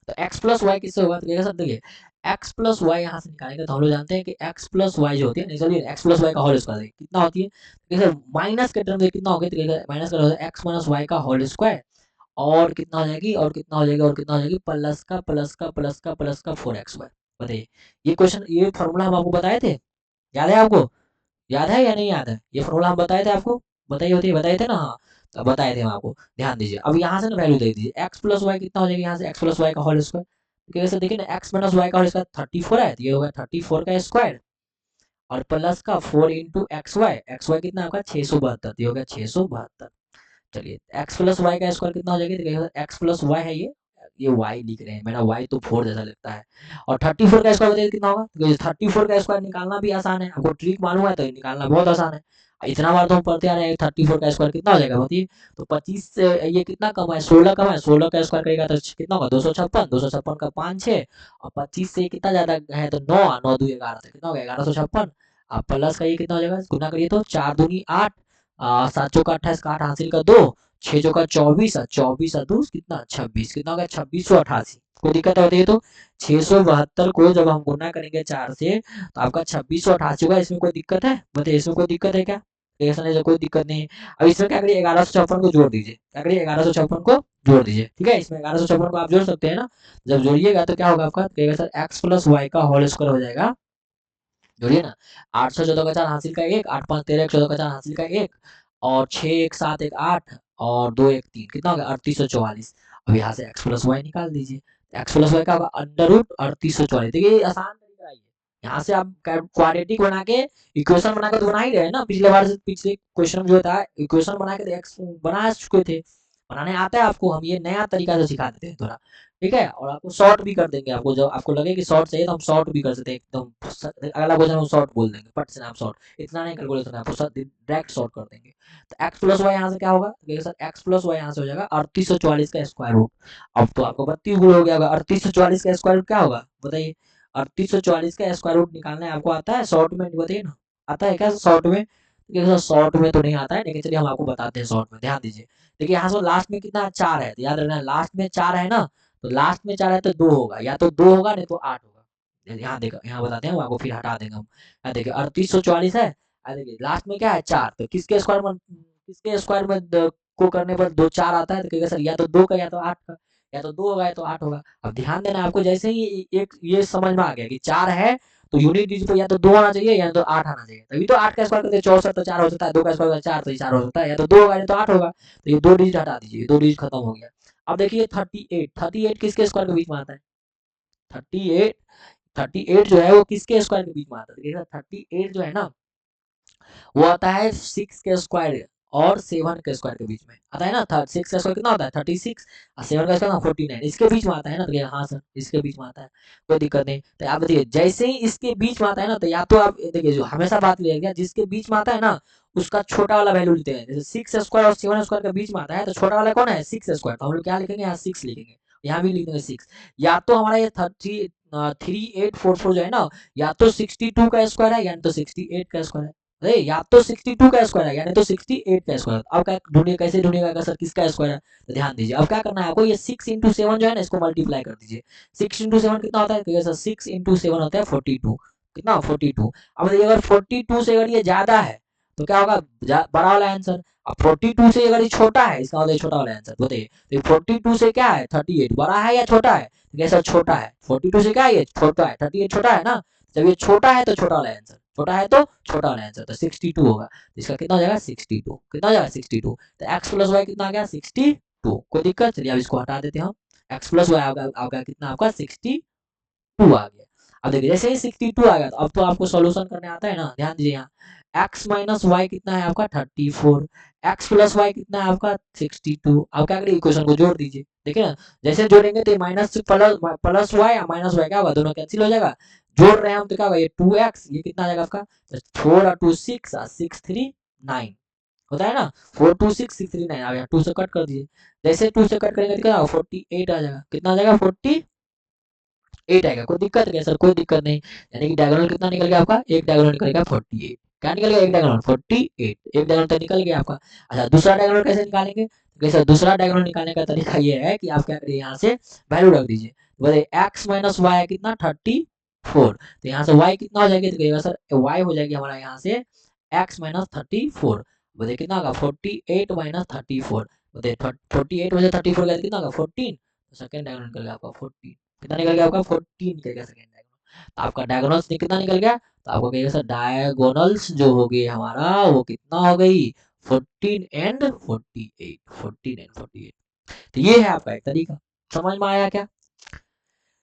तो x प्लस वाई किससे होगा, तो कहेगा सर देखिए x प्लस वाई यहाँ से निकालेंगे तो हम लोग जानते हैं कि x प्लस वाई जो होती है, नहीं चलिए x प्लस वाई का होल स्क्वायर कितना होती है, तो सर माइनस के टर्म में कितना होगा, तो माइनस का x माइनस वाई का होल स्क्वायर, और कितना हो जाएगी, और कितना हो जाएगी, और कितना हो जाएगी, प्लस का प्लस का प्लस का प्लस का 4x वाई। बताइए, ये क्वेश्चन, ये फॉर्मूला हम आपको बताए थे, याद है आपको, याद है या नहीं याद है, ये फॉर्मूला हम बताए थे आपको, बताइए होती बताए थे ना, हाँ तो बताए थे हम आपको, ध्यान दीजिए। अब यहाँ से ना वैल्यू दे दीजिए, एक्स प्लस वाई कितना हो जाएगा, यहाँ से एक्स प्लस वाई का होल स्क्वायर, कैसे देखिए ना, एक्स माइनस वाई का होल स्क्वायर 34 है, तो ये होगा 34 का स्क्वायर, और प्लस का 4 इंटू एक्स वाई कितना आपका 672, ये हो गया 672। चलिए एक्स प्लस वाई का स्क्वायर कितना हो जाएगा, तो एक्स प्लस वाई है ये वाई लिख रहे हैं, मेरा वाई तो 4 जैसा लगता है, और 34 का स्क्वायर बताइए कितना होगा, तो 34 का स्क्वायर निकालना भी आसान है, आपको ट्रिक मालूम है तो निकालना बहुत आसान है। इतना बार तो हम पढ़ते आ रहे हैं, 34 का स्क्वायर कितना हो जाएगा बताइए, तो 25 से ये कितना कम है, 16 कम है, 16 का स्क्वायर करेगा तो कितना होगा 256, 256 का 5 6, और 25 से कितना ज्यादा है तो 9, 9 2 11, तो कितना होगा 1156। अब प्लस का ये कितना हो जाएगा, गुना करिए तो 4 दूनी 8, 7 चौका 28 का 8 हासिल का 2, 6 चौका 24, 24 2 कितना 26, कितना हो गया 2688। कोई दिक्कत है बताइए तो, 672 को जब हम गुना करेंगे 4 से तो आपका 2688 होगा, इसमें कोई दिक्कत है बताइए, इसमें कोई दिक्कत है क्या, ऐसा नहीं, कोई दिक्कत नहीं है। अब इसमें क्या करिए 1156 को जोड़ दीजिए, क्या करिए 1156 को जोड़ दीजिए, ठीक है, इसमें 1156 को आप जोड़ सकते हैं ना, जब जोड़िएगा तो क्या होगा आपका, कहेगा सर एक्स प्लस वाई का होल स्क्वायर हो जाएगा, जोड़िए ना, 814 का 4 हासिल का 1, 8 5 13 14 का 4 हासिल का 1, और 6 1 7 1 8, और 2 1 3, कितना हो गया 3844। अब यहाँ से x प्लस वाई निकाल दीजिए, एक्स प्लस वाई का होगा अंडर रूट 3844। देखिए ये आसान तरीका है, यहाँ से आप क्वाड्रेटिक बना के इक्वेशन बना के तो बना ही रहे हैं ना, पिछले बार से पिछले क्वेश्चन जो था इक्वेशन बना के तो एक्स बना चुके थे, बनाने आता है आपको, हम ये नया तरीका से सिखा देते हैं थोड़ा। ठीक है, और आपको शॉर्ट भी कर देंगे, आपको जब आपको लगे कि शॉर्ट चाहिए तो हम शॉर्ट भी कर सकते हैं एकदम, अगला क्वेश्चन हम शॉर्ट बोल देंगे, पट से आप शॉर्ट, इतना नहीं कैलकुलेशन है, आपको डायरेक्ट शॉर्ट कर देंगे। तो एक्स प्लस वाई यहाँ से क्या होगा, सर एक्स प्लस वाई यहाँ से हो जाएगा 3844 का स्क्वायर रूट। अब तो आपको 32 गुण हो गया होगा, 3844 का स्क्वायर रूट क्या होगा बताइए, 3844 का स्क्वायर रूट निकालना है आपको आता है शॉर्ट में, बताइए ना, आता है क्या शॉर्ट में, शॉर्ट में तो नहीं आता है, लेकिन चलिए हम आपको बताते हैं शॉर्ट में, ध्यान दीजिए। देखिए यहाँ से लास्ट में कितना 4 है, तो याद रखना लास्ट में 4 है ना, तो लास्ट में 4 है तो 2 होगा, या तो 2 होगा नहीं तो 8 होगा। यहाँ देखो, यहाँ बताते हैं आपको, फिर हटा देंगे हम। यहाँ देखिए 3844 है, देखिए लास्ट में क्या है 4, तो किसके स्क्वायर में को करने पर 2 4 आता है, तो कहेगा सर या तो 2 का या तो 8 का, या तो 2 होगा या तो 8 होगा। अब ध्यान देना आपको, जैसे ही एक ये समझ में आ गया कि 4 है तो यूनिट डिजिट पर या तो 2 आना चाहिए या तो 8 आना चाहिए, तभी तो 8 का स्क्वायर करते 64, तो 4 हो सकता है, 2 का स्क्वायर 4 तो 4 हो सकता है, या तो 2 होगा या तो 8 होगा, तो ये 2 डिजिट हटा दीजिए, 2 डिजिट खत्म हो गया। अब देखिए 38 किसके स्क्वायर के बीच में आता है? 38 38 जो है वो किसके स्क्वायर के बीच में आता है? देखिए 38 जो है ना वो आता है 6 के स्क्वायर और 7 के स्क्वायर के बीच में आता है ना। 6 का स्क्वायर कितना होता है? 36 और 7 का स्क्वायर 49, इसके बीच में आता है ना। तो हाँ सर इसके बीच में आता है, कोई दिक्कत नहीं। तो आप देखिए जैसे ही इसके बीच में आता है ना, तो या तो आप देखिए जो हमेशा बात लिया जिसके बीच में आता है ना उसका छोटा वाला वैल्यू लेते हैं। जैसे 6 स्क्वायर और 7 स्क्वायर के बीच में आता है तो छोटा वाला कौन है? 6 स्क्वायर। तो हम लोग क्या लिखेंगे? यहाँ 6 लिखेंगे, यहाँ भी लिख देंगे 6। या तो हमारा ये 3844 जो है ना, या तो 62 का स्क्वायर है यानी तो 68 का स्क्वायर है। अरे या तो 62 का स्क्वायर है यानी तो 68 का स्क्वायर। अब क्या ढूंढिए, कैसे ढूंढिएगा सर किसका स्क्वायर है? तो ध्यान दीजिए अब क्या करना है आपको, ये 6 इंटू 7 जो है ना इसको मल्टीप्लाई कर दीजिए। 6 इंटू 7 कितना होता है? तो सर 6 इंटू 7 होता है 42। कितना? 42। अब देखिए अगर 42 से अगर ये ज्यादा है तो क्या होगा? बड़ा वाला आंसर। अब 42 से अगर ये छोटा है इसका मतलब छोटा वाला आंसर बताइए। तो 42 से क्या है? 38 बड़ा है या छोटा है? तो कैसा छोटा है? 42 से क्या है? ये छोटा है। 38 छोटा है ना। जब ये छोटा है तो छोटा वाला आंसर, छोटा है तो छोटा वाला आंसर, तो 62 होगा। इसका कितना हो जाएगा? 62। कितना हो जाएगा? 62। तो x प्लस वाई कितना आ गया? 62। कोई दिक्कत? चलिए अब इसको हटा देते हैं हम। x प्लस वाई आपका कितना? आपका 62 आ गया। अब देखिए जैसे ही 62 आ गया तो अब तो आपको सॉल्यूशन करने आता है ना। ध्यान दीजिए यहाँ x माइनस वाई कितना है आपका? 34। x प्लस वाई कितना है आपका? 62। अब क्या करिए? इक्वेशन को जोड़ दीजिए। देखिए ना जैसे जोड़ेंगे तो माइनस प्लस प्लस वाई और माइनस वाई क्या होगा? दोनों कैंसिल हो जाएगा। जोड़ रहे हैं हम तो क्या होगा? ये 2x, ये कितना आ जाएगा आपका? 4 और 2 6 और 6 3 9 होता है ना। 4 2 6 6 3 9। अब यहाँ 2 से कट कर दीजिए। जैसे 2 से कट करेंगे तो क्या होगा? 48 आ जाएगा। कितना आ जाएगा? 48 आएगा। कोई दिक्कत है क्या सर? कोई दिक्कत नहीं। यानी कि डायगोनल कितना निकल गया आपका? एक डायगोनल निकलेगा 48। क्या निकल गया? एक डायगोनल 48। एक डायगोनल तो निकल गया आपका। अच्छा दूसरा डायगोनल कैसे निकालेंगे? सर दूसरा डायगोनल निकालने का तरीका ये है कि आप क्या करिए, यहाँ से वैल्यू रख दीजिए। बोले x माइनस वाई कितना? 34। तो यहाँ से y कितना हो जाएगी? तो कहिएगा सर y हो जाएगी हमारा यहाँ से x माइनस 34। बोले कितना होगा? 48 माइनस 34। बोले 48 में से 34 गया कितना होगा? 14। तो सेकंड डायगोनल निकल गया आपका 14। कितना निकल गया आपका? 14 निकल गया सेकंड डायगोनल। तो आपका डायगोनल्स कितना निकल गया? तो आपको कहिएगा सर डायगोनल्स जो हो गई हमारा वो कितना हो गई? 14 एंड 48। 14 एंड 48। तो ये है आपका एक तरीका। समझ में आया क्या?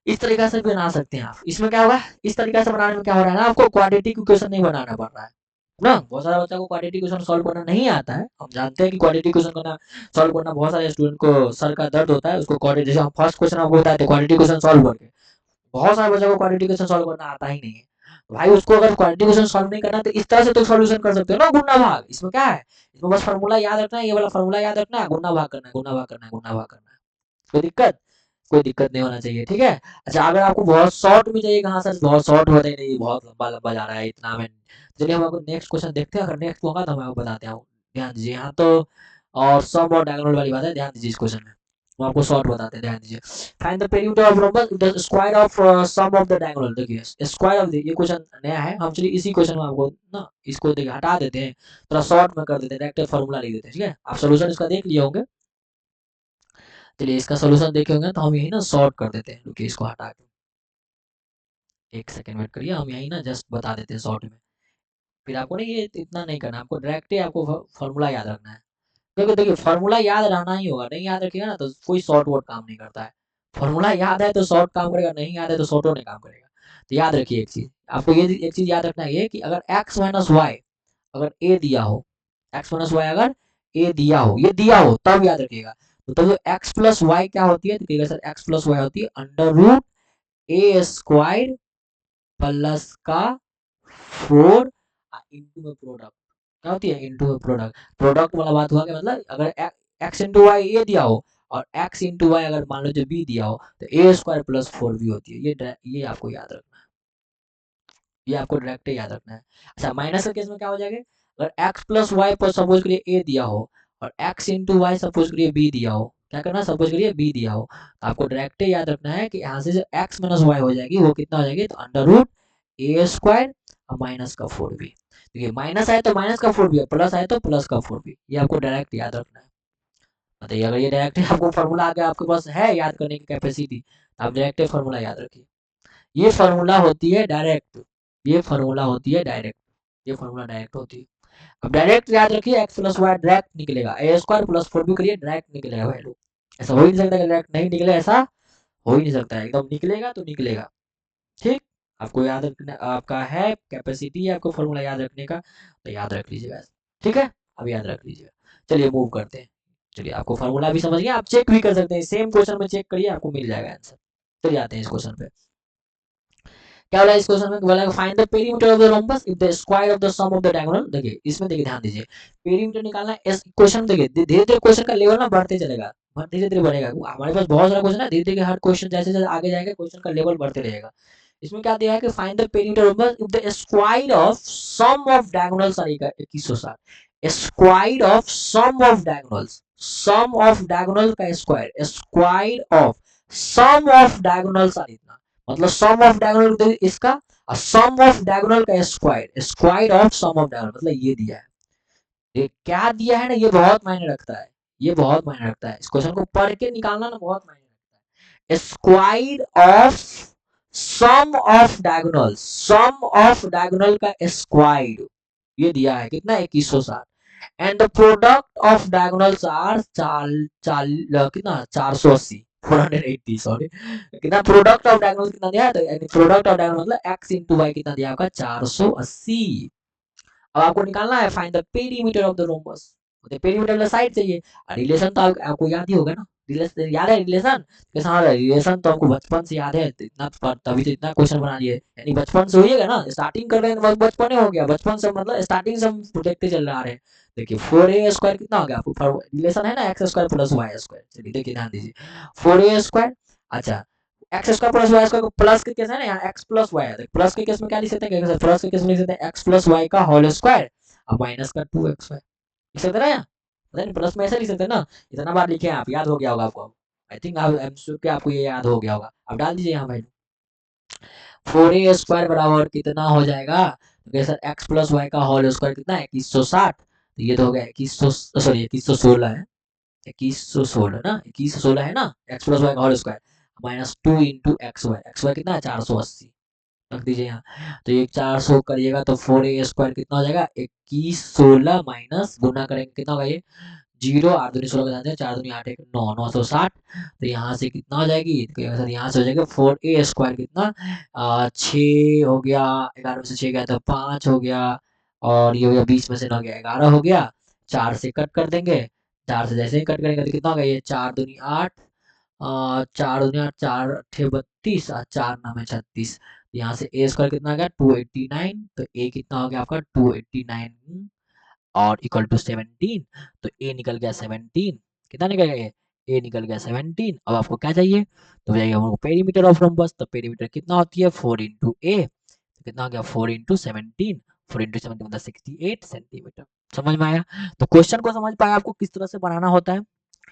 इस तरीका से भी बना सकते हैं आप। इसमें क्या होगा? इस तरीका से बनाने में क्या हो रहा है ना, आपको क्वाड्रेटिक इक्वेशन नहीं बनाना पड़ रहा है ना। बहुत सारा बच्चा को क्वाड्रेटिक इक्वेशन सॉल्व करना नहीं आता है। हम जानते हैं कि क्वाड्रेटिक इक्वेशन करना सॉल्व करना बहुत सारे स्टूडेंट को सर का दर्द होता है। उसको क्वाड्रेटिक, जैसे हम फर्स्ट क्वेश्चन आपको बताए थे क्वाड्रेटिक इक्वेशन सॉल्व करके, बहुत सारे बच्चों को क्वाड्रेटिक इक्वेशन सॉल्व करना आता ही नहीं है। भाई उसको अगर क्वाड्रेटिक इक्वेशन सॉल्व नहीं करना तो इस तरह से तो सॉल्यूशन कर सकते हो ना, गुणा भाग। इसमें क्या है? इसमें बस फार्मूला याद रखना है, ये वाला फार्मूला याद रखना है, गुणा भाग करना है, गुणा भाग करना है, गुणा भाग करना है। कोई दिक्कत? कोई दिक्कत नहीं होना चाहिए, ठीक है। अच्छा अगर आपको बहुत शॉर्ट में चाहिए, कहाँ सर बहुत शॉर्ट होते नहीं, बहुत लंबा लंबा जा रहा है इतना में, चलिए हम आपको नेक्स्ट क्वेश्चन देखते हैं। अगर नेक्स्ट होगा तो हम आपको बताते हैं। ध्यान दीजिए यहाँ तो, और सम और डायगोनल वाली बात है, ध्यान दीजिए इस क्वेश्चन में हम आपको शॉर्ट बताते हैं। ध्यान दीजिए find the perimeter of rhombus the square of sum of the diagonal. देखिए स्क्वायर ऑफ, ये क्वेश्चन नया है। हम चलिए इसी क्वेश्चन में आपको ना इसको देखिए हटा देते हैं, थोड़ा शॉर्ट में कर देते हैं, डायरेक्ट फार्मूला लिख देते हैं, ठीक है। आप सोल्यूशन इसका देख लिए होंगे। चलिए इसका सोल्यूशन देखे होंगे तो हम यही ना सॉर्ट कर देते हैं। रुकिए इसको हटा के एक सेकंड वेट करिए, हम यही ना जस्ट बता देते हैं शॉर्ट में। फिर आपको नहीं ये इतना नहीं करना, आपको डायरेक्ट ही आपको फॉर्मूला याद रखना है। क्योंकि देखिए फार्मूला याद रहना ही होगा, नहीं याद रखिएगा ना तो कोई शॉर्ट वर्ड काम नहीं करता है। फार्मूला याद है तो शॉर्ट काम करेगा, नहीं याद है तो शॉर्ट नहीं काम करेगा। तो याद रखिए एक चीज, आपको ये एक चीज याद रखना है ये कि अगर x माइनस वाई अगर a दिया हो, x माइनस वाई अगर a दिया हो, ये दिया हो तब याद रखिएगा। तो तब x प्लस वाई क्या होती है? तो कहिएगा सर x प्लस वाई होती है अंडर रूट ए स्क्वायर प्लस का 4 इंटू में प्रोडक्ट। क्या होती है? इंटू में प्रोडक्ट। प्रोडक्ट वाला बात हुआ कि मतलब अगर एक्स इंटू वाई ए दिया हो और एक्स इंटू वाई अगर मान लो जो बी दिया हो तो ए स्क्वायर प्लस 4 बी होती है। ये आपको याद रखना है, ये आपको डायरेक्ट याद रखना है। अच्छा माइनस के केस में क्या हो जाएगा? अगर एक्स प्लस वाई पर सपोज करिए ए दिया हो और एक्स इंटू वाई सपोज करिए बी दिया हो, क्या करना? सपोज करिए बी दिया हो, तो आपको डायरेक्ट याद रखना है कि यहाँ से जो एक्स माइनस वाई हो जाएगी वो कितना हो जाएगी? तो अंडर रूट ए स्क्वायर और माइनस का 4 बी। देखिए माइनस आए तो माइनस का 4 बी, प्लस आए तो प्लस का 4 बी, ये आपको डायरेक्ट याद रखना है। बताइए अगर ये डायरेक्ट आपको फार्मूला आगे आपके पास है याद करने की कैपेसिटी, आप डायरेक्ट फार्मूला याद रखिए। ये फार्मूला होती है डायरेक्ट, ये फार्मूला होती है डायरेक्ट, ये फार्मूला डायरेक्ट होती है। अब डायरेक्ट याद रखिए, एक्स प्लस वाई डायरेक्ट निकलेगा, ए स्क्वायर प्लस 4 भी करिए डायरेक्ट निकलेगा वैल्यू। ऐसा हो ही नहीं सकता कि डायरेक्ट नहीं निकले, ऐसा हो ही नहीं सकता है, एकदम निकलेगा तो निकलेगा। ठीक, आपको याद रखना, आपका है कैपेसिटी है आपको फॉर्मूला याद रखने का, तो याद रख लीजिएगा। ठीक है, अब याद रख लीजिएगा। चलिए मूव करते हैं। चलिए आपको फॉर्मूला भी समझ गया, आप चेक भी कर सकते हैं, सेम क्वेश्चन में चेक करिए आपको मिल जाएगा आंसर। चलिए आते हैं इस क्वेश्चन पे। क्या बोला इस क्वेश्चन में, बोला find the perimeter of the rhombus if the square of the sum of the diagonal. देखिए इसमें देखिए ध्यान दीजिए, पेरीमीटर निकालना है। इस क्वेश्चन देखिए धीरे धीरे क्वेश्चन का लेवल ना बढ़ते चलेगा, धीरे धीरे बढ़ेगा। हमारे पास बहुत सारा क्वेश्चन है, धीरे धीरे हर क्वेश्चन जैसे जैसे आगे जाएगा क्वेश्चन का लेवल बढ़ते रहेगा। इसमें क्या दिया है कि find the perimeter of if the square of sum of diagonals are 2160। Square of sum of diagonals, sum of diagonal का square, square of sum of diagonals are इतना, मतलब सम ऑफ डायगोनल इसका, सम ऑफ डायगोनल का square, square of sum of diagonal, मतलब ये दिया है। ये क्या दिया है ना, ये बहुत मायने रखता है, ये बहुत मायने रखता है। इस क्वेश्चन को पढ़ के निकालना ना बहुत मायने रखता है। Square of sum of diagonal, sum of diagonal का स्क्वायर ये दिया है कितना, 2160। And the product of diagonals are चाल चाल कितना, 480, 480 सॉरी, कितना प्रोडक्ट ऑफ डायगोनल कितना दिया है, तो प्रोडक्ट ऑफ डायगोनल मतलब x इंटू वाई कितना दिया होगा, 480। अब आपको निकालना है find the perimeter of the rhombus, तो पेरीमीटर वाला साइड चाहिए। रिलेशन तो आपको याद ही होगा ना, रिलेशन याद है, रिलेशन कैसा है, रिलेशन तो आपको बचपन से याद है, तो इतना तभी तो इतना क्वेश्चन बना लिए, यानी बचपन से होइएगा ना, स्टार्टिंग कर रहे हैं बचपन हो गया, बचपन से मतलब स्टार्टिंग से हम देखते चल रहा है। देखिए 4a² कितना हो गया आपको, रिलेशन है ना x² प्लस y²। चलिए देखिए ध्यान दीजिए, 4a², अच्छा x² प्लस y² को प्लस के केस है ना, यहाँ x प्लस वाई है, प्लस के केस में क्या लिख सकते हैं, प्लस के केस में लिख सकते हैं x प्लस वाई का होल स्क्वायर, अब माइनस का 2xy लिख सकते हैं ना, प्लस में ऐसे लिख सकते हैं ना। इतना बार लिखे आप, याद हो गया होगा आपको। I think I am sure कि आपको ये याद हो गया होगा। अब डाल दीजिए यहाँ भाई, 4a² बराबर कितना हो जाएगा, तो सर x प्लस वाई का होल स्क्वायर कितना है, 2160। तो ये तो हो गया 2100, सॉरी 2116 है, 2116 ना, 2116 है ना, x प्लस वाई का whole square minus 2 into x y कितना है, 480 रख दीजिए यहाँ। तो ये 400 करिएगा तो 4a² कितना हो जाएगा, 2116 माइनस गुना करेंगे कितना होगा ये, 0 8 दूनी 16 का 4 दूनी 8 1 9 960। तो यहाँ से कितना हो जाएगी, तो यहाँ से हो जाएगा 4a² कितना, 6 हो गया, 11 में से 6 गया तो 5 हो गया, और ये हो गया 20 में से 9 गया 11 हो गया, 4 से कट कर देंगे, 4 से जैसे ही कट करेंगे तो कितना होगा ये, 4 दूनी 8, 4 दूनी 8, 4 अठे 32 और 4 9 में 36। यहाँ से a² कितना आ गया 289, तो a कितना हो गया आपका 289 और इक्वल टू 17। तो ए निकल गया 17, कितना निकल गया, ए निकल गया 17। अब आपको क्या चाहिए, तो जाइए हमको पेरीमीटर ऑफ रोम्बस, तो पेरीमीटर कितना होती है 4 इंटू ए, तो कितना हो गया 4 इंटू 17, 4 इंटू 17 मतलब 68 सेंटीमीटर। समझ में आया, तो क्वेश्चन को समझ पाया आपको किस तरह से बनाना होता है।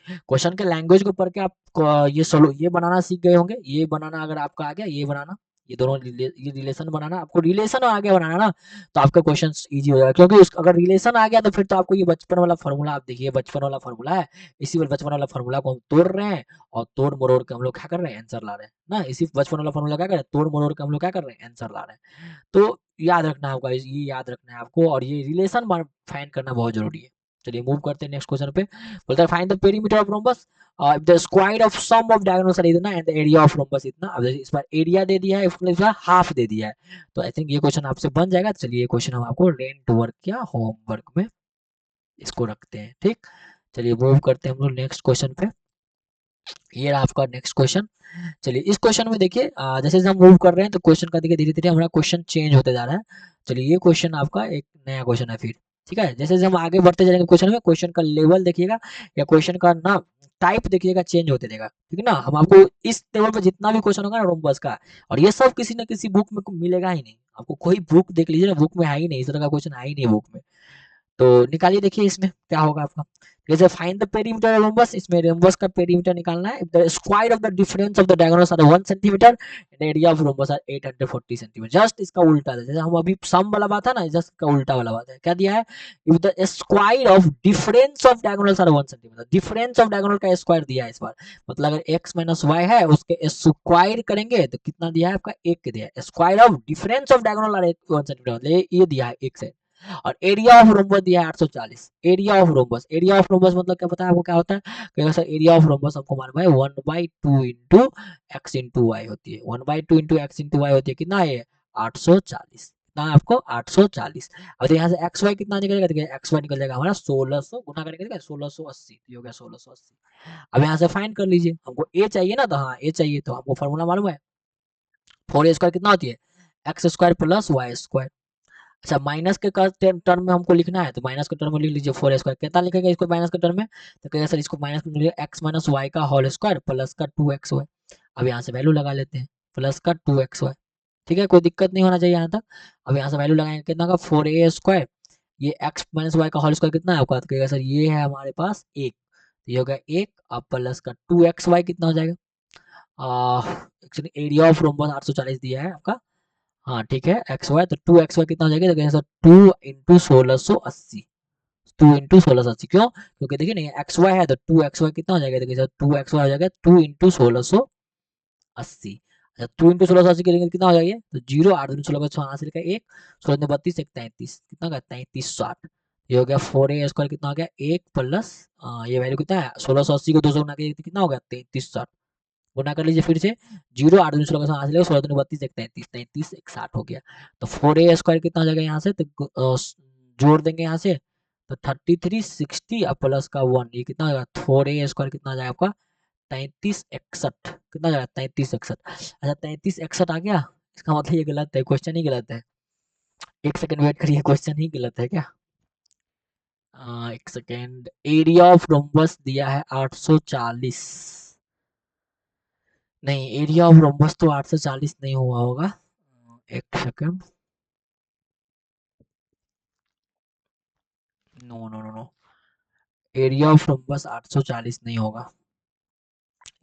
क्वेश्चन के लैंग्वेज को पढ़ के आप ये सोलो ये बनाना सीख गए होंगे, ये बनाना अगर आपका आ गया, ये बनाना, ये दोनों ये रिलेशन बनाना, आपको रिलेशन आगे बनाना ना, तो आपका क्वेश्चन इजी हो जाएगा। क्योंकि अगर रिलेशन आ गया तो फिर तो आपको ये बचपन वाला फॉर्मूला, आप देखिए बचपन वाला फॉर्मूला है, इसी बचपन वाला फॉर्मूला को हम तोड़ रहे हैं, और तोड़ मरोड़ के हम लोग क्या कर रहे हैं, आंसर ला रहे हैं ना। इसी बचपन वाला फॉर्मूला क्या कर रहे हैं, तोड़ मरोड़ के हम लोग क्या कर रहे हैं, आंसर ला रहे हैं। तो याद रखना है आपका, ये याद रखना है आपको, और ये रिलेशन फाइंड करना बहुत जरूरी है। चलिए मूव करते हैं नेक्स्ट क्वेश्चन पे। बोलता है find the perimeter of rhombus if the square of sum of diagonals are इतना and the area of rhombus इतना। अब इस बार एरिया दे दिया है, इसका हाफ दे दिया है, तो आई थिंक ये क्वेश्चन आपसे बन जाएगा। चलिए ये क्वेश्चन हम आपको रेंट वर्क या होमवर्क में इसको रखते हैं, ठीक। चलिए मूव करते हैं हम लोग नेक्स्ट क्वेश्चन पे। ये रहा आपका नेक्स्ट क्वेश्चन। चलिए इस क्वेश्चन में देखिए जैसे हम मूव कर रहे हैं तो क्वेश्चन का देखिए धीरे धीरे हमारा क्वेश्चन चेंज होते जा रहा है। चलिए ये क्वेश्चन आपका एक नया क्वेश्चन है फिर, ठीक है। जैसे हम आगे बढ़ते जाएंगे क्वेश्चन में, क्वेश्चन का लेवल देखिएगा या क्वेश्चन का ना टाइप देखिएगा चेंज होते रहेगा, ठीक है ना। हम आपको इस लेवल पर जितना भी क्वेश्चन होगा ना रोम्बस का, और ये सब किसी न किसी बुक में मिलेगा ही नहीं आपको, कोई बुक देख लीजिए ना, बुक में है ही नहीं, इस तरह का क्वेश्चन है ही नहीं बुक में। तो निकालिए देखिए इसमें क्या होगा आपका। जैसे find the perimeter of rhombus, इसमें रोम्बस का पेरीमीटर निकालना है। The square of the difference of the diagonals are 1 centimetre and area of rhombus are 840 centimetre. Just इसका उल्टा है, जैसे हम अभी सम वाला बात है ना, जस्ट का उल्टा वाला बात है। क्या दिया है, if the square of difference of diagonals are 1 centimetre, difference of diagonal का स्क्वायर दिया है इस बार, मतलब अगर x माइनस वाई है उसके स्क्वायर करेंगे तो कितना दिया है आपका, 1 दिया है। Square of difference of diagonal are 1 centimetre, ये दिया है 1 से। और एरिया ऑफ रोम्बस दिया है 840। Area of rhombus, area of rhombus मतलब क्या पता है आपको क्या होता है? कहेगा सर एरिया ऑफ रोम्बस हमको मालूम है 1/2 इंटू एक्स इंटू वाई होती है। 1/2 इंटू एक्स इंटू वाई होती है, कितना है? 840। कितना है आपको? 840। अब तो यहाँ से एक्स वाई कितना निकलेगा? देखिए एक्स वाई निकल जाएगा हमारा 1600, गुना करेंगे 1680, ये हो गया 1680। अब यहाँ से फाइंड कर लीजिए, हमको ए चाहिए ना, तो हाँ ए चाहिए, तो हमको फॉर्मूला मालूम है, 4a² कितना होती है? X square plus Y square. अच्छा माइनस के टर्म में हमको लिखना है, तो माइनस के टर्म में लिख लीजिए 4a²। कितना लिखेगा इसको माइनस के टर्म में? तो कहेगा सर इसको माइनस में एक्स माइनस वाई का होल स्क्वायर प्लस का 2xy। अब यहाँ से वैल्यू लगा लेते हैं, प्लस का 2xy। ठीक है, कोई दिक्कत नहीं होना चाहिए यहाँ तक। अब यहाँ से वैल्यू लगाएंगे, कितना का 4a², ये एक्स माइनस वाई का होल स्क्वायर कितना है आपका? तो कहेगा सर ये है हमारे पास एक, तो ये हो गया एक। अब प्लस का 2xy कितना हो जाएगा? एक्चुअली एरिया ऑफ रोम्बस 840 दिया है आपका। हाँ ठीक है, एक्स वाई, तो 2xy कितना हो जाएगा? तो सर 2 इंटू 1680। 2 इंटू 1680 क्यों? क्योंकि देखिए नहीं एक्स वाई है, तो 2xy कितना हो जाएगा? देखिए सर 2xy हो जाएगा 2 इंटू 1680। अच्छा 2 इंटू 1680 करेंगे कितना हो जाएगा? तो 0 8 2 16 यहाँ से लिखा 1, 16 32 1 33, कितना का 3360। ये हो गया 4a² कितना हो गया? एक प्लस ये वैल्यू कितना है? 1680 को 200 गुना किया कितना हो गया? 3360। गुना कर लीजिए फिर से, 0 8 2 16 यहाँ से लेगा 16 32 1 33, 33 1 60 हो गया। तो 4a² कितना हो जाएगा यहाँ से? तो जोड़ देंगे यहाँ से, तो 3360 प्लस का 1, ये कितना हो जाएगा? 4a² कितना आ जाएगा आपका? 3361। कितना आ जाएगा? 3361। अच्छा 3361 आ गया, इसका मतलब ये गलत है, क्वेश्चन ही गलत है। एक सेकंड वेट करिए, क्वेश्चन ही गलत है क्या? एक सेकेंड, एरिया ऑफ रोम्बस दिया है 840। नहीं, एरिया ऑफ रोम्बस तो 840 नहीं हुआ होगा। एक second, no no no no, area of rhombus 840 नहीं होगा।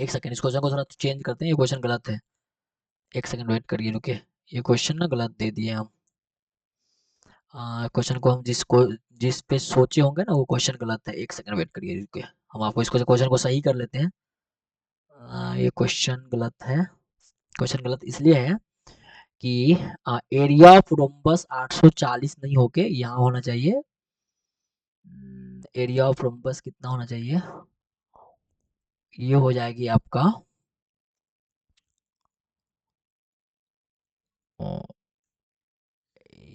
एक सेकंड, इस क्वेश्चन को थोड़ा चेंज करते हैं, ये क्वेश्चन गलत है। एक सेकंड वेट करिए, रुके, ये क्वेश्चन ना गलत दे दिए हम। क्वेश्चन को हम जिस पे सोचे होंगे ना वो क्वेश्चन गलत है। एक सेकंड वेट करिए, रुके, हम आपको इसको क्वेश्चन को सही कर लेते हैं। ये क्वेश्चन गलत है। क्वेश्चन गलत इसलिए है कि एरिया ऑफ रोम्बस 840 नहीं होके यहाँ होना चाहिए, एरिया ऑफ रोम्बस कितना होना चाहिए? ये हो जाएगी आपका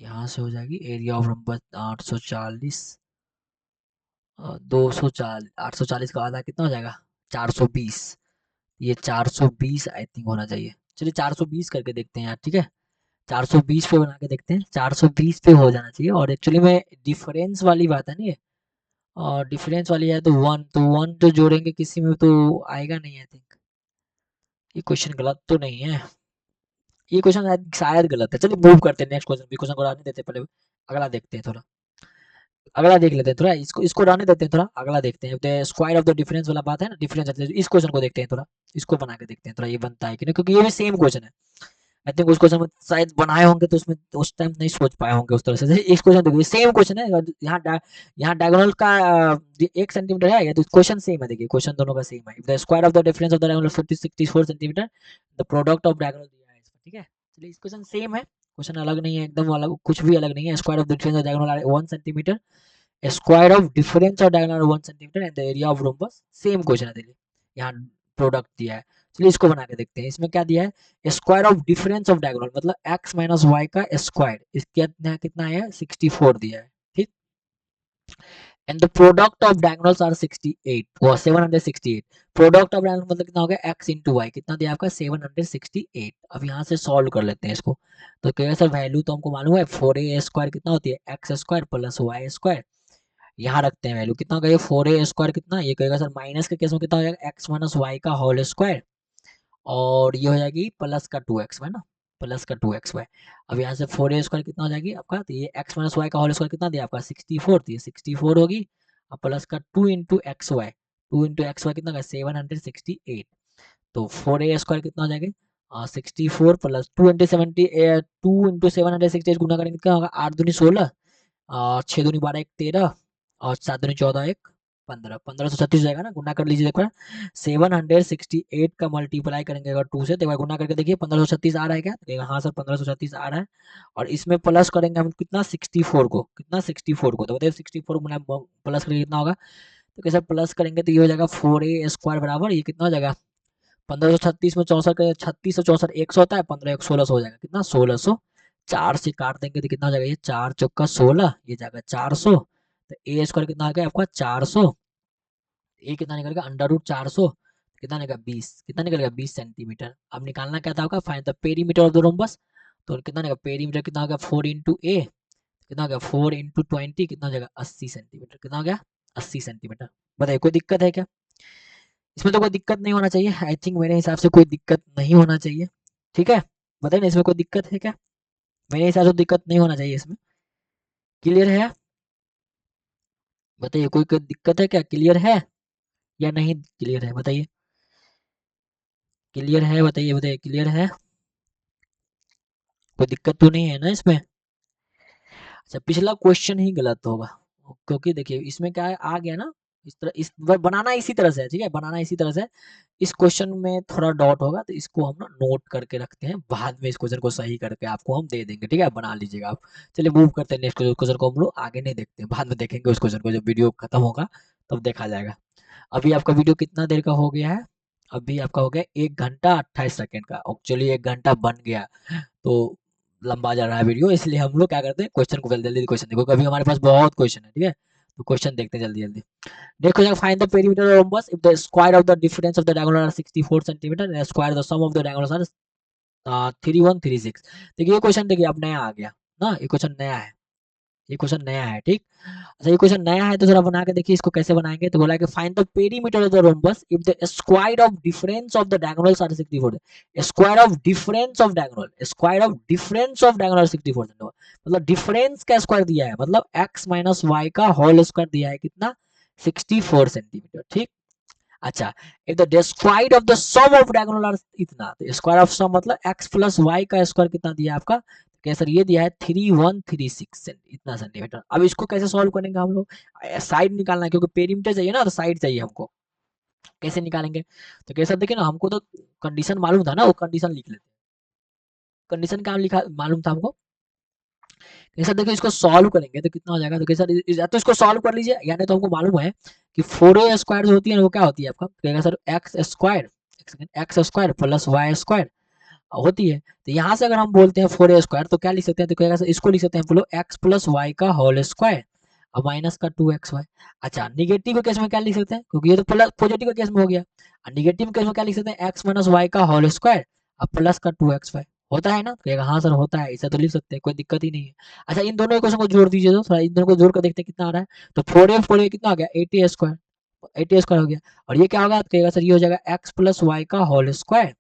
यहाँ से हो जाएगी एरिया ऑफ रोम्बस 840, 240, 840 का आधा कितना हो जाएगा? 420। ये 420 आई थिंक होना चाहिए। चलिए 420 करके देखते हैं यार, ठीक है, 420 पे बना के देखते हैं, 420 पे हो जाना चाहिए। और एक्चुअली में डिफरेंस वाली बात है ना ये, और डिफरेंस वाली है तो वन, तो वन जो जोड़ेंगे किसी में तो आएगा नहीं आई थिंक। ये क्वेश्चन गलत तो नहीं है, ये क्वेश्चन शायद गलत है। चलिए मूव करते हैं नेक्स्ट क्वेश्चन, क्वेश्चन को रहने देते हैं, पहले अगला देखते हैं थोड़ा, अगला देख लेते हैं थोड़ा, इसको इसको रहने देते हैं, थोड़ा अगला देखते हैं। स्क्वायर ऑफ द डिफरेंस वाला बात है ना, डिफरेंस, इस क्वेश्चन को देखते हैं थोड़ा, इसको बना के देखते हैं थोड़ा, ये बनता है कि नहीं, क्योंकि ये भी सेम क्वेश्चन है। आई थिंक उस क्वेश्चन में शायद बनाए होंगे तो उसमें उस टाइम नहीं सोच पाए होंगे उस तरह से। इस क्वेश्चन देखिए सेम क्वेश्चन है, यहाँ डायगोनल का 1 सेंटीमीटर है, या तो क्वेश्चन सेम है, देखिए क्वेश्चन दोनों का सेम है। The square of the difference of the diagonal 64 centimetre, the product of diagonal दिया है इसमें, ठीक है। चलिए इस क्वेश्चन सेम है, क्वेश्चन अलग नहीं है, एकदम अलग, कुछ भी अलग नहीं है। Square of the difference of diagonal 1 centimetre, square of difference of diagonal 1 centimetre and the area of rhombus, same question है, देखिए यहाँ प्रोडक्ट दिया है। चलिए इसको बना के देखते हैं, इसमें क्या दिया है? Square of difference of diagonal मतलब x माइनस वाई का स्क्वायर, इसके कितना है? 64 दिया है, ठीक। And the product of diagonals are 68 वो 768। प्रोडक्ट ऑफ डायगोनल मतलब कितना हो गया? x इंटू वाई, कितना दिया आपका? 768। अब यहाँ से सॉल्व कर लेते हैं इसको। तो कहेगा सर वैल्यू तो हमको मालूम है 4a² कितना होती है? x² plus y²। यहाँ रखते हैं वैल्यू, कितना हो गया? 4a² कितना? ये कहेगा सर माइनस के केस में कितना हो जाएगा? x माइनस वाई का होल स्क्वायर, और ये हो जाएगी प्लस का 2x है ना, प्लस का 2xy। अब यहाँ से 4a² कितना हो जाएगी आपका? तो ये x माइनस वाई का होल स्क्वायर कितना दिया आपका? 64, तो ये 64 होगी। अब प्लस का 2 into x y, 2 into x y कितना का? 768। तो 4a² कितना हो जाएगा? 64 प्लस 2 इंटू 768 गुना करेंगे कितना होगा? 8 दूनी 16, और 6 दूनी 12 1 13, और 7 दूनी 14 1 15 1536 जाएगा ना, गुना कर लीजिए। देखो 768 का मल्टीप्लाई करेंगे अगर 2 से, तो एक बार गुना करके देखिए 1536 आ रहा है क्या, तो हाँ सर 1536 आ रहा है। और इसमें प्लस करेंगे हम कितना 64 को, कितना 64 को, तो बताइए 64 गुना प्लस करेंगे कितना होगा, तो कैसे प्लस करेंगे तो ये हो जाएगा 4a² बराबर ये कितना हो जाएगा 1536 में 64 का 36 और 64 100 होता है, 15 1 1600 हो जाएगा, कितना 1600। 4 से काट देंगे तो कितना हो जाएगा, ये 4 चौका 16, ये जाएगा 400, तो ए स्क्वायर कितना आ गया आपका 400, ए कितना निकलेगा अंडर रूट 400, कितना निकलेगा 20, कितना निकलेगा 20 सेंटीमीटर। अब निकालना क्या था आपका, find the perimeter of the rhombus, तो कितना निकलेगा पेरीमीटर कितना हो गया 4 इंटू ए, कितना हो गया 4 इंटू 20, कितना हो जाएगा 80 सेंटीमीटर, कितना हो गया 80 सेंटीमीटर। बताइए कोई दिक्कत है क्या, इसमें तो कोई दिक्कत नहीं होना चाहिए, आई थिंक मेरे हिसाब से कोई दिक्कत नहीं होना चाहिए, ठीक है। बताइए ना इसमें कोई दिक्कत है क्या, मेरे हिसाब से दिक्कत नहीं होना चाहिए इसमें, क्लियर है। बताइए कोई दिक्कत है क्या, क्लियर है या नहीं क्लियर है, बताइए क्लियर है, बताइए बताइए क्लियर है, कोई दिक्कत तो नहीं है ना इसमें। अच्छा पिछला क्वेश्चन ही गलत होगा, क्योंकि देखिए इसमें क्या है आ गया ना, इस तरह इस बनाना इसी तरह से है, ठीक है, बनाना इसी तरह से है। इस क्वेश्चन में थोड़ा डॉट होगा तो इसको हम ना नोट करके रखते हैं, बाद में इस क्वेश्चन को सही करके आपको हम दे देंगे, ठीक है, बना लीजिएगा आप। चलिए मूव करते हैं नेक्स्ट क्वेश्चन को, हम लोग आगे नहीं देखते हैं, बाद में देखेंगे उस क्वेश्चन को जब वीडियो खत्म होगा तब देखा जाएगा। अभी आपका वीडियो कितना देर का हो गया है, अभी आपका हो गया 1 घंटा 28 सेकेंड का, एक्चुअली 1 घंटा बन गया तो लंबा जा रहा है वीडियो, इसलिए हम लोग क्या करते हैं क्वेश्चन को जल्दी जल्दी क्वेश्चन देखो, कभी हमारे पास बहुत क्वेश्चन है, ठीक है, तो क्वेश्चन देखते हैं जल्दी जल्दी। देखो जाएगा find the perimeter of rhombus if the square of the difference of the diagonal are 64 centimetre and square the sum of the diagonals are 3136। देखिए ये क्वेश्चन देखिए अब नया आ गया ना, ये क्वेश्चन नया है, ये क्वेश्चन नया है, ठीक। अच्छा ये क्वेश्चन नया है तो जरा बना के देखिए इसको कैसे बनाएंगे, तो बोला है कि find the perimeter of the rhombus if the square of difference of the diagonals are 64, square of difference of diagonal, square of difference of diagonal 64, मतलब डिफरेंस का स्क्वायर दिया है, मतलब x माइनस वाई का होल स्क्वायर दिया है कितना 64 centimetre, ठीक। अच्छा if the square of the sum of diagonal are इतना, तो स्क्वायर ऑफ सम मतलब x प्लस वाई का स्क्वायर कितना दिया है आपका, कैसे ये दिया है 3136 इतना सेंटीमीटर। अब इसको कैसे सॉल्व करेंगे हम लोग, साइड निकालना है क्योंकि पेरीमीटर चाहिए ना, तो साइड चाहिए हमको, कैसे निकालेंगे, तो कैसे देखिए ना हमको तो कंडीशन मालूम था ना, वो कंडीशन लिख लेते हैं, कंडीशन क्या लिखा मालूम था हमको, कैसे देखिए इसको सॉल्व करेंगे तो कितना हो जाएगा, तो कैसे या तो इसको सॉल्व कर लीजिए या नहीं तो हमको मालूम है कि 4a स्क्वायर जो होती है वो क्या होती है आपका, कहेगा sir x square plus Y square होती है, तो यहाँ से अगर हम बोलते हैं 4a स्क्वायर तो क्या लिख सकते हैं, तो कहेगा सर इसको लिख सकते हैं बोलो एक्स प्लस वाई का होल स्क्वायर और माइनस का 2xy। अच्छा निगेटिव के केस में क्या लिख सकते हैं, क्योंकि ये तो प्लस पॉजिटिव के केस में हो गया, और निगेटिव केस में क्या लिख सकते हैं एक्स माइनस वाई का होल स्क्वायर और प्लस का 2xy, होता है ना, कहेगा हाँ सर होता है, ऐसा तो लिख सकते हैं, कोई दिक्कत ही नहीं है। अच्छा इन दोनों इक्वेशन को जोड़ दीजिए, तो थोड़ा इन दोनों को जोड़ कर देखते हैं कितना आ रहा है, तो 4a कितना आ गया 80 स्क्वायर हो गया, और ये क्या होगा तो कहेगा सर ये हो जाएगा एक्स प्लस वाई का होल स्क्वायर,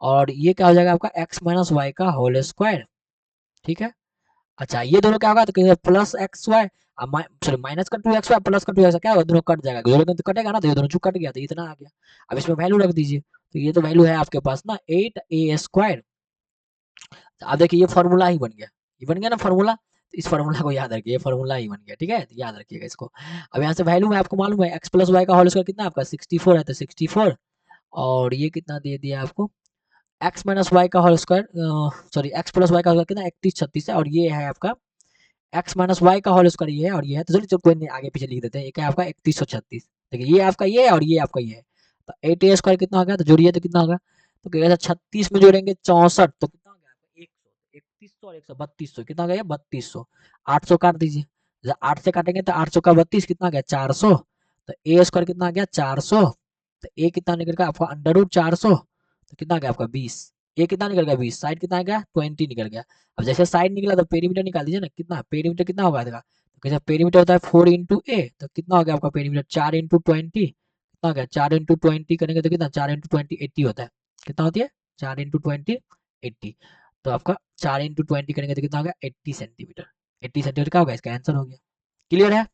और ये क्या हो जाएगा आपका एक्स माइनस वाई का होल स्क्वायर, ठीक है। अच्छा ये दोनों क्या होगा तो plus x y, sorry minus का 2xy प्लस का 2x क्या होगा, दोनों कट जाएगा, दोनों तो कटेगा ना, तो ये दोनों जो कट गया तो इतना आ गया। अब इसमें वैल्यू रख दीजिए, तो ये तो वैल्यू है आपके पास ना 8a स्क्वायर। अब देखिए ये फॉर्मूला ही बन गया, ये बन गया ना फॉर्मूला, तो इस फॉर्मूला को याद रखिए, ये फॉर्मूला ही बन गया, ठीक है, तो याद रखिएगा इसको। अब यहाँ से वैल्यू में आपको मालूम है एक्स प्लस वाई का होल स्क्वायर कितना आपका 64 है, तो 64 और ये कितना दे दिया आपको एक्स माइनस वाई का whole square, sorry x plus y का होल स्क्वायर कितना 3136 है, और ये है आपका एक्स माइनस वाई का होल स्क्वायर ये है, और ये है, तो चलिए कोई नहीं आगे पीछे लिख देते हैं, ये क्या है आपका 3136, देखिए ये आपका ये है और ये आपका ये है, तो 8a स्क्वायर कितना हो गया, तो जोड़िए तो कितना होगा, तो कहेगा 36 में जोड़ेंगे 64 तो कितना हो गया आपका 100, 3100 और 100 3200, कितना हो गया 3200, 800 काट दीजिए, जब 8 से काटेंगे तो 800 का 32 कितना आ गया 400, तो ए स्क्वायर कितना आ गया 400, तो ए कितना निकल गया आपका अंडर रूट 400, तो कितना आ गया आपका 20, ए कितना निकल गया 20, साइड कितना आ गया 20 निकल गया। अब जैसे साइड निकला तो पेरीमीटर निकाल दीजिए ना, कितना पेरीमीटर कितना होगा देखा, तो कैसे पेरीमीटर होता है 4 इंटू ए, तो कितना हो गया आपका पेरीमीटर 4 इंटू 20, कितना हो गया 4 इंटू 20 करेंगे तो कितना 4 इंटू 20 80 होता है, कितना होती है 4 इंटू 20 80, तो आपका 4 इंटू 20 करेंगे तो कितना हो गया 80 सेंटीमीटर, 80 सेंटीमीटर क्या होगा इसका आंसर हो गया, क्लियर है।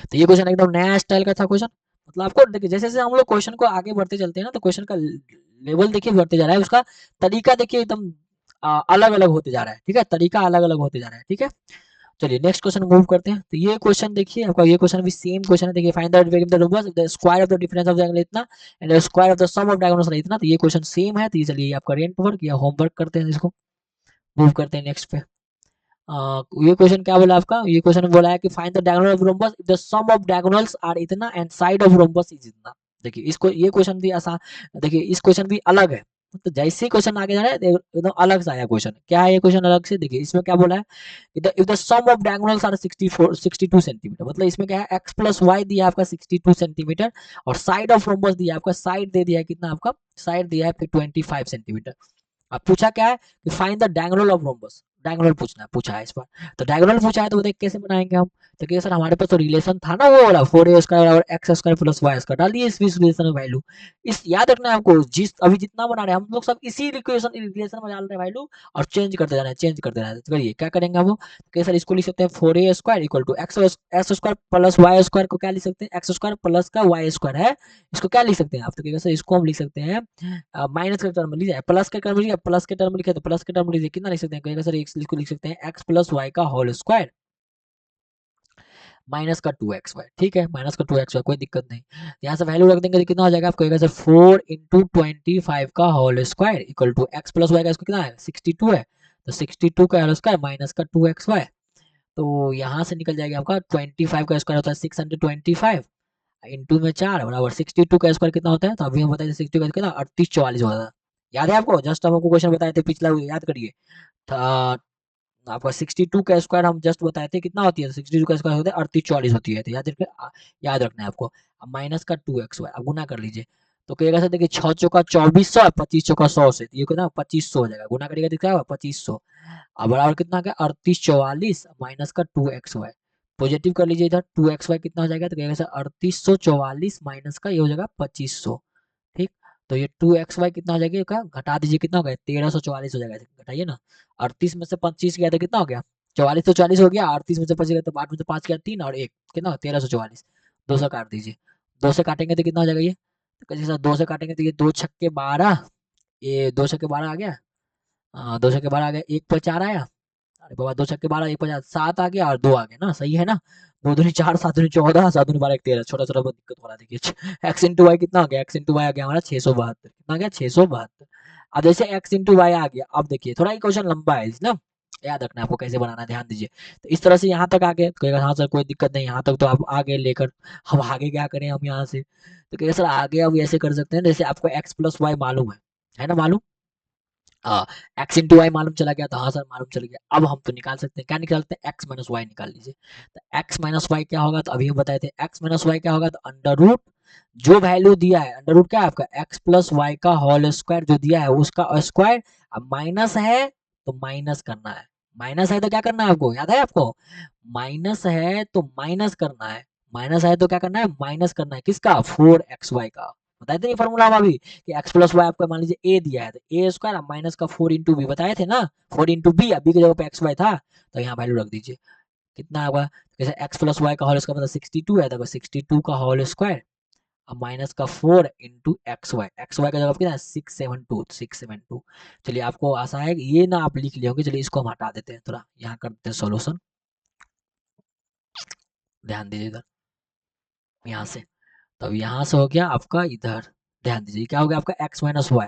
तो ये क्वेश्चन एकदम नया स्टाइल का था क्वेश्चन, मतलब आपको देखिए जैसे जैसे हम लोग क्वेश्चन को आगे बढ़ते चलते हैं ना, तो क्वेश्चन का लेवल देखिए बढ़ते जा रहा है, उसका तरीका देखिए एकदम अलग अलग होते जा रहा है, ठीक है, तरीका अलग अलग होते जा रहा है, ठीक है। चलिए नेक्स्ट क्वेश्चन मूव करते हैं। तो ये क्वेश्चन देखिए आपका, ये क्वेश्चन भी सेम क्वेश्चन है। देखिए find the variable the rhombus the square of the difference of the angle इतना and the square of the sum of diagonals इतना। तो ये क्वेश्चन सेम है। तो ये चलिए आपका रेंट वर्क या होमवर्क करते हैं, इसको मूव करते हैं नेक्स्ट पे। ये क्वेश्चन क्या बोला आपका, ये क्वेश्चन बोला है कि find the diagonal of rhombus if the sum of diagonals are इतना and side of rhombus is इतना। देखिए इसको, ये क्वेश्चन भी आसान, देखिए इस क्वेश्चन भी अलग है। तो जैसे ही क्वेश्चन आगे जा रहा है एकदम अलग सा आया क्वेश्चन। क्या है ये क्वेश्चन अलग से, देखिए इसमें क्या बोला है, if the sum of diagonals are 62 centimetre, मतलब इसमें क्या है, एक्स प्लस वाई दिया आपका 62 सेंटीमीटर और साइड ऑफ रोम्बस दिया आपका, साइड दे दिया है कितना आपका, साइड दिया है 25 सेंटीमीटर। अब पूछा क्या है कि find the diagonal of rhombus, diagonal पूछा है इस बार। तो डायगोनल पूछा है तो बताइए कैसे बनाएंगे हम। तो कहिए सर हमारे पास तो रिलेशन था ना वो वाला 4a² और x² प्लस y², डालिए इस रिलेशन में वैल्यू। इस याद रखना है आपको, जिस अभी जितना बना रहे हैं हम लोग सब इसी रिलेशन में डाल रहे हैं वैल्यू और चेंज करते जा रहे हैं, चेंज करते जा रहे हैं। तो करिए क्या करेंगे हम, कहिए सर इसको लिख सकते हैं 4a² equal to x² plus y² को क्या लिख सकते हैं, x² प्लस का y² है, इसको क्या लिख सकते हैं आप। तो कहिएगा सर इसको हम लिख सकते हैं माइनस के टर्म में लीजिए, प्लस के टर्म में लीजिए, प्लस के टर्म में लिखे तो प्लस के टर्म में लीजिए, कितना लिख सकते हैं, कहेगा सर इसको लिख सकते हैं एक्स प्लस वाई का होल स्क्वायर माइनस का 2xy। ठीक है, माइनस का 2xy कोई दिक्कत नहीं। यहाँ से वैल्यू रख देंगे तो कितना हो जाएगा आपको, कहेगा सर 4 इंटू 25 का whole square equal to x plus y का इसको कितना है 62 है, तो 62 का होल स्क्वायर माइनस का 2xy। तो यहाँ से निकल जाएगा आपका 25 का स्क्वायर होता है 625 इंटू में 4 बराबर 62 का स्क्वायर कितना होता है। तो अभी हम बताए 62 का कितना 3844 होता है। याद है आपको, जस्ट हम आपको क्वेश्चन बताए थे पिछला, याद करिए। आपका 62 का स्क्वायर हम जस्ट बताए थे कितना होती है, 62 का स्क्वायर होता है 3844 होती है। तो याद रखना है आपको। अब माइनस का 2xy अब गुना कर लीजिए। तो कहिएगा सर देखिए 6 चौका 2400 25 चौका 100 से, तो ये कितना 2500 हो जाएगा, गुना करिएगा तो क्या होगा 2500। अब बराबर कितना आ गया 3844 माइनस का 2xy, पॉजिटिव कर लीजिए इधर 2xy कितना हो जाएगा, तो कहिएगा सर 3844 माइनस का ये हो जाएगा 2500। ठीक, तो ये 2xy कितना हो जाएगा, घटा दीजिए कितना हो गया 1344 हो जाएगा, घटाइए ना। 38 में से 25 गया तो कितना हो गया 44, तो 40 हो गया, 38 में से 25 गया तो 8 में से 5 गया 3 और 1 कितना 1344। 2 से काट दीजिए, 2 से काटेंगे तो कितना हो जाएगा ये, तो कैसे सर 2 से काटेंगे तो ये 2 छक्के 12, ये 2 छक्के 12 आ गया, 2 छक्के 12 आ गया, 1 पर 4 आया, अरे बाबा 2 छक्के 12 1 पर 4 7 आ गया और 2 आ गया ना, सही है ना। 2 दूनी 4 7 दूनी 14 7 दूनी 12 1 13, छोटा छोटा बहुत दिक्कत हो रहा है। देखिए x इंटू वाई कितना आ गया, x इंटू वाई आ गया हमारा 672, कितना आ गया 672। अब जैसे x इंटू वाई आ गया, अब देखिए थोड़ा ये क्वेश्चन लंबा है ना, याद रखना है आपको कैसे बनाना है, ध्यान दीजिए। तो इस तरह से यहाँ तक आ गए तो कहेगा हाँ सर कोई दिक्कत नहीं, यहाँ तक तो आप आगे लेकर, हम आगे क्या करें हम यहाँ से, तो कहेगा सर आगे अब ऐसे कर सकते हैं जैसे आपको x प्लस वाई मालूम है ना मालूम, एक्स इंटू वाई मालूम चला गया, तो हाँ सर मालूम चल गया। अब हम तो निकाल सकते हैं, क्या निकालते हैं एक्स माइनस वाई निकाल लीजिए। तो एक्स माइनस वाई क्या होगा, तो अभी हम बताए थे एक्स माइनस वाई क्या होगा, तो अंडर रूट जो वैल्यू दिया है, अंडर रूट क्या है आपका एक्स प्लस वाई का होल स्क्वायर जो दिया है उसका स्क्वायर। अब माइनस है तो माइनस करना है, माइनस है तो क्या करना है आपको, याद है आपको, माइनस है तो माइनस करना है, माइनस है तो क्या करना है माइनस करना है, किसका 4xy का। बताए थे नहीं फॉर्मूला हम अभी कि एक्स प्लस वाई आपको मान लीजिए ए दिया है, तो ए स्क्वायर माइनस का 4 इंटू बी बताए थे ना, 4 इंटू बी, अभी की जगह पे एक्स वाई था तो यहाँ वैल्यू रख दीजिए। कितना होगा, जैसे एक्स प्लस वाई का होल स्क्वायर मतलब 62 है, तो 62 का होल स्क्वायर अब माइनस का 4 इंटू एक्स वाई का जगह कितना है 672। चलिए आपको आशा है कि ये ना आप लिख लिए होंगे, चलिए इसको हम हटा देते हैं, थोड़ा यहाँ कर देते हैं सोल्यूशन, ध्यान दीजिए इधर यहाँ से। तब यहाँ से हो गया आपका इधर, ध्यान दीजिए क्या हो गया आपका एक्स माइनस वाई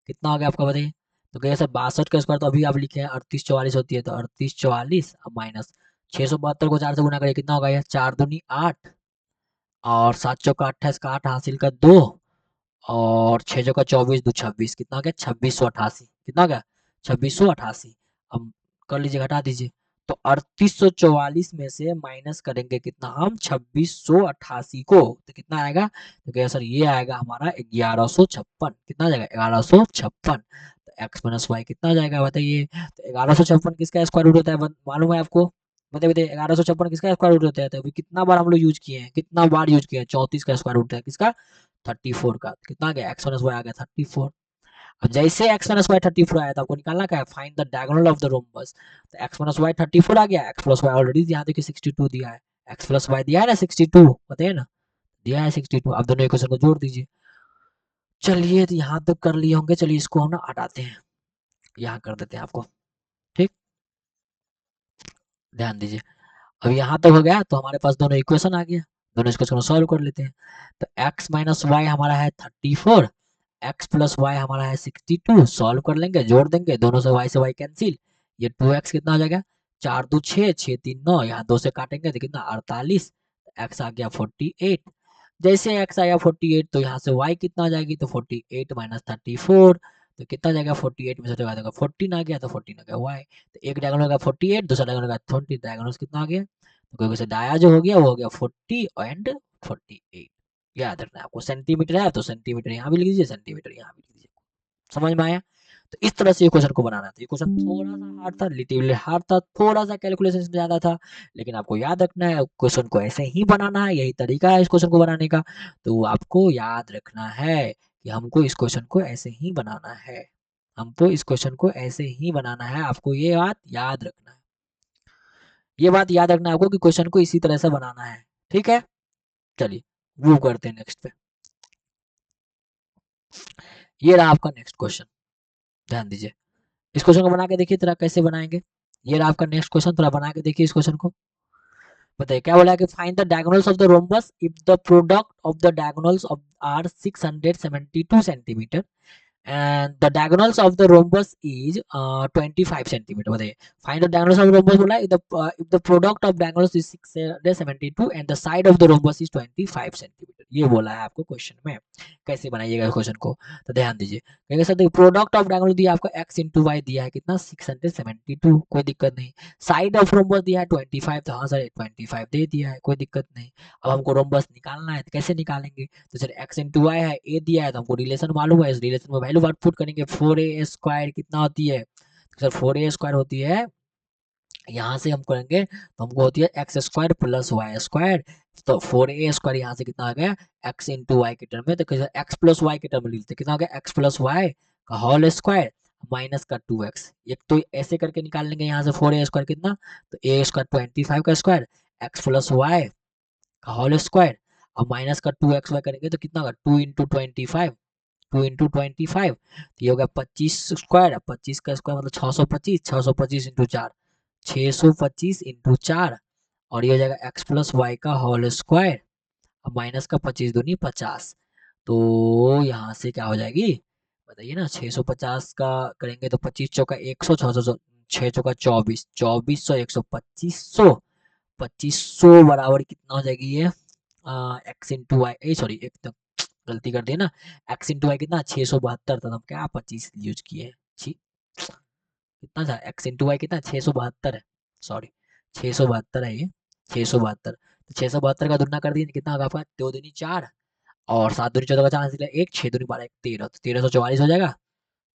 कितना हो गया आपका बताइए। तो कहिए सर 62 का स्क्वायर तो अभी आप लिखे हैं 3844 होती है, तो 3844 अब माइनस 672 को 4 से गुना करिए कितना होगा, ये 4 दूनी 8 और 7 चौका 28 का 8 हासिल का 2 और 6 चौका 24 2 26 कितना हो गया 2688, कितना हो गया 2688। अब कर लीजिए घटा दीजिए, तो 3844 में से माइनस करेंगे कितना हम 2688 को, तो कितना आएगा, तो क्या सर ये आएगा हमारा 1156, कितना आ जाएगा 1156। तो एक्स माइनस वाई कितना आ जाएगा बताइए, तो 1156 किसका स्क्वायर रूट होता है मालूम है आपको, बताइए बताइए 1156 किसका स्क्वायर रूट होता है, तो अभी कितना बार हम लोग यूज किए हैं, कितना बार यूज किए हैं 34 का स्क्वायर रूट है किसका 34 का, कितना आ गया एक्स माइनस वाई आ गया 34। अब जैसे x माइनस वाई 34 आया था आपको निकालना क्या है, find the diagonal of the rhombus. तो x माइनस वाई 34 आ गया, x प्लस वाई ऑलरेडी यहाँ देखिए 62 दिया है, x प्लस वाई दिया है ना 62, बताइए ना दिया है 62। अब दोनों इक्वेशन को जोड़ दीजिए। चलिए तो यहाँ तक कर लिए होंगे, चलिए इसको हम ना हटाते हैं, यहाँ कर देते हैं आपको। ठीक, ध्यान दीजिए। अब यहाँ तक हो गया तो हमारे पास दोनों इक्वेशन आ गया, दोनों इक्वेशन को सॉल्व कर लेते हैं। तो x माइनस वाई हमारा है 34, x प्लस वाई हमारा है 62, सॉल्व कर लेंगे, जोड़ देंगे, दोनों से y कैंसिल, ये 2x कितना हो जाएगा, 4 2 6, 6 3 9, यहाँ 2 से काटेंगे तो कितना 48, x आ गया 48। जैसे x आया 48 तो यहाँ से y कितना आ जाएगी, तो 48 माइनस 34, तो कितना जाएगा 48 में से हटा देगा 14 आ गया, तो 14 आ गया y। तो एक डायगोनल का 48, दूसरा डायगोनल का 20, डायगोनल कितना आ गया, तो क्योंकि से डाया जो हो गया वो हो गया 40 एंड 48। याद रखना है आपको, सेंटीमीटर है तो सेंटीमीटर यहाँ भी लिख दीजिए, सेंटीमीटर यहाँ भी लिख दीजिए। समझ में आया? तो इस तरह से ये क्वेश्चन को बनाना था। ये क्वेश्चन थोड़ा सा हार्ड था, रिलेटिवली हार्ड था, थोड़ा सा कैलकुलेशन ज्यादा था, लेकिन आपको याद रखना है क्वेश्चन को ऐसे ही बनाना है, यही तरीका है इस क्वेश्चन को बनाने का। तो आपको याद रखना है कि हमको इस क्वेश्चन को ऐसे ही बनाना है, हमको इस क्वेश्चन को ऐसे ही बनाना है, आपको ये बात याद रखना है, ये बात याद रखना है आपको कि क्वेश्चन को इसी तरह से बनाना है। ठीक है, चलिए मूव करते हैं नेक्स्ट पे। ये रहा आपका नेक्स्ट क्वेश्चन, ध्यान दीजिए। इस क्वेश्चन को बना के देखिए तरह कैसे बनाएंगे। ये रहा आपका नेक्स्ट क्वेश्चन, थोड़ा बना के देखिए इस क्वेश्चन को। बताइए क्या बोला है कि find the diagonals of the rhombus if the product of the diagonals of are 672 centimetre and the diagonals of the rhombus is 25 centimeter. बताइए find the diagonals of the rhombus बोला है, if the product of diagonals is 672 and the side of the rhombus is 25 centimeter, ये बोला है आपको question में। कैसे बनाइएगा क्वेश्चन को, तो ध्यान दीजिए। कहेंगे सर देखिए प्रोडक्ट ऑफ डायगोनल दिया आपको x इंटू वाई दिया है कितना 672, कोई दिक्कत नहीं। साइड ऑफ रोम्बस दिया है 25, तो हाँ सर 25 दे दिया है, कोई दिक्कत नहीं। अब हमको रोम्बस निकालना है, तो कैसे निकालेंगे, तो सर x इंटू वाई है, a दिया है तो हमको रिलेशन मालूम है, इस रिलेशन में वैल्यू पुट करेंगे, 4a स्क्वायर कितना होती है, तो सर 4a स्क्वायर होती है, यहाँ से हम करेंगे तो हमको होती है x square plus Y square, तो 4a स्क्वायर यहाँ से कितना आ गया x इंटू वाई के टर्म में, तो x प्लस वाई के टर्म में लिखते कितना आ गया x प्लस वाई का होल स्क्वायर माइनस का 2x, एक तो ऐसे करके निकाल लेंगे यहाँ से 4a स्क्वायर कितना, तो a स्क्वायर 25 का स्क्वायर x प्लस वाई का होल स्क्वायर और माइनस का 2xy करेंगे तो कितना होगा 2 इंटू 25, 2 इंटू 25, तो ये होगा 25 स्क्वायर, 25 का स्क्वायर मतलब 625, 625 इंटू 4, 625 इंटू 4, और ये हो जाएगा x प्लस वाई का होल स्क्वायर और माइनस का 25 दूनी 50, तो यहाँ से क्या हो जाएगी बताइए ना, 650 का करेंगे तो 25 चौका 100, 600, 6 चौका 24, 2400, 100, 2500, 2500 बराबर कितना हो जाएगी ये एक्स इंटू वाई, सॉरी एक तो गलती कर दिया ना, एक्स इंटू वाई कितना 672 था, तो हम क्या 25 यूज किए, कितना था एक्स इंटू वाई कितना 672 है, सॉरी 672 है ये, 672, तो 672 का दुना कर दिए तो कितना होगा आपका, 2 दूनी 4 और 7 दूनी 14 का चांस निकला 1, 6 दूनी 12 1 13, तो 1344 हो जाएगा।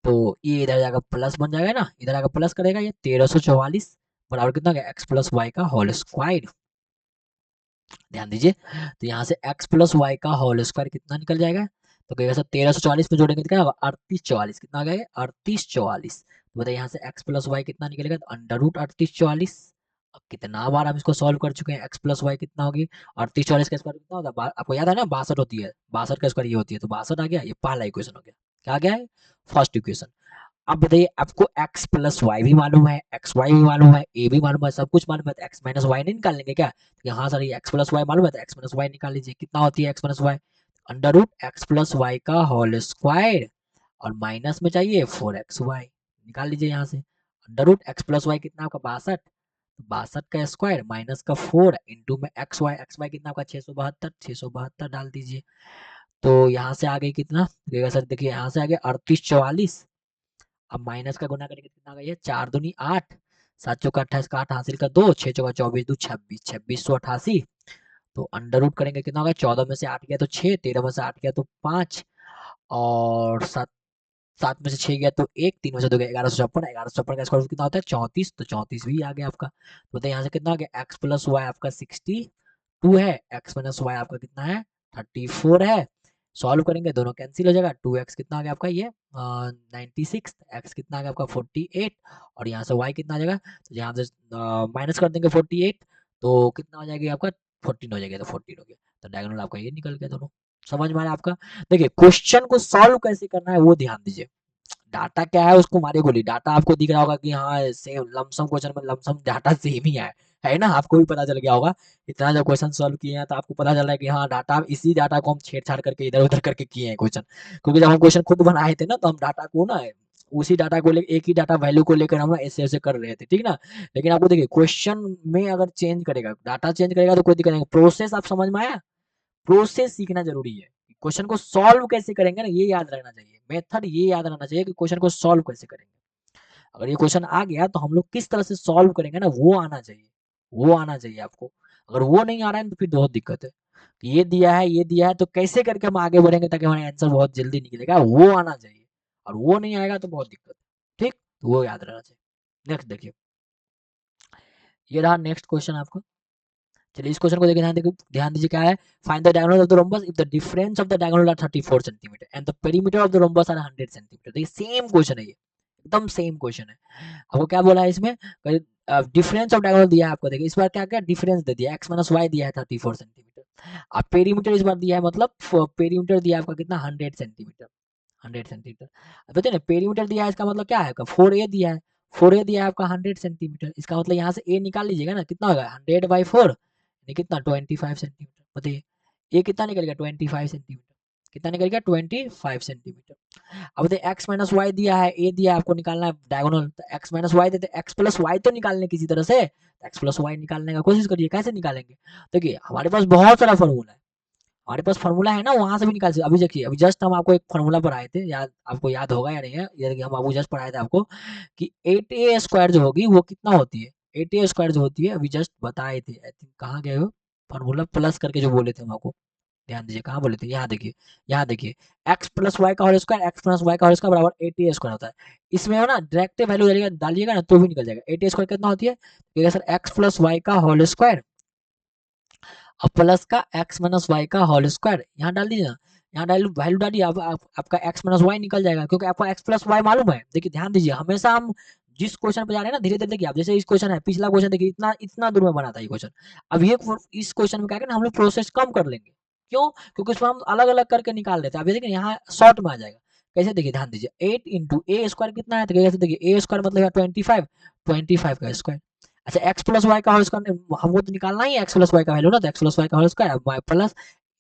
तो ये इधर जाएगा प्लस बन जाएगा ना, इधर आकर प्लस करेगा ये 1344 बराबर कितना हो गया एक्स प्लस वाई का होल स्क्वायर। ध्यान दीजिए, तो यहाँ से x प्लस वाई का होल स्क्वायर कितना निकल जाएगा, तो कहेगा सर 1344 में जोड़ेंगे तो क्या होगा 3844, कितना आ गया 3844, तो बताइए यहाँ से x प्लस वाई कितना निकलेगा, तो अंडर रूट 3844। अब कितना बार हम इसको सॉल्व कर चुके हैं, x प्लस वाई कितना होगी 3844 का स्क्वायर कितना होता है, आपको याद है ना 62 होती है, 62 का स्क्वायर ये होती है, तो 62 आ गया, ये पहला इक्वेशन हो गया, क्या आ गया है फर्स्ट इक्वेशन। अब बताइए आपको x प्लस वाई भी मालूम है, एक्स वाई भी मालूम है, ए भी मालूम है, सब कुछ मालूम है, तो x माइनस वाई नहीं निकाल लेंगे क्या, तो यहाँ सर ये x प्लस वाई मालूम है तो x माइनस वाई निकाल लीजिए, कितना होती है x minus y, under root x plus y का होल स्क्वायर और माइनस में चाहिए 4xy, निकाल लीजिए यहाँ से, under root x plus y कितना आपका 62, तो 62 का स्क्वायर माइनस का 4 इंटू में एक्स वाई कितना आपका 672, 672 डाल दीजिए, तो यहाँ से आ गई कितना, सर देखिए यहाँ से आ गया 3844, अब माइनस का गुना करेंगे कितना आ गया, 4 दूनी 8, 7 चौका 28 का 8 हासिल का 2, 6 चौका 24 2 26, 2688, तो अंडर रूट करेंगे कितना होगा 14 में से 8 गया तो 6, 13 में से 8 गया तो 5 और 7, 7 में से 6 गया तो 1, 3 में से 2 गया 1156, 1156 का स्क्वायर कितना होता है 34, तो 34 भी आ गया आपका, तो बताइए यहाँ से कितना आ गया एक्स प्लस वाई आपका 62 है, एक्स माइनस वाई आपका कितना है 34 है, सॉल्व करेंगे दोनों कैंसिल हो जाएगा, 2x कितना आ गया आपका ये 96, x कितना आ गया आपका 48 और यहाँ से y कितना आ जाएगा, तो यहाँ से माइनस कर देंगे 48, तो कितना हो जाएगा आपका 14 हो जाएगा, तो 14 हो गया, तो डायगोनल आपका ये निकल गया दोनों। समझ में आ रहा है आपका? देखिए क्वेश्चन को सॉल्व कैसे करना है वो ध्यान दीजिए, डाटा क्या है उसको मारिए गोली। डाटा आपको दिख रहा होगा कि हाँ सेम लमसम क्वेश्चन में लमसम डाटा सेम ही है ना, आपको भी पता चल गया होगा। इतना जब क्वेश्चन सॉल्व किए हैं तो आपको पता चल रहा है कि हाँ डाटा, इसी डाटा को हम छेड़छाड़ करके इधर उधर करके किए हैं क्वेश्चन। क्योंकि जब हम क्वेश्चन खुद बनाए थे ना तो हम डाटा को ना, उसी डाटा को लेकर, एक ही डाटा वैल्यू को लेकर हम ना ऐसे ऐसे कर रहे थे, ठीक ना। लेकिन आपको देखिए क्वेश्चन में अगर चेंज करेगा, डाटा चेंज करेगा तो कोई दिक्कत नहीं। प्रोसेस आप समझ में आया, प्रोसेस सीखना जरूरी है। क्वेश्चन को सॉल्व कैसे करेंगे ना, ये याद रखना चाहिए। मेथड ये याद रहना चाहिए कि क्वेश्चन को सॉल्व कैसे करेंगे। अगर ये क्वेश्चन आ गया तो हम लोग किस तरह से सॉल्व करेंगे ना, वो आना चाहिए, वो आना चाहिए आपको। अगर वो नहीं आ रहा है तो फिर बहुत दिक्कत है कि ये दिया है, ये दिया है, तो कैसे करके हम आगे बढ़ेंगे ताकि हमारा आंसर बहुत जल्दी निकलेगा, वो आना चाहिए। और वो नहीं आएगा तो बहुत दिक्कत है, ठीक, तो वो याद रहना चाहिए। नेक्स्ट देखिए, ये रहा नेक्स्ट क्वेश्चन आपका। चलिए इस क्वेश्चन को देखिए, ध्यान दीजिए क्या है। Find the diagonal of the rhombus if the difference of the diagonal are 34 centimetre and the perimeter of the rhombus are 100 centimetre. देखिए सेम क्वेश्चन है ये, एकदम सेम क्वेश्चन है। आपको क्या बोला है इसमें, डिफरेंस ऑफ डायगोनल दिया है आपको। देखिए इस बार क्या क्या डिफरेंस दे दिया, एक्स माइनस वाई दिया है 34 सेंटीमीटर। अब पेरीमीटर इस बार दिया है, मतलब पेरीमीटर दिया है आपका कितना, 100 सेंटीमीटर, 100 सेंटीमीटर। अब बताइए ना, पेरीमीटर दिया है इसका मतलब क्या है, 4a दिया है, 4a दिया है आपका 100 सेंटीमीटर। इसका मतलब यहाँ से a निकाल लीजिएगा ना, कितना होगा 100/4, ये कितना 25 सेंटीमीटर। बताइए ये कितना निकल गया 25 सेंटीमीटर, कितना निकल गया 25 सेंटीमीटर। अब देखिए एक्स माइनस वाई दिया है, ए दिया है, आपको निकालना है डायगोनल, तो एक्स माइनस वाई देते, एक्स प्लस वाई तो निकालने किसी तरह से, एक्स प्लस वाई निकालने का कोशिश करिए, कैसे निकालेंगे। देखिए हमारे पास बहुत सारा फॉर्मूला है, हमारे पास फॉर्मूला है ना, वहां से भी निकाल सकते। अभी देखिए अभी जस्ट हम आपको एक फॉर्मूला पढ़ाए थे, याद आपको याद होगा या नहीं है, ये देखिए हम आपको जस्ट पढ़ाए थे आपको कि 8a² जो होगी वो कितना होती है, 8a² जो होती है, अभी जस्ट बताए थे। आई थिंक कहाँ गए हो, फॉर्मूला प्लस करके जो बोले थे हम आपको, ध्यान दीजिए कहाँ बोले थे, यहाँ देखिए, यहाँ देखिए, एक्स प्लस वाई का whole square, x plus y का होल स्क्वायर बराबर 8a² होता है। इसमें हो ना डायरेक्ट वैल्यू डालिएगा ना तो भी निकल जाएगा। 8a² कितना होती है, तो सर एक्स प्लस वाई का होल स्क्वायर और प्लस का एक्स माइनस वाई का होल स्क्वायर, यहाँ डाल दीजिए ना, यहाँ वैल्यू डालिए, आपका एक्स माइनस वाई निकल जाएगा, क्योंकि आपका एक्स प्लस वाई मालूम है। देखिए ध्यान दीजिए, हमेशा हम जिस क्वेश्चन पे जा रहे हैं ना, धीरे धीरे देखिए आप, जैसे इस क्वेश्चन है, पिछला क्वेश्चन देखिए इतना इतना दूर में बना था ये क्वेश्चन। अब ये इस क्वेश्चन में क्या है ना, हम लोग प्रोसेस कम कर लेंगे, क्यों, क्योंकि उसमें हम अलग अलग करके निकाल लेते हैं। अब ये देखिए यहाँ शॉर्ट में आ जाएगा, कैसे देखिए ध्यान दीजिए, 8 इंटू ए स्क्वायर कितना है, तो कैसे देखिए ए स्क्वायर मतलब 25, 25 का स्क्वायर। अच्छा एक्स प्लस वाई का होल स्क्वायर हमको तो निकालना ही है, एक्स प्लस वाई का वैल्यू ना, तो एक्स प्लस वाई का whole square y plus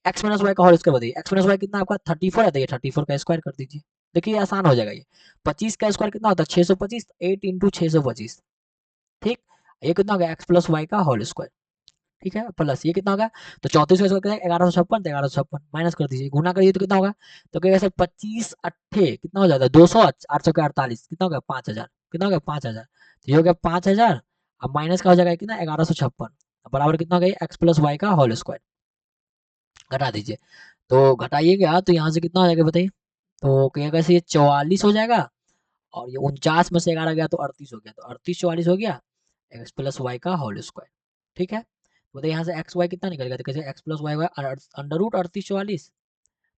x minus y का होल स्क्वायर। बताइए एक्स माइनस वाई कितना आपका 34 है, तो ये 34 का स्क्वायर कर दीजिए। देखिए आसान हो जाएगा ये। 25 का स्क्वायर कितना होता है 625, 8 इंटू 625, ठीक। ये कितना हो गया एक्स प्लस वाई का होल स्क्वायर, ठीक है, प्लस ये कितना होगा, तो 34 का स्क्वायर कितना 1156, तो 1156 माइनस कर दीजिए, गुना करिए तो कितना होगा, तो कहेगा सर 25 अट्ठे कितना हो जाता है 200, 8 सौ के 48 कितना हो गया 5000, कितना हो गया 5000, तो ये हो गया 5000। अब माइनस का हो जाएगा कितना 1156, बराबर कितना हो गया एक्स प्लस वाई का होल स्क्वायर, घटा दीजिए। तो घटाइएगा तो यहाँ से कितना हो जाएगा बताइए, तो कहेगा से ये 44 हो जाएगा, और ये 49 में से 11 गया तो 38 हो गया, तो 38 44 हो गया एक्स प्लस वाई का होल स्क्वायर, ठीक है। बताइए यहाँ से एक्स वाई कितना निकल गया, तो कैसे x plus y under root 38 44,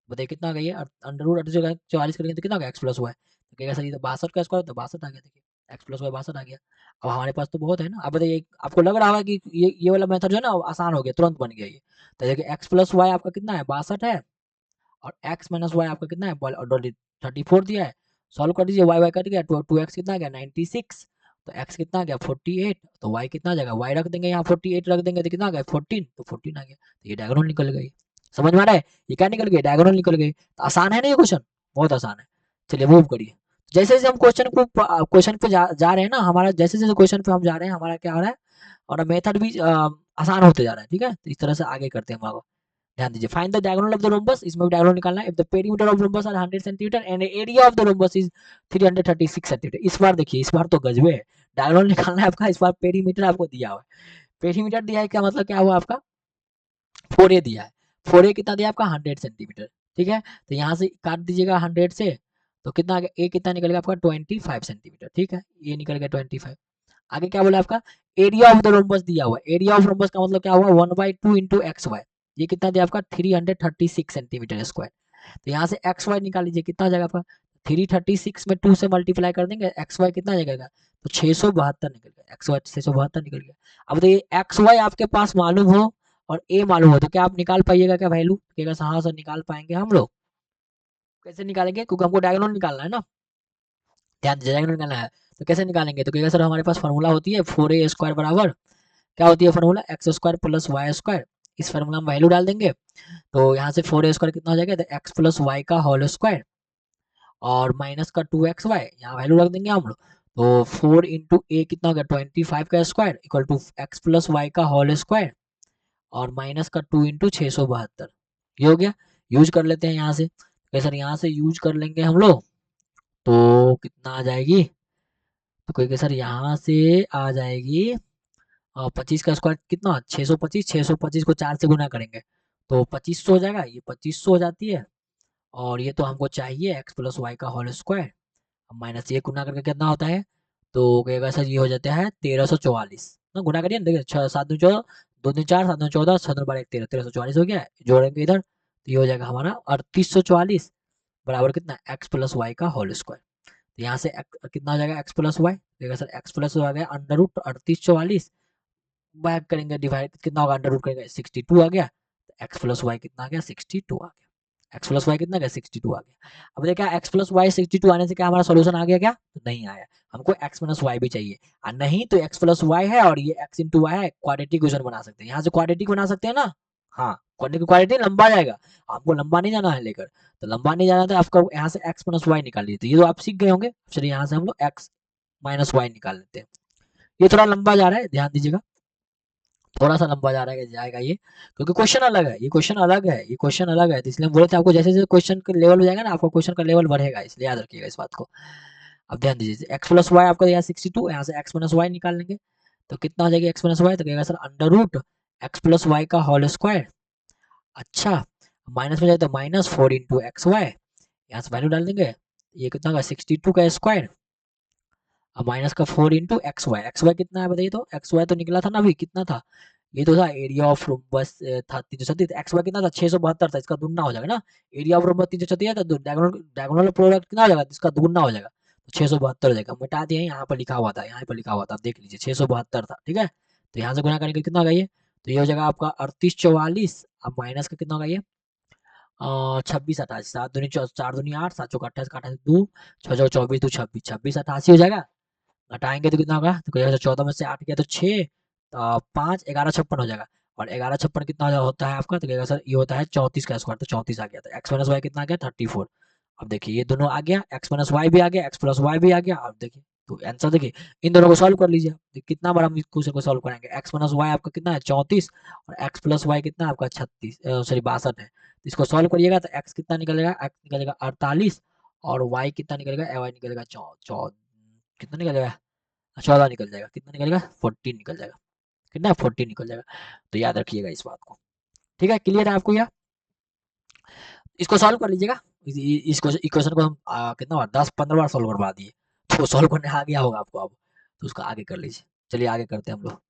बताइए कितना आ गया ये अंडर रूट 38 44 करेंगे तो कितना हो गया एक्स प्लस वाई, तो कहेगा सर ये तो 62 का स्क्वायर, तो 62 आ गया, देखिए एक्स प्लस वाई 62 आ गया। अब हमारे पास तो बहुत है ना, अब बताइए आपको लग रहा होगा कि ये वाला मेथड जो है ना आसान हो गया, तुरंत बन गया ये। तो देखिए एक्स प्लस वाई आपका कितना है 62 है, और एक्स माइनस वाई आपका कितना है ऑलरेडी 34 दिया है। सॉल्व कर दीजिए, वाई वाई कट गया, टू एक्स कितना आ गया 96, तो एक्स कितना आ गया 48, तो वाई कितना आ जाएगा, वाई रख देंगे यहाँ 48 रख देंगे तो कितना आ गया 14, तो 14 आ गया, तो ये डायगोनल निकल गई। समझ में आ रहा है, ये क्या निकल गई डायगोनल निकल गई। तो आसान है ना ये क्वेश्चन, बहुत आसान है। चलिए मूव करिए, जैसे जैसे हम क्वेश्चन पे जा रहे हैं ना, हमारा जैसे जैसे क्वेश्चन पे हम जा रहे हैं हमारा क्या हो रहा है, और मेथड भी आसान होते जा रहा है, ठीक है, तो इस तरह से आगे करते हैं हम। ध्यान दीजिए, find the diagonal of the rhombus, इसमें भी डायगोनल निकालना है। If the perimeter of rhombus are 100 centimetre and area of the rhombus is 336 centimetre. इस बार देखिए, इस बार तो गजबे है, डायगोनल निकालना है आपका, इस बार पेरीमीटर आपको दिया हुआ है। पेरीमीटर दिया है क्या मतलब क्या हुआ आपका 4a दिया है, 4a कितना दिया आपका 100 सेंटीमीटर, ठीक है। तो यहाँ से काट दीजिएगा 100 से, तो कितना आ गया a कितना निकलेगा आपका 25 सेंटीमीटर, ठीक है, ये निकल गया 25। आगे क्या बोला आपका एरिया ऑफ द रोम्बस दिया हुआ है, एरिया ऑफ रोम्बस का मतलब क्या हुआ 1/2 इंटू एक्स वाई, ये कितना दिया आपका 336 सेंटीमीटर स्क्वायर। तो यहाँ से एक्स वाई निकाल लीजिए, कितना हो जाएगा आपका 336 में 2 से मल्टीप्लाई कर देंगे, एक्स वाई कितना आ जाएगा, तो 672 निकल गया, एक्स वाई 672 निकल गया। अब देखिए एक्स वाई आपके पास मालूम हो और ए मालूम हो, तो क्या आप निकाल पाइएगा क्या वैल्यू, हाँ सर निकाल पाएंगे हम लोग। कैसे निकालेंगे, क्योंकि हमको डायगोनल निकालना है ना, ध्यान दीजिए, डायगोनल निकालना है तो कैसे निकालेंगे, तो कहेगा सर हमारे पास फॉर्मूला होती है 4a² बराबर क्या होती है फॉर्मूला, x² प्लस y²। इस फॉर्मूला में वैल्यू डाल देंगे तो यहाँ से 4a² कितना हो जाएगा, तो x प्लस वाई का होल स्क्वायर और माइनस का 2xy यहाँ वैल्यू रख देंगे हम लोग। तो 4 इंटू ए कितना हो गया 25 का square equal to x plus y का होल स्क्वायर और माइनस का 2 इंटू 672, ये हो गया। यूज कर लेते हैं यहाँ से, तो सर यहाँ से यूज कर लेंगे हम लोग तो कितना आ जाएगी, तो कोई सर यहाँ से आ जाएगी 25 का स्क्वायर कितना 625, 625 को 4 से गुना करेंगे तो 2500 हो जाएगा, ये 2500 हो जाती है और ये तो हमको चाहिए एक्स प्लस वाई का होल स्क्वायर, माइनस ये गुना करके कितना होता है, तो कहेगा सर ये हो जाता है 1344 ना, गुना करिए ना, देखिए 7 दूनी 14, 2 दूनी 4, 7 दूनी 14, 7 दूनी 12 13, 1344 हो गया है, जोड़ेंगे इधर तो ये हो जाएगा हमारा 3844 बराबर कितना एक्स प्लस वाई का होल स्क्वायर। तो यहाँ से कितना हो जाएगा एक्स प्लस वाई, कहेगा सर एक्स प्लस वाई आ गया अंडर रूट 3844, बैक करेंगे डिवाइड कितना होगा अंडर रूट करेंगे 62 आ गया, तो एक्स प्लस वाई कितना आ गया 62 आ गया, एक्स प्लस वाई कितना गया 62 आ गया। अब देखिए एक्स प्लस वाई 62 आने से क्या हमारा सोल्यूशन आ गया क्या, तो नहीं आया, हमको एक्स माइनस वाई भी चाहिए और नहीं तो एक्स प्लस वाई है और ये एक्स इंटू वाई है, क्वाड्रेटिक इक्वेशन बना सकते हैं, यहाँ से क्वाड्रेटिक बना सकते हैं ना, हाँ क्वाड्रेटिक लंबा जाएगा, आपको लंबा नहीं जाना है लेकर, तो लंबा नहीं जाना तो आपको यहाँ से एक्स माइनस वाई निकाल लीजिए, ये तो आप सीख गए होंगे। चलिए यहाँ से हम लोग एक्स माइनस वाई निकाल लेते हैं, ये थोड़ा लंबा जा रहा है ध्यान दीजिएगा, थोड़ा सा लंबा जा रहा है जाएगा ये, क्योंकि क्वेश्चन अलग है, ये क्वेश्चन अलग है, ये क्वेश्चन अलग है, तो इसलिए हम बोले थे आपको जैसे जैसे क्वेश्चन का लेवल हो जाएगा ना आपका क्वेश्चन का लेवल बढ़ेगा, इसलिए याद रखिएगा इस बात को। अब ध्यान दीजिए एक्स प्लस वाई आपका यहाँ 62, यहाँ से एक्स माइनस वाई निकाल लेंगे तो कितना हो जाएगा एक्स माइनस वाई, तो कहेगा sir under root x plus y का होल स्क्वायर, अच्छा माइनस में जाए तो माइनस 4 इंटू एक्स वाई, यहाँ से वैल्यू डाल देंगे, ये कितना होगा 62 का स्क्वायर अब माइनस का 4 इंटू एक्स वाई कितना है बताइए, तो एक्स वाई तो निकला था ना अभी कितना था, ये तो था एरिया ऑफ रोम्बस था 336, एक्स वाई कितना था 672 था, इसका दुगना हो जाएगा ना, एरिया ऑफ रोम्बस 336 है तो डायगोनल डायगोनल प्रोडक्ट कितना हो जाएगा, इसका दुगना हो जाएगा तो 672 हो जाएगा, मिटा दिए यहाँ पर लिखा हुआ था, यहाँ पर लिखा हुआ था आप देख लीजिए 672 था, ठीक है। तो यहाँ से गुना करने के कितना होगा ये, तो ये हो जाएगा आपका 3844, अब माइनस का कितना होगा ये 26 88, 7 दूनी 4 4 दूनी 8, 7 चौका 28 का 28 2, 6 चौका 24 2 26, 26 88 हो जाएगा, घटाएंगे तो कितना होगा, तो कहेगा 14 में से 8 गया तो 6, 5 11 56 हो जाएगा और 11 56 कितना होता है आपका, तो कहेगा सर ये होता है 34 का स्क्वायर, तो 34 आ गया, तो एक्स माइनस वाई कितना आ गया 34। अब देखिए ये दोनों आ गया, एक्स माइनस वाई भी आ गया, एक्स प्लस वाई भी आ गया, अब देखिए तो आंसर देखिए इन दोनों को सॉल्व कर लीजिए, कितना बार हम इस क्वेश्चन को सॉल्व करेंगे, एक्स माइनस वाई आपका कितना है 34 और एक्स प्लस वाई कितना आपका 36 सॉरी 62 है, तो इसको सॉल्व करिएगा तो एक्स कितना निकलेगा, एक्स निकलेगा 48 और वाई कितना निकलेगा, वाई निकलेगा कितना निकलेगा 14 निकल जाएगा, कितना निकलेगा 14 निकल जाएगा, कितना 14 निकल जाएगा, तो याद रखिएगा इस बात को, ठीक है क्लियर है आपको यह, इसको सॉल्व कर लीजिएगा, इस इक्वेशन को हम कितना बार 10 15 बार सॉल्व करवा दिए, तो सॉल्व करने आ गया होगा आपको अब, तो उसका आगे कर लीजिए, चलिए आगे करते हैं हम लोग।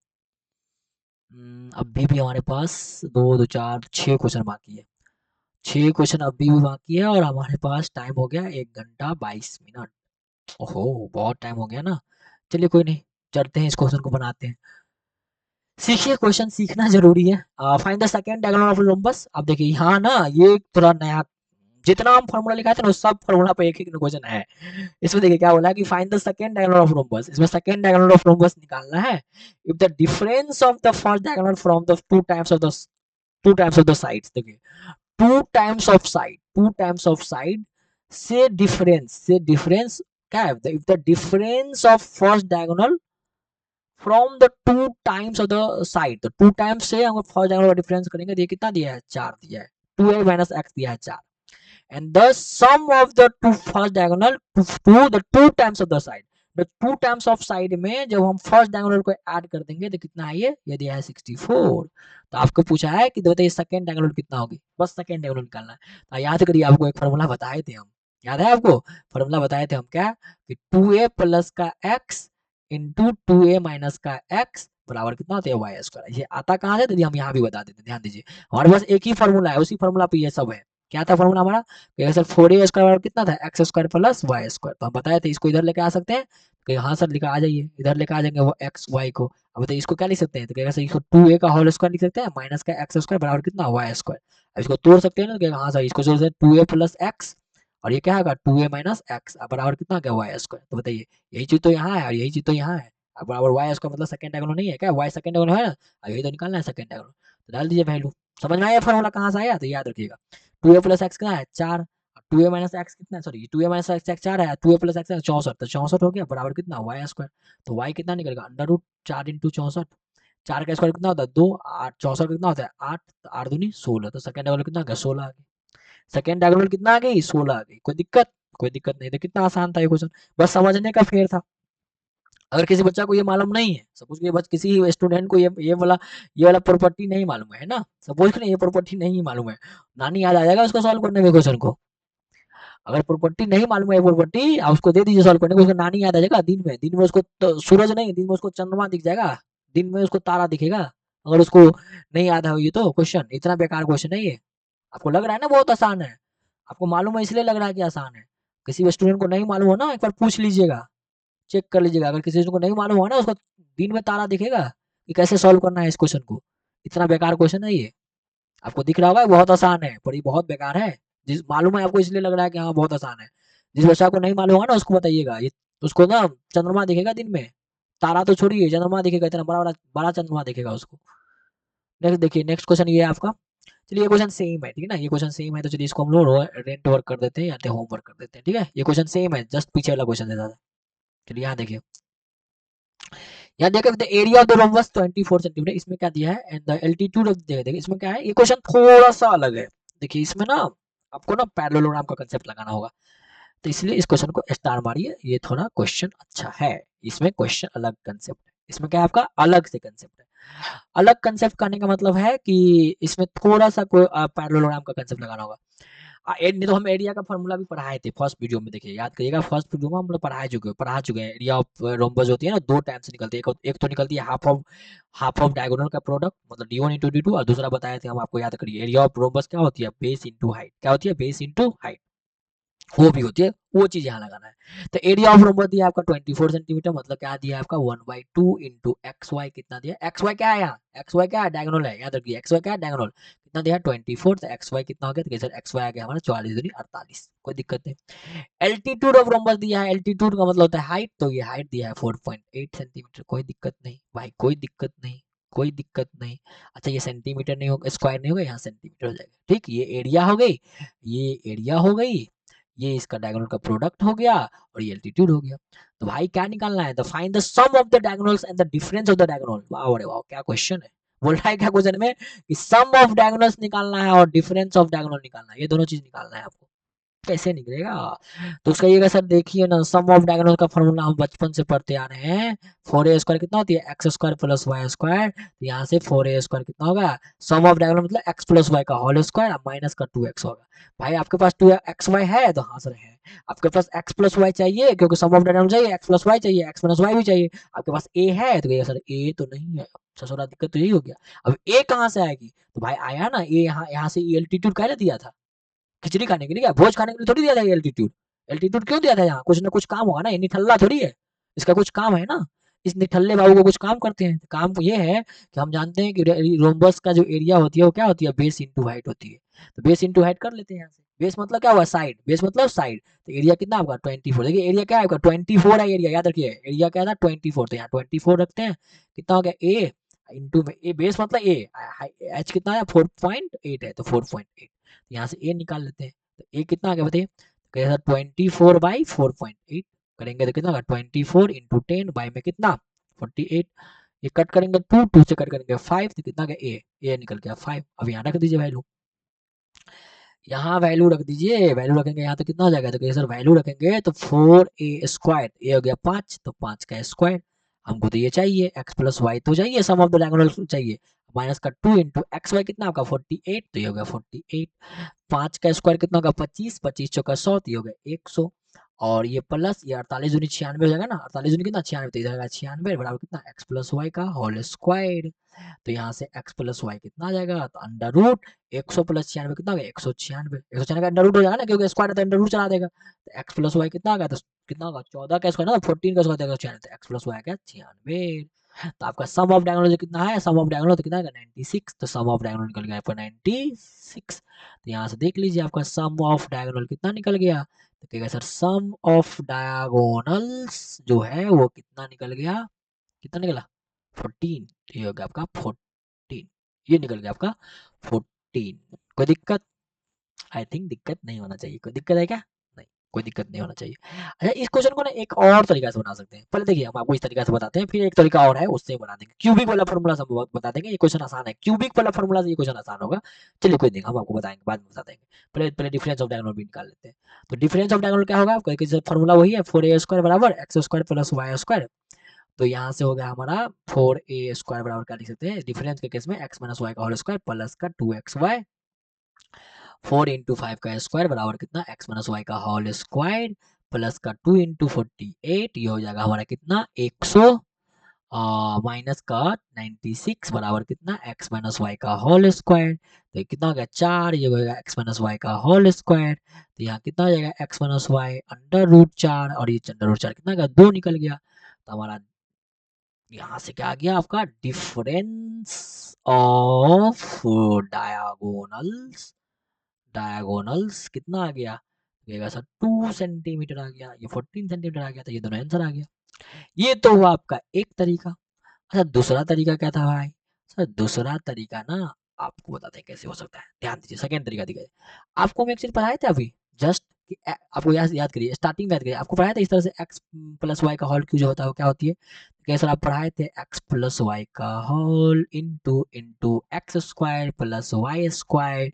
अभी भी हमारे पास 2 2 4 6 क्वेश्चन बाकी है, 6 क्वेश्चन अभी भी बाकी है और हमारे पास टाइम हो गया 1 घंटा 22 मिनट, ओहो बहुत टाइम हो गया ना, चलिए कोई नहीं, चलते हैं इस क्वेश्चन को बनाते हैं, सीखिए क्वेश्चन सीखना जरूरी है। Find the second diagonal of rhombus, अब देखिए यहाँ ना ये थोड़ा नया, जितना हम फॉर्मूला लिखा था ना सब फॉर्मूला पे एक एक क्वेश्चन है, इसमें देखिए क्या बोला है कि find the second diagonal of rhombus, इसमें सेकंड डायगोनल ऑफ रोम्बस निकालना है, if the difference of the first diagonal from the two times of the sides, देखिए टू टाइम्स ऑफ साइड से डिफरेंस क्या है, if the difference of first diagonal from the two times of the side, तो two times से हम first diagonal का difference करेंगे, तो ये कितना दिया है 4 दिया है, 2a माइनस एक्स दिया है 4, and the sum of the two first diagonal to the two times of the side, the two times of side में जब हम फर्स्ट डायगोनल को ऐड कर देंगे तो कितना है ये दिया है 64, तो आपको पूछा है कि बताइए सेकंड डायगोनल कितना होगी, बस सेकंड डायगोनल निकालना है, तो याद करिए आपको एक फॉर्मूला बताए थे हम, याद है आपको फॉर्मूला बताए थे हम क्या, कि 2a प्लस का x इंटू 2a माइनस का x बराबर कितना होता है वाई स्क्वायर, ये आता कहाँ से, हम यहाँ भी बता देते हैं, ध्यान दीजिए हमारे पास एक ही फॉर्मूला है, उसी फॉर्मूला पे ये सब है, क्या था फॉर्मूला हमारा, सर 4a स्क्वायर बराबर कितना था x square plus Y square, तो हम बताए थे इसको इधर लेके आ सकते हैं, तो हाँ सर लिखा आ जाइए, इधर लेके आ जाएंगे वो एक्स वाई को, अब बताइए इसको क्या लिख सकते हैं, तो कहेगा सर इसको 2a का होल स्क्वायर लिख सकते हैं माइनस का एक्स स्क्वायर बराबर कितना वाई स्क्वायर, अब इसको तोड़ सकते हैं ना, तो कहेगा हाँ सर इसको जोड़ सकते हैं 2a प्लस एक्स और ये क्या होगा 2a माइनस एक्स बराबर कितना क्या वाई स्क्वायर। तो बताइए यही चीज तो यहाँ है और यही चीज तो यहाँ है। अब बराबर वाई स्क्वायर मतलब सेकंड डायगोनल नहीं है क्या, वाई सेकंड डायगोनल है ना, और यही तो निकालना है सेकंड डायगोनल। तो डाल दीजिए वैल्यू। समझ में आया फॉर्मूला कहाँ से आया, तो याद रखिएगा 2a प्लस एक्स कितना है 4, 2a माइनस एक्स कितना है, सॉरी 2a माइनस एक्स 4 है, 2a प्लस एक्स 64, तो 64 हो गया बराबर कितना वाई स्क्वायर। तो वाई कितना निकलेगा अंडर रूट 4 इंटू 64, 4 का स्क्वायर कितना होता है 2, 8 64 कितना होता है 8, 8 दूनी 16, तो सेकंड डायगोनल कितना आ गया 16 आ गई। सेकंड डायगोनल कितना आ गई 16 आ गई। कोई दिक्कत, कोई दिक्कत नहीं, तो कितना आसान था ये क्वेश्चन, बस समझने का फेर था। अगर किसी बच्चा को ये मालूम नहीं है, सपोज कि बस किसी स्टूडेंट को ये वाला प्रॉपर्टी नहीं मालूम है ना, सपोज कि ये प्रॉपर्टी नहीं मालूम है, नानी याद आ जाएगा उसको सॉल्व करने में क्वेश्चन को। अगर प्रॉपर्टी नहीं मालूम है प्रॉपर्टी, आप उसको दे दीजिए सॉल्व करने को, उसको नानी याद आ जाएगा। दिन में उसको तो सूरज नहीं, दिन में उसको चंद्रमा दिख जाएगा, दिन में उसको तारा दिखेगा। अगर उसको नहीं याद है ये तो क्वेश्चन, इतना बेकार क्वेश्चन है ये। आपको लग रहा है ना बहुत आसान है, आपको मालूम है इसलिए लग रहा है कि आसान है। किसी भी स्टूडेंट को नहीं मालूम हो ना, एक बार पूछ लीजिएगा, चेक कर लीजिएगा। अगर किसी को नहीं मालूम हो ना, उसको दिन में तारा दिखेगा कि कैसे सॉल्व करना है इस क्वेश्चन को। इतना बेकार क्वेश्चन है ये, आपको दिख रहा होगा बहुत आसान है, पर ये बहुत बेकार है। जिस मालूम है आपको इसलिए लग रहा है कि हाँ बहुत आसान है। जिस बच्चा को नहीं मालूम होगा ना उसको बताइएगा, ये उसको ना चंद्रमा दिखेगा दिन में, तारा तो छोड़िए चंद्रमा दिखेगा, इतना बड़ा बड़ा बड़ा चंद्रमा दिखेगा उसको। नेक्स्ट देखिए, नेक्स्ट क्वेश्चन ये है आपका। चलिए ये क्वेश्चन सेम है, ठीक है ना, ये क्वेश्चन सेम है, तो चलिए इसको हम लोग रेंट वर्क कर देते हैं या होम वर्क कर देते हैं, ठीक है। ये क्वेश्चन सेम है, जस्ट पीछे वाला क्वेश्चन है ज्यादा। चलिए यहाँ देखिए, यहाँ देखो the area of the rhombus 24 centimetre, इसमें क्या दिया है एंड द एल्टीट्यूड ऑफ देखिए देखिए इसमें क्या है, ये क्वेश्चन थोड़ा सा अलग है। देखिए इसमें ना आपको ना पैरेललोग्राम का कंसेप्ट लगाना होगा, तो इसलिए इस क्वेश्चन को स्टार मारिए, ये थोड़ा क्वेश्चन अच्छा है। इसमें क्वेश्चन अलग कंसेप्ट है, इसमें क्या है आपका अलग से कंसेप्ट है। अलग कंसेप्ट करने का मतलब है कि इसमें थोड़ा सा कोई पैरेललोग्राम का कंसेप्ट लगाना होगा। नहीं तो हम एरिया का फॉर्मूला भी पढ़ाए थे फर्स्ट वीडियो में, देखिए याद करिएगा फर्स्ट वीडियो में हम लोग पढ़ा चुके हैं। एरिया ऑफ रोम्बस होती है ना, दो टाइप से निकलती है, एक तो निकलती है हाफ ऑफ डायगोनल का प्रोडक्ट मतलब D one into D two, और दूसरा बताए थे हम आपको, याद करिए एरिया ऑफ रोम्बस क्या होती है बेस इंटू हाइट, क्या होती है बेस इंटू हाइट, वो भी होती है, वो चीज यहाँ लगाना है। तो एरिया ऑफ रोम्बस दिया आपका 24 सेंटीमीटर, मतलब क्या दिया आपका 1/2 इंटू एक्स वाई, कितना दिया एक्स वाई क्या है यहाँ, एक्स वाई क्या है डायगोनल है, याद रखिए एक्स वाई क्या है डायगोनल, कितना दिया 24, तो एक्स वाई कितना हो गया, तो सर एक्स वाई आ गया हमारा 44 दूनी 48, कोई दिक्कत नहीं। एल्टीट्यूड ऑफ रोम्बस दिया है, एल्टीट्यूड का मतलब होता है हाइट, तो ये हाइट दिया है 4.8 सेंटीमीटर, कोई दिक्कत नहीं भाई, कोई दिक्कत नहीं, कोई दिक्कत नहीं। अच्छा ये सेंटीमीटर नहीं होगा, स्क्वायर नहीं होगा, यहाँ सेंटीमीटर हो जाएगा, ठीक। ये एरिया हो गई, ये एरिया हो गई, ये इसका डायगोनल का प्रोडक्ट हो गया, और ये एल्टीट्यूड हो गया। तो भाई क्या निकालना है, तो find the sum of the diagonals and the difference of the diagonal. वाह अरे वाह क्या क्वेश्चन है, बोल रहा है क्या क्वेश्चन में कि सम ऑफ डायगोनल्स निकालना है और डिफरेंस ऑफ डायगोनल निकालना है, ये दोनों चीज निकालना है आपको। कैसे निकलेगा, तो उसका ये सर देखिए ना, सम ऑफ डायगोनल का फॉर्मूला हम बचपन से पढ़ते आ रहे हैं, 4a² कितना होती है x square plus Y square, तो यहाँ से 4a² कितना होगा, सम ऑफ डायगोनल मतलब एक्स प्लस वाई का होल स्क्वायर माइनस का 2x होगा। भाई आपके पास 2xy है, तो हाँ सर है। आपके पास x प्लस वाई चाहिए क्योंकि सम ऑफ डायगोनल चाहिए, x प्लस वाई चाहिए, x माइनस वाई भी चाहिए। आपके पास a है, तो सर a तो नहीं है, ससुरा दिक्कत तो यही हो गया। अब a कहाँ से आएगी, तो भाई आया ना a, यहाँ से एल्टीट्यूड कहने दिया था, खिचड़ी खाने के लिए, क्या भोज खाने के लिए थोड़ी दिया था ये एल्टीट्यूड। एल्टीट्यूड क्यों दिया था यहाँ, कुछ ना कुछ काम होगा ना, ये निठल्ला थोड़ी है, इसका कुछ काम है ना। इस निठल्ले बाबू को कुछ काम करते हैं, काम ये है कि हम जानते हैं कि रोम्बस का जो एरिया होती है वो क्या होती है बेस इंटू हाइट होती है, तो बेस इंटू हाइट कर लेते हैं यहाँ से। बेस मतलब क्या हुआ साइड, बेस मतलब साइड, तो एरिया कितना आपका 24, देखिए एरिया क्या है आपका 24 है एरिया, याद रखिए एरिया क्या था 24, तो यहाँ 24 रखते हैं, कितना हो गया ए इंटू में ए, बेस मतलब ए, एच कितना है 4.8 है, तो 4.8, यहाँ से ए निकाल लेते हैं, तो ए कितना आ गया बताइए, तो सर 24/4.8 करेंगे तो कितना होगा 24 इंटू 10 बाई में कितना 48, ये कट करेंगे 2 से कट करेंगे 5, तो कितना गया ए निकल गया 5। अब यहाँ रख दीजिए वैल्यू, यहाँ वैल्यू रख दीजिए, वैल्यू रखेंगे यहाँ तो कितना हो जाएगा, तो सर वैल्यू रखेंगे तो 4a², ए हो गया 5, तो 5 का स्क्वायर, हमको तो ये चाहिए एक्स प्लस वाई तो चाहिए, सम ऑफ द डायगोनल चाहिए, माइनस का 2 इंटू एक्स वाई कितना आपका 48, तो ये हो गया 48, 5 का स्क्वायर कितना होगा 25, 25 चौका 100, तो ये हो गया 100, और ये प्लस ये 48 दूनी 96 हो जाएगा ना, 48 दूनी कितना 96, तो इधर 96 बराबर कितना एक्स प्लस वाई का होल स्क्वायर, तो यहाँ से x प्लस वाई कितना आ जाएगा, तो अंडर रूट 100 प्लस 96 कितना हो गया 196, 196 का अंडर रूट हो जाएगा ना क्योंकि स्क्वायर है तो अंडर रूट चला देगा, तो x प्लस वाई कितना आ गया, तो कितना होगा 14 का स्क्वायर ना 14 का स्क्वायर देगा 96, तो x प्लस वाई आ गया 96। तो आपका सम ऑफ डायगोनल कितना है, सम ऑफ डायगोनल तो कितना है 96, तो सम ऑफ डायगोनल निकल गया आपका 96। तो यहाँ से देख लीजिए आपका सम ऑफ डायगोनल कितना निकल गया, तो कहेगा सर सम ऑफ डायगोनल्स जो है वो कितना निकल गया, कितना निकला 14, तो ये हो गया आपका 14, ये निकल गया आपका 14। कोई दिक्कत, आई थिंक दिक्कत नहीं होना चाहिए, कोई दिक्कत है क्या, नहीं कोई दिक्कत नहीं होना चाहिए। अच्छा इस क्वेश्चन को ना एक और तरीका से बना सकते हैं, पहले देखिए हम आपको इस तरीका से बताते हैं, फिर एक तरीका और है उससे बना देंगे, क्यूबिक वाला फॉर्मूला से हम बता देंगे, ये क्वेश्चन आसान है, क्यूबिक वाला फॉर्मूला से ये क्वेश्चन आसान होगा। चलिए कोई नहीं, हम आपको बताएंगे, बाद में बता देंगे, पहले पहले डिफरेंस ऑफ डायगोनल भी निकाल लेते हैं। तो डिफरेंस ऑफ डायगोनल क्या होगा आपका, फॉर्मूला वही है 4a² बराबर x² प्लस y²। तो यहाँ से हो गया हमारा 4a² बराबर क्या लिख सकते हैं, डिफरेंस के केस में x माइनस वाई का होल स्क्वायर प्लस का 2xy, 4 इंटू 5 का स्क्वायर बराबर कितना x माइनस वाई का होल स्क्वायर प्लस का 2 इंटू 48, ये हो जाएगा हमारा कितना 100 माइनस का 96 बराबर कितना x माइनस वाई का होल स्क्वायर। तो ये कितना हो गया 4, ये हो गया x माइनस वाई का होल स्क्वायर, तो यहाँ कितना हो जाएगा x minus y under root 4, और ये अंडर रूट 4 कितना गया 2 निकल गया। तो हमारा यहाँ से क्या आ गया आपका डिफरेंस ऑफ डायगोनल्स, डायगोनल्स कितना आ गया, ये सर 2 सेंटीमीटर आ गया, ये 14 सेंटीमीटर आ गया, तो ये दोनों आंसर आ गया। ये तो हुआ आपका एक तरीका। अच्छा दूसरा तरीका क्या था भाई, सर दूसरा तरीका ना आपको बताते हैं कैसे हो सकता है, ध्यान दीजिए, सेकंड तरीका दिखाइए। आपको हम एक चीज पढ़ाए थे अभी जस्ट, आपको याद याद करिए, स्टार्टिंग में याद करिए, आपको पढ़ाया था इस तरह से x प्लस वाई का होल क्यू जो होता है वो क्या होती है, कैसे सर आप पढ़ाए थे x प्लस वाई का whole into into x square plus Y square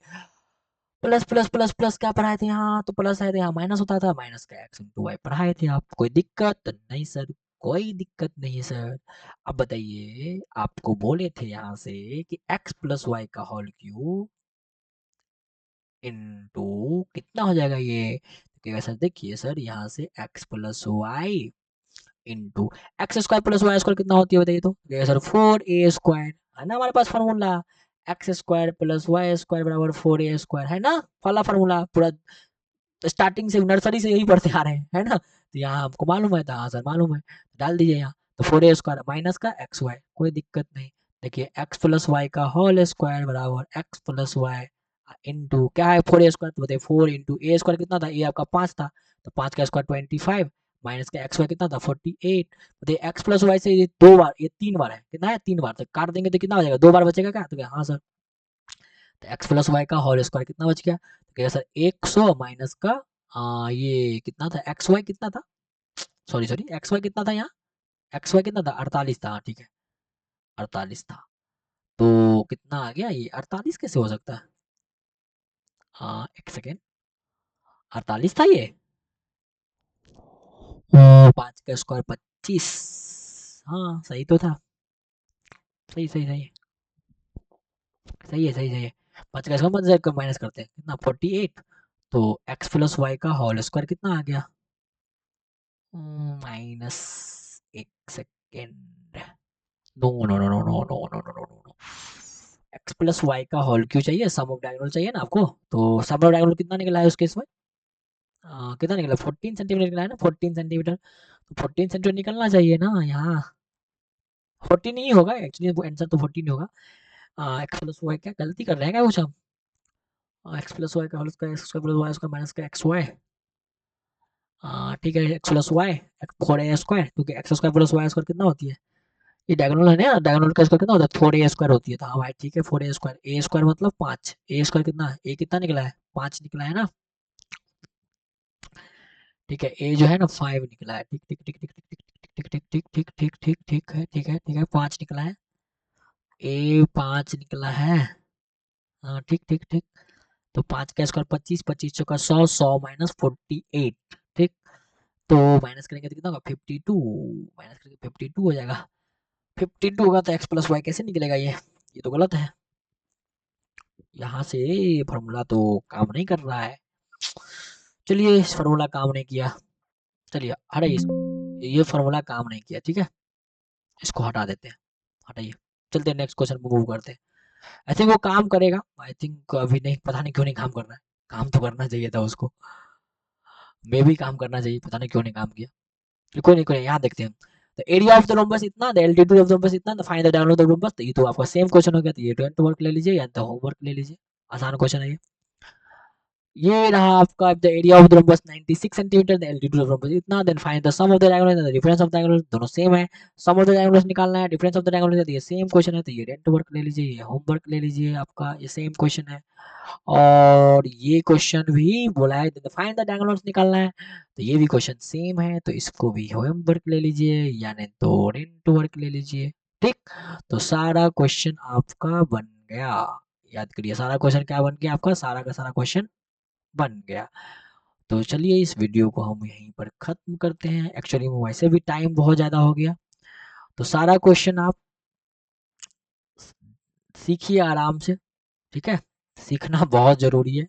plus plus plus plus क्या पढ़ाए थे यहाँ, तो प्लस आए थे यहाँ माइनस होता था, माइनस का एक्स इंटू वाई पढ़ाए थे आप, कोई दिक्कत नहीं सर, कोई दिक्कत नहीं है सर। अब बताइए आपको बोले थे यहाँ से कि x प्लस वाई का होल क्यूब इंटू कितना हो जाएगा ये, तो सर देखिए सर यहाँ से x plus y into x square plus Y square कितना होती है बताइए, तो सर 4a² है ना हमारे पास formula, x square plus Y square बराबर 4a² है ना, वाला फॉर्मूला पूरा स्टार्टिंग से नर्सरी से यही पढ़ते आ रहे हैं, है ना, तो यहाँ हमको मालूम है, तो हाँ सर मालूम है, डाल दीजिए यहाँ, तो 4a² माइनस का एक्स वाई, कोई दिक्कत नहीं। देखिए x प्लस वाई का होल स्क्वायर बराबर x प्लस वाई इंटू क्या है 4a², तो बताइए 4 इंटू a² कितना था, ये आपका 5 था, तो 5 का स्क्वायर 25 माइनस का एक्स वाई कितना था 48, बताइए x प्लस वाई से ये 2 बार, ये 3 बार है, कितना है 3 बार, तो काट देंगे तो कितना हो जाएगा 2 बार बचेगा क्या, तो हाँ सर, तो एक्स प्लस वाई का होल स्क्वायर कितना बच गया, तो कहेगा सर 100 माइनस का ये कितना था एक्स वाई कितना था, सॉरी सॉरी एक्स वाई कितना था यहाँ, एक्स वाई कितना था 48 था, हाँ ठीक है 48 था, तो कितना आ गया ये 48 कैसे हो सकता है, हाँ एक सेकेंड 48 था ये, 5 का स्क्वायर 25, हाँ सही तो था, सही सही सही सही है, सही सही है, 5 का स्क्वायर मत माइनस करते हैं कितना 48, तो एक्स प्लस वाई का होल स्क्वायर कितना आ गया, माइनस, एक second, no no no no no no no no no no, x plus y का होल क्यों चाहिए, सम ऑफ डायगोनल चाहिए ना आपको, तो सम ऑफ डायगोनल कितना निकला है उस केस में, कितना निकला 14 सेंटीमीटर निकला है ना, 14 सेंटीमीटर, तो 14 सेंटीमीटर निकलना चाहिए ना यहाँ, 14 ही होगा एक्चुअली, आंसर तो 14 ही होगा। एक्स प्लस वाई क्या गलती कर रहे हैं क्या कुछ हम, एक्स प्लस वाई का whole square x square plus Y square minus का एक्स वाई, ठीक है एक्स प्लस वाई 4a², क्योंकि x square plus Y square कितना होती है, ये डायगोनल है ना, डायगोनल का स्क्वायर कितना होता है 4a² होती है, तो हाँ भाई ठीक है 4a², a² मतलब 5, a² कितना है, a कितना निकला है 5 निकला है ना, ठीक है a जो है ना 5 निकला है, ठीक ठीक ठीक ठीक ठीक ठीक ठीक ठीक ठीक ठीक ठीक ठीक है, ठीक है ठीक है 5 निकला है, a 5 निकला है, हाँ ठीक ठीक ठीक, तो 5 का स्क्वायर 25, 25 चौका 100, 100 माइनस 48, ठीक, तो माइनस करेंगे तो कितना होगा 52, माइनस करेंगे 52 हो जाएगा, 52 होगा तो एक्स प्लस वाई कैसे निकलेगा ये तो गलत है, यहाँ से फॉर्मूला तो काम नहीं कर रहा है, चलिए इस फॉर्मूला काम नहीं किया, चलिए हटाइए ये फॉर्मूला काम नहीं किया, ठीक है इसको हटा देते हैं, हटाइए, चलते हैं नेक्स्ट क्वेश्चन पे मूव करते हैं, आई थिंक वो काम करेगा, आई थिंक अभी नहीं, पता नहीं क्यों नहीं काम कर रहा है, काम तो करना चाहिए था उसको, मे भी काम करना चाहिए, पता नहीं क्यों नहीं काम किया, कोई नहीं कोई नहीं यहाँ देखते हैं, तो एरिया ऑफ द रोम्बस इतना, the altitude of the rhombus इतना, the find the diameter of the rhombus. तो ये तो आपका सेम क्वेश्चन हो गया, तो ये तो होमवर्क ले लीजिए या तो होमवर्क ले लीजिए, आसान क्वेश्चन है ये। ये रहा आपका the area of the rhombus 96 centimetre, the altitude of rhombus इतना, then find the sum of the diagonals and the difference of the diagonals, दोनों सेम है। सम ऑफ द डायगोनल्स निकालना है, डिफरेंस ऑफ द डायगोनल्स, ये same question है, तो ये rent work ले लीजिए, ये होमवर्क ले लीजिए, आपका ये सेम क्वेश्चन है। और ये क्वेश्चन भी बोला है फाइंड द डायगोनल्स निकालना है, तो ये भी क्वेश्चन सेम है, तो इसको भी होमवर्क ले लीजिए यानी तो रेंट वर्क ले लीजिए। ठीक, तो सारा क्वेश्चन आपका बन गया। याद करिए सारा क्वेश्चन क्या बन गया आपका, सारा का सारा क्वेश्चन बन गया। तो चलिए इस वीडियो को हम यहीं पर खत्म करते हैं, एक्चुअली में वैसे भी टाइम बहुत ज़्यादा हो गया। तो सारा क्वेश्चन आप सीखिए आराम से, ठीक है, सीखना बहुत ज़रूरी है।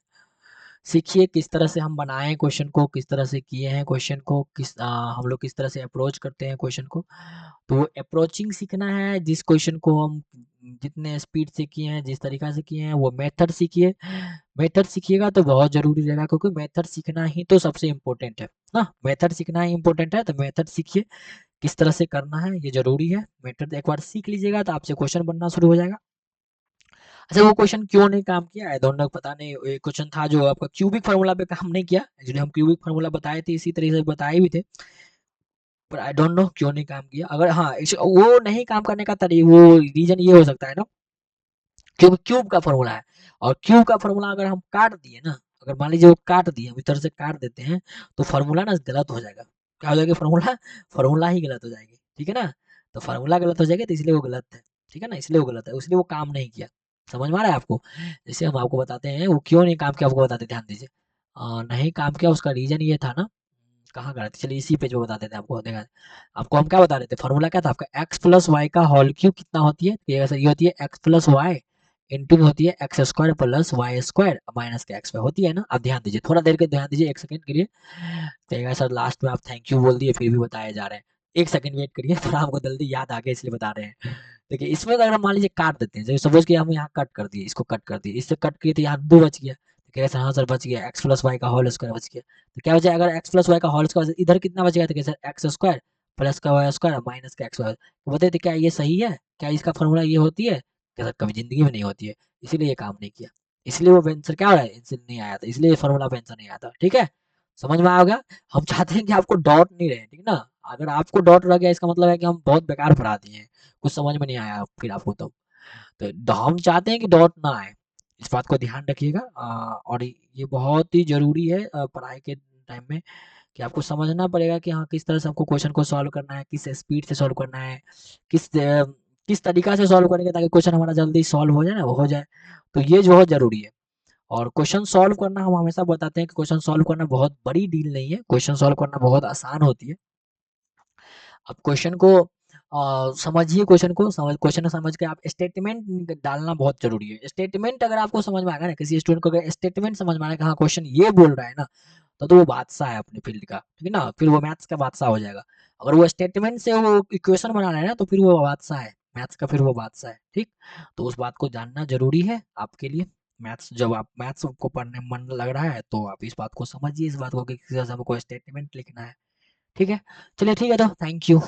सीखिए किस तरह से हम बनाए क्वेश्चन को, किस तरह से किए हैं क्वेश्चन को, हम लोग किस तरह से अप्रोच करते हैं क्वेश्चन को। तो वो अप्रोचिंग सीखना है, जिस क्वेश्चन को हम जितने स्पीड से किए हैं, जिस तरीका से किए हैं, वो मेथड सीखिए। मेथड सीखिएगा तो बहुत ज़रूरी रहेगा, क्योंकि मेथड सीखना ही तो सबसे इम्पोर्टेंट है ना, मेथड सीखना ही इम्पोर्टेंट है। तो मेथड सीखिए, किस तरह से करना है ये ज़रूरी है। मेथड एक बार सीख लीजिएगा तो आपसे क्वेश्चन बनना शुरू हो जाएगा। अच्छा, वो क्वेश्चन क्यों नहीं काम किया, आई डोंट नो, पता नहीं। ये क्वेश्चन था जो आपका क्यूबिक फार्मूला पे काम नहीं किया, एक्चुअली हम क्यूबिक फार्मूला बताए थे, इसी तरीके से बताए भी थे, पर आई डोंट नो क्यों नहीं काम किया। अगर हाँ, वो नहीं काम करने का वो रीजन ये हो सकता है ना, क्योंकि क्यूब का फॉर्मूला है, और क्यूब का फॉर्मूला अगर हम काट दिए ना, अगर मान लीजिए वो काट दिए, हम इस तरह से काट देते हैं, तो फार्मूला ना गलत हो जाएगा। क्या हो जाएगा, फार्मूला फार्मूला ही गलत हो जाएगी, ठीक है ना। तो फार्मूला गलत हो जाएगी, तो इसलिए वो गलत है, ठीक है ना, इसलिए वो गलत है, इसलिए वो काम नहीं किया। समझ में आ रहा है आपको। जैसे हम आपको बताते हैं वो क्यों नहीं काम किया, आपको बताते, ध्यान दीजिए। नहीं काम किया, उसका रीजन ये था ना, कहाँ गलत, चलिए इसी पेज पे बता देते हैं आपको, देखा। आपको हम क्या बता रहे थे, फार्मूला क्या था आपका, एक्स प्लस वाई का होल क्यूब कितना होती है, ये होती है एक्स प्लस वाई इंटू में होती है x square plus Y square minus के एक्स पे होती है ना। अब ध्यान दीजिए, थोड़ा देर के ध्यान दीजिए, एक सेकंड के लिए। तो सर लास्ट में आप थैंक यू बोल दिए, फिर भी बताए जा रहे हैं। एक सेकंड वेट करिए, थोड़ा हमको जल्दी याद आ गया इसलिए बता रहे हैं। देखिए इसमें अगर हम मान लीजिए काट देते हैं, सपोज कि हम यहाँ कट कर दिए, इसको कट कर दिए, इससे कट किए तो यहाँ 2 बच गया, तो कह रहे सर हाँ सर बच गया, एक्स प्लस वाई का होल स्क्वायर बच गया। तो क्या बचा, अगर एक्स प्लस वाई का होल स्क्वायर, इधर कितना बच गया, तो सर एक्स स्क्वायर प्लस का वाई स्क्वायर माइनस का एक्स वाई। तो बताइए क्या ये सही है, क्या इसका फॉर्मूला ये होती है, क्या सर कभी जिंदगी में नहीं होती है, इसीलिए ये काम नहीं किया, इसलिए वो आंसर क्या हो रहा है, आंसर नहीं आया था, इसलिए फॉर्मूला पे आंसर नहीं आया था, ठीक है। समझ में आएगा। हम चाहते हैं कि आपको डॉट नहीं रहे, ठीक है ना। अगर आपको डॉट रह गया, इसका मतलब है कि हम बहुत बेकार पढ़ा दिए हैं, कुछ समझ में नहीं आया फिर आपको तो हम चाहते हैं कि डॉट ना आए, इस बात को ध्यान रखिएगा। और ये बहुत ही ज़रूरी है पढ़ाई के टाइम में, कि आपको समझना पड़ेगा कि हाँ किस तरह से हमको क्वेश्चन को सॉल्व करना है, किस स्पीड से सॉल्व करना है, किस तरीका से सॉल्व करेंगे ताकि क्वेश्चन हमारा जल्दी सॉल्व हो जाए ना, वो हो जाए। तो ये जो बहुत ज़रूरी है। और क्वेश्चन सॉल्व करना हम हमेशा बताते हैं कि क्वेश्चन सॉल्व करना बहुत बड़ी डील नहीं है, क्वेश्चन सॉल्व करना बहुत आसान होती है। अब क्वेश्चन को समझिए, क्वेश्चन समझ के आप स्टेटमेंट डालना बहुत जरूरी है। स्टेटमेंट अगर आपको समझ में आएगा ना, किसी स्टूडेंट को अगर स्टेटमेंट समझ में आएगा कि हाँ क्वेश्चन ये बोल रहा है ना, तो वो बादशाह है अपने फील्ड का, ठीक है ना, फिर वो मैथ्स का बादशाह हो जाएगा। अगर वो स्टेटमेंट से वो इक्वेशन बना रहा है ना, तो फिर वो बादशाह है मैथ्स का, फिर वो बादशाह है, ठीक। तो उस बात को जानना जरूरी है आपके लिए। मैथ्स, जब आप मैथ्स को पढ़ने में मन लग रहा है, तो आप इस बात को समझिए, इस बात को कि किस तरह से हमको स्टेटमेंट लिखना है, ठीक है। चलिए ठीक है, तो थैंक यू।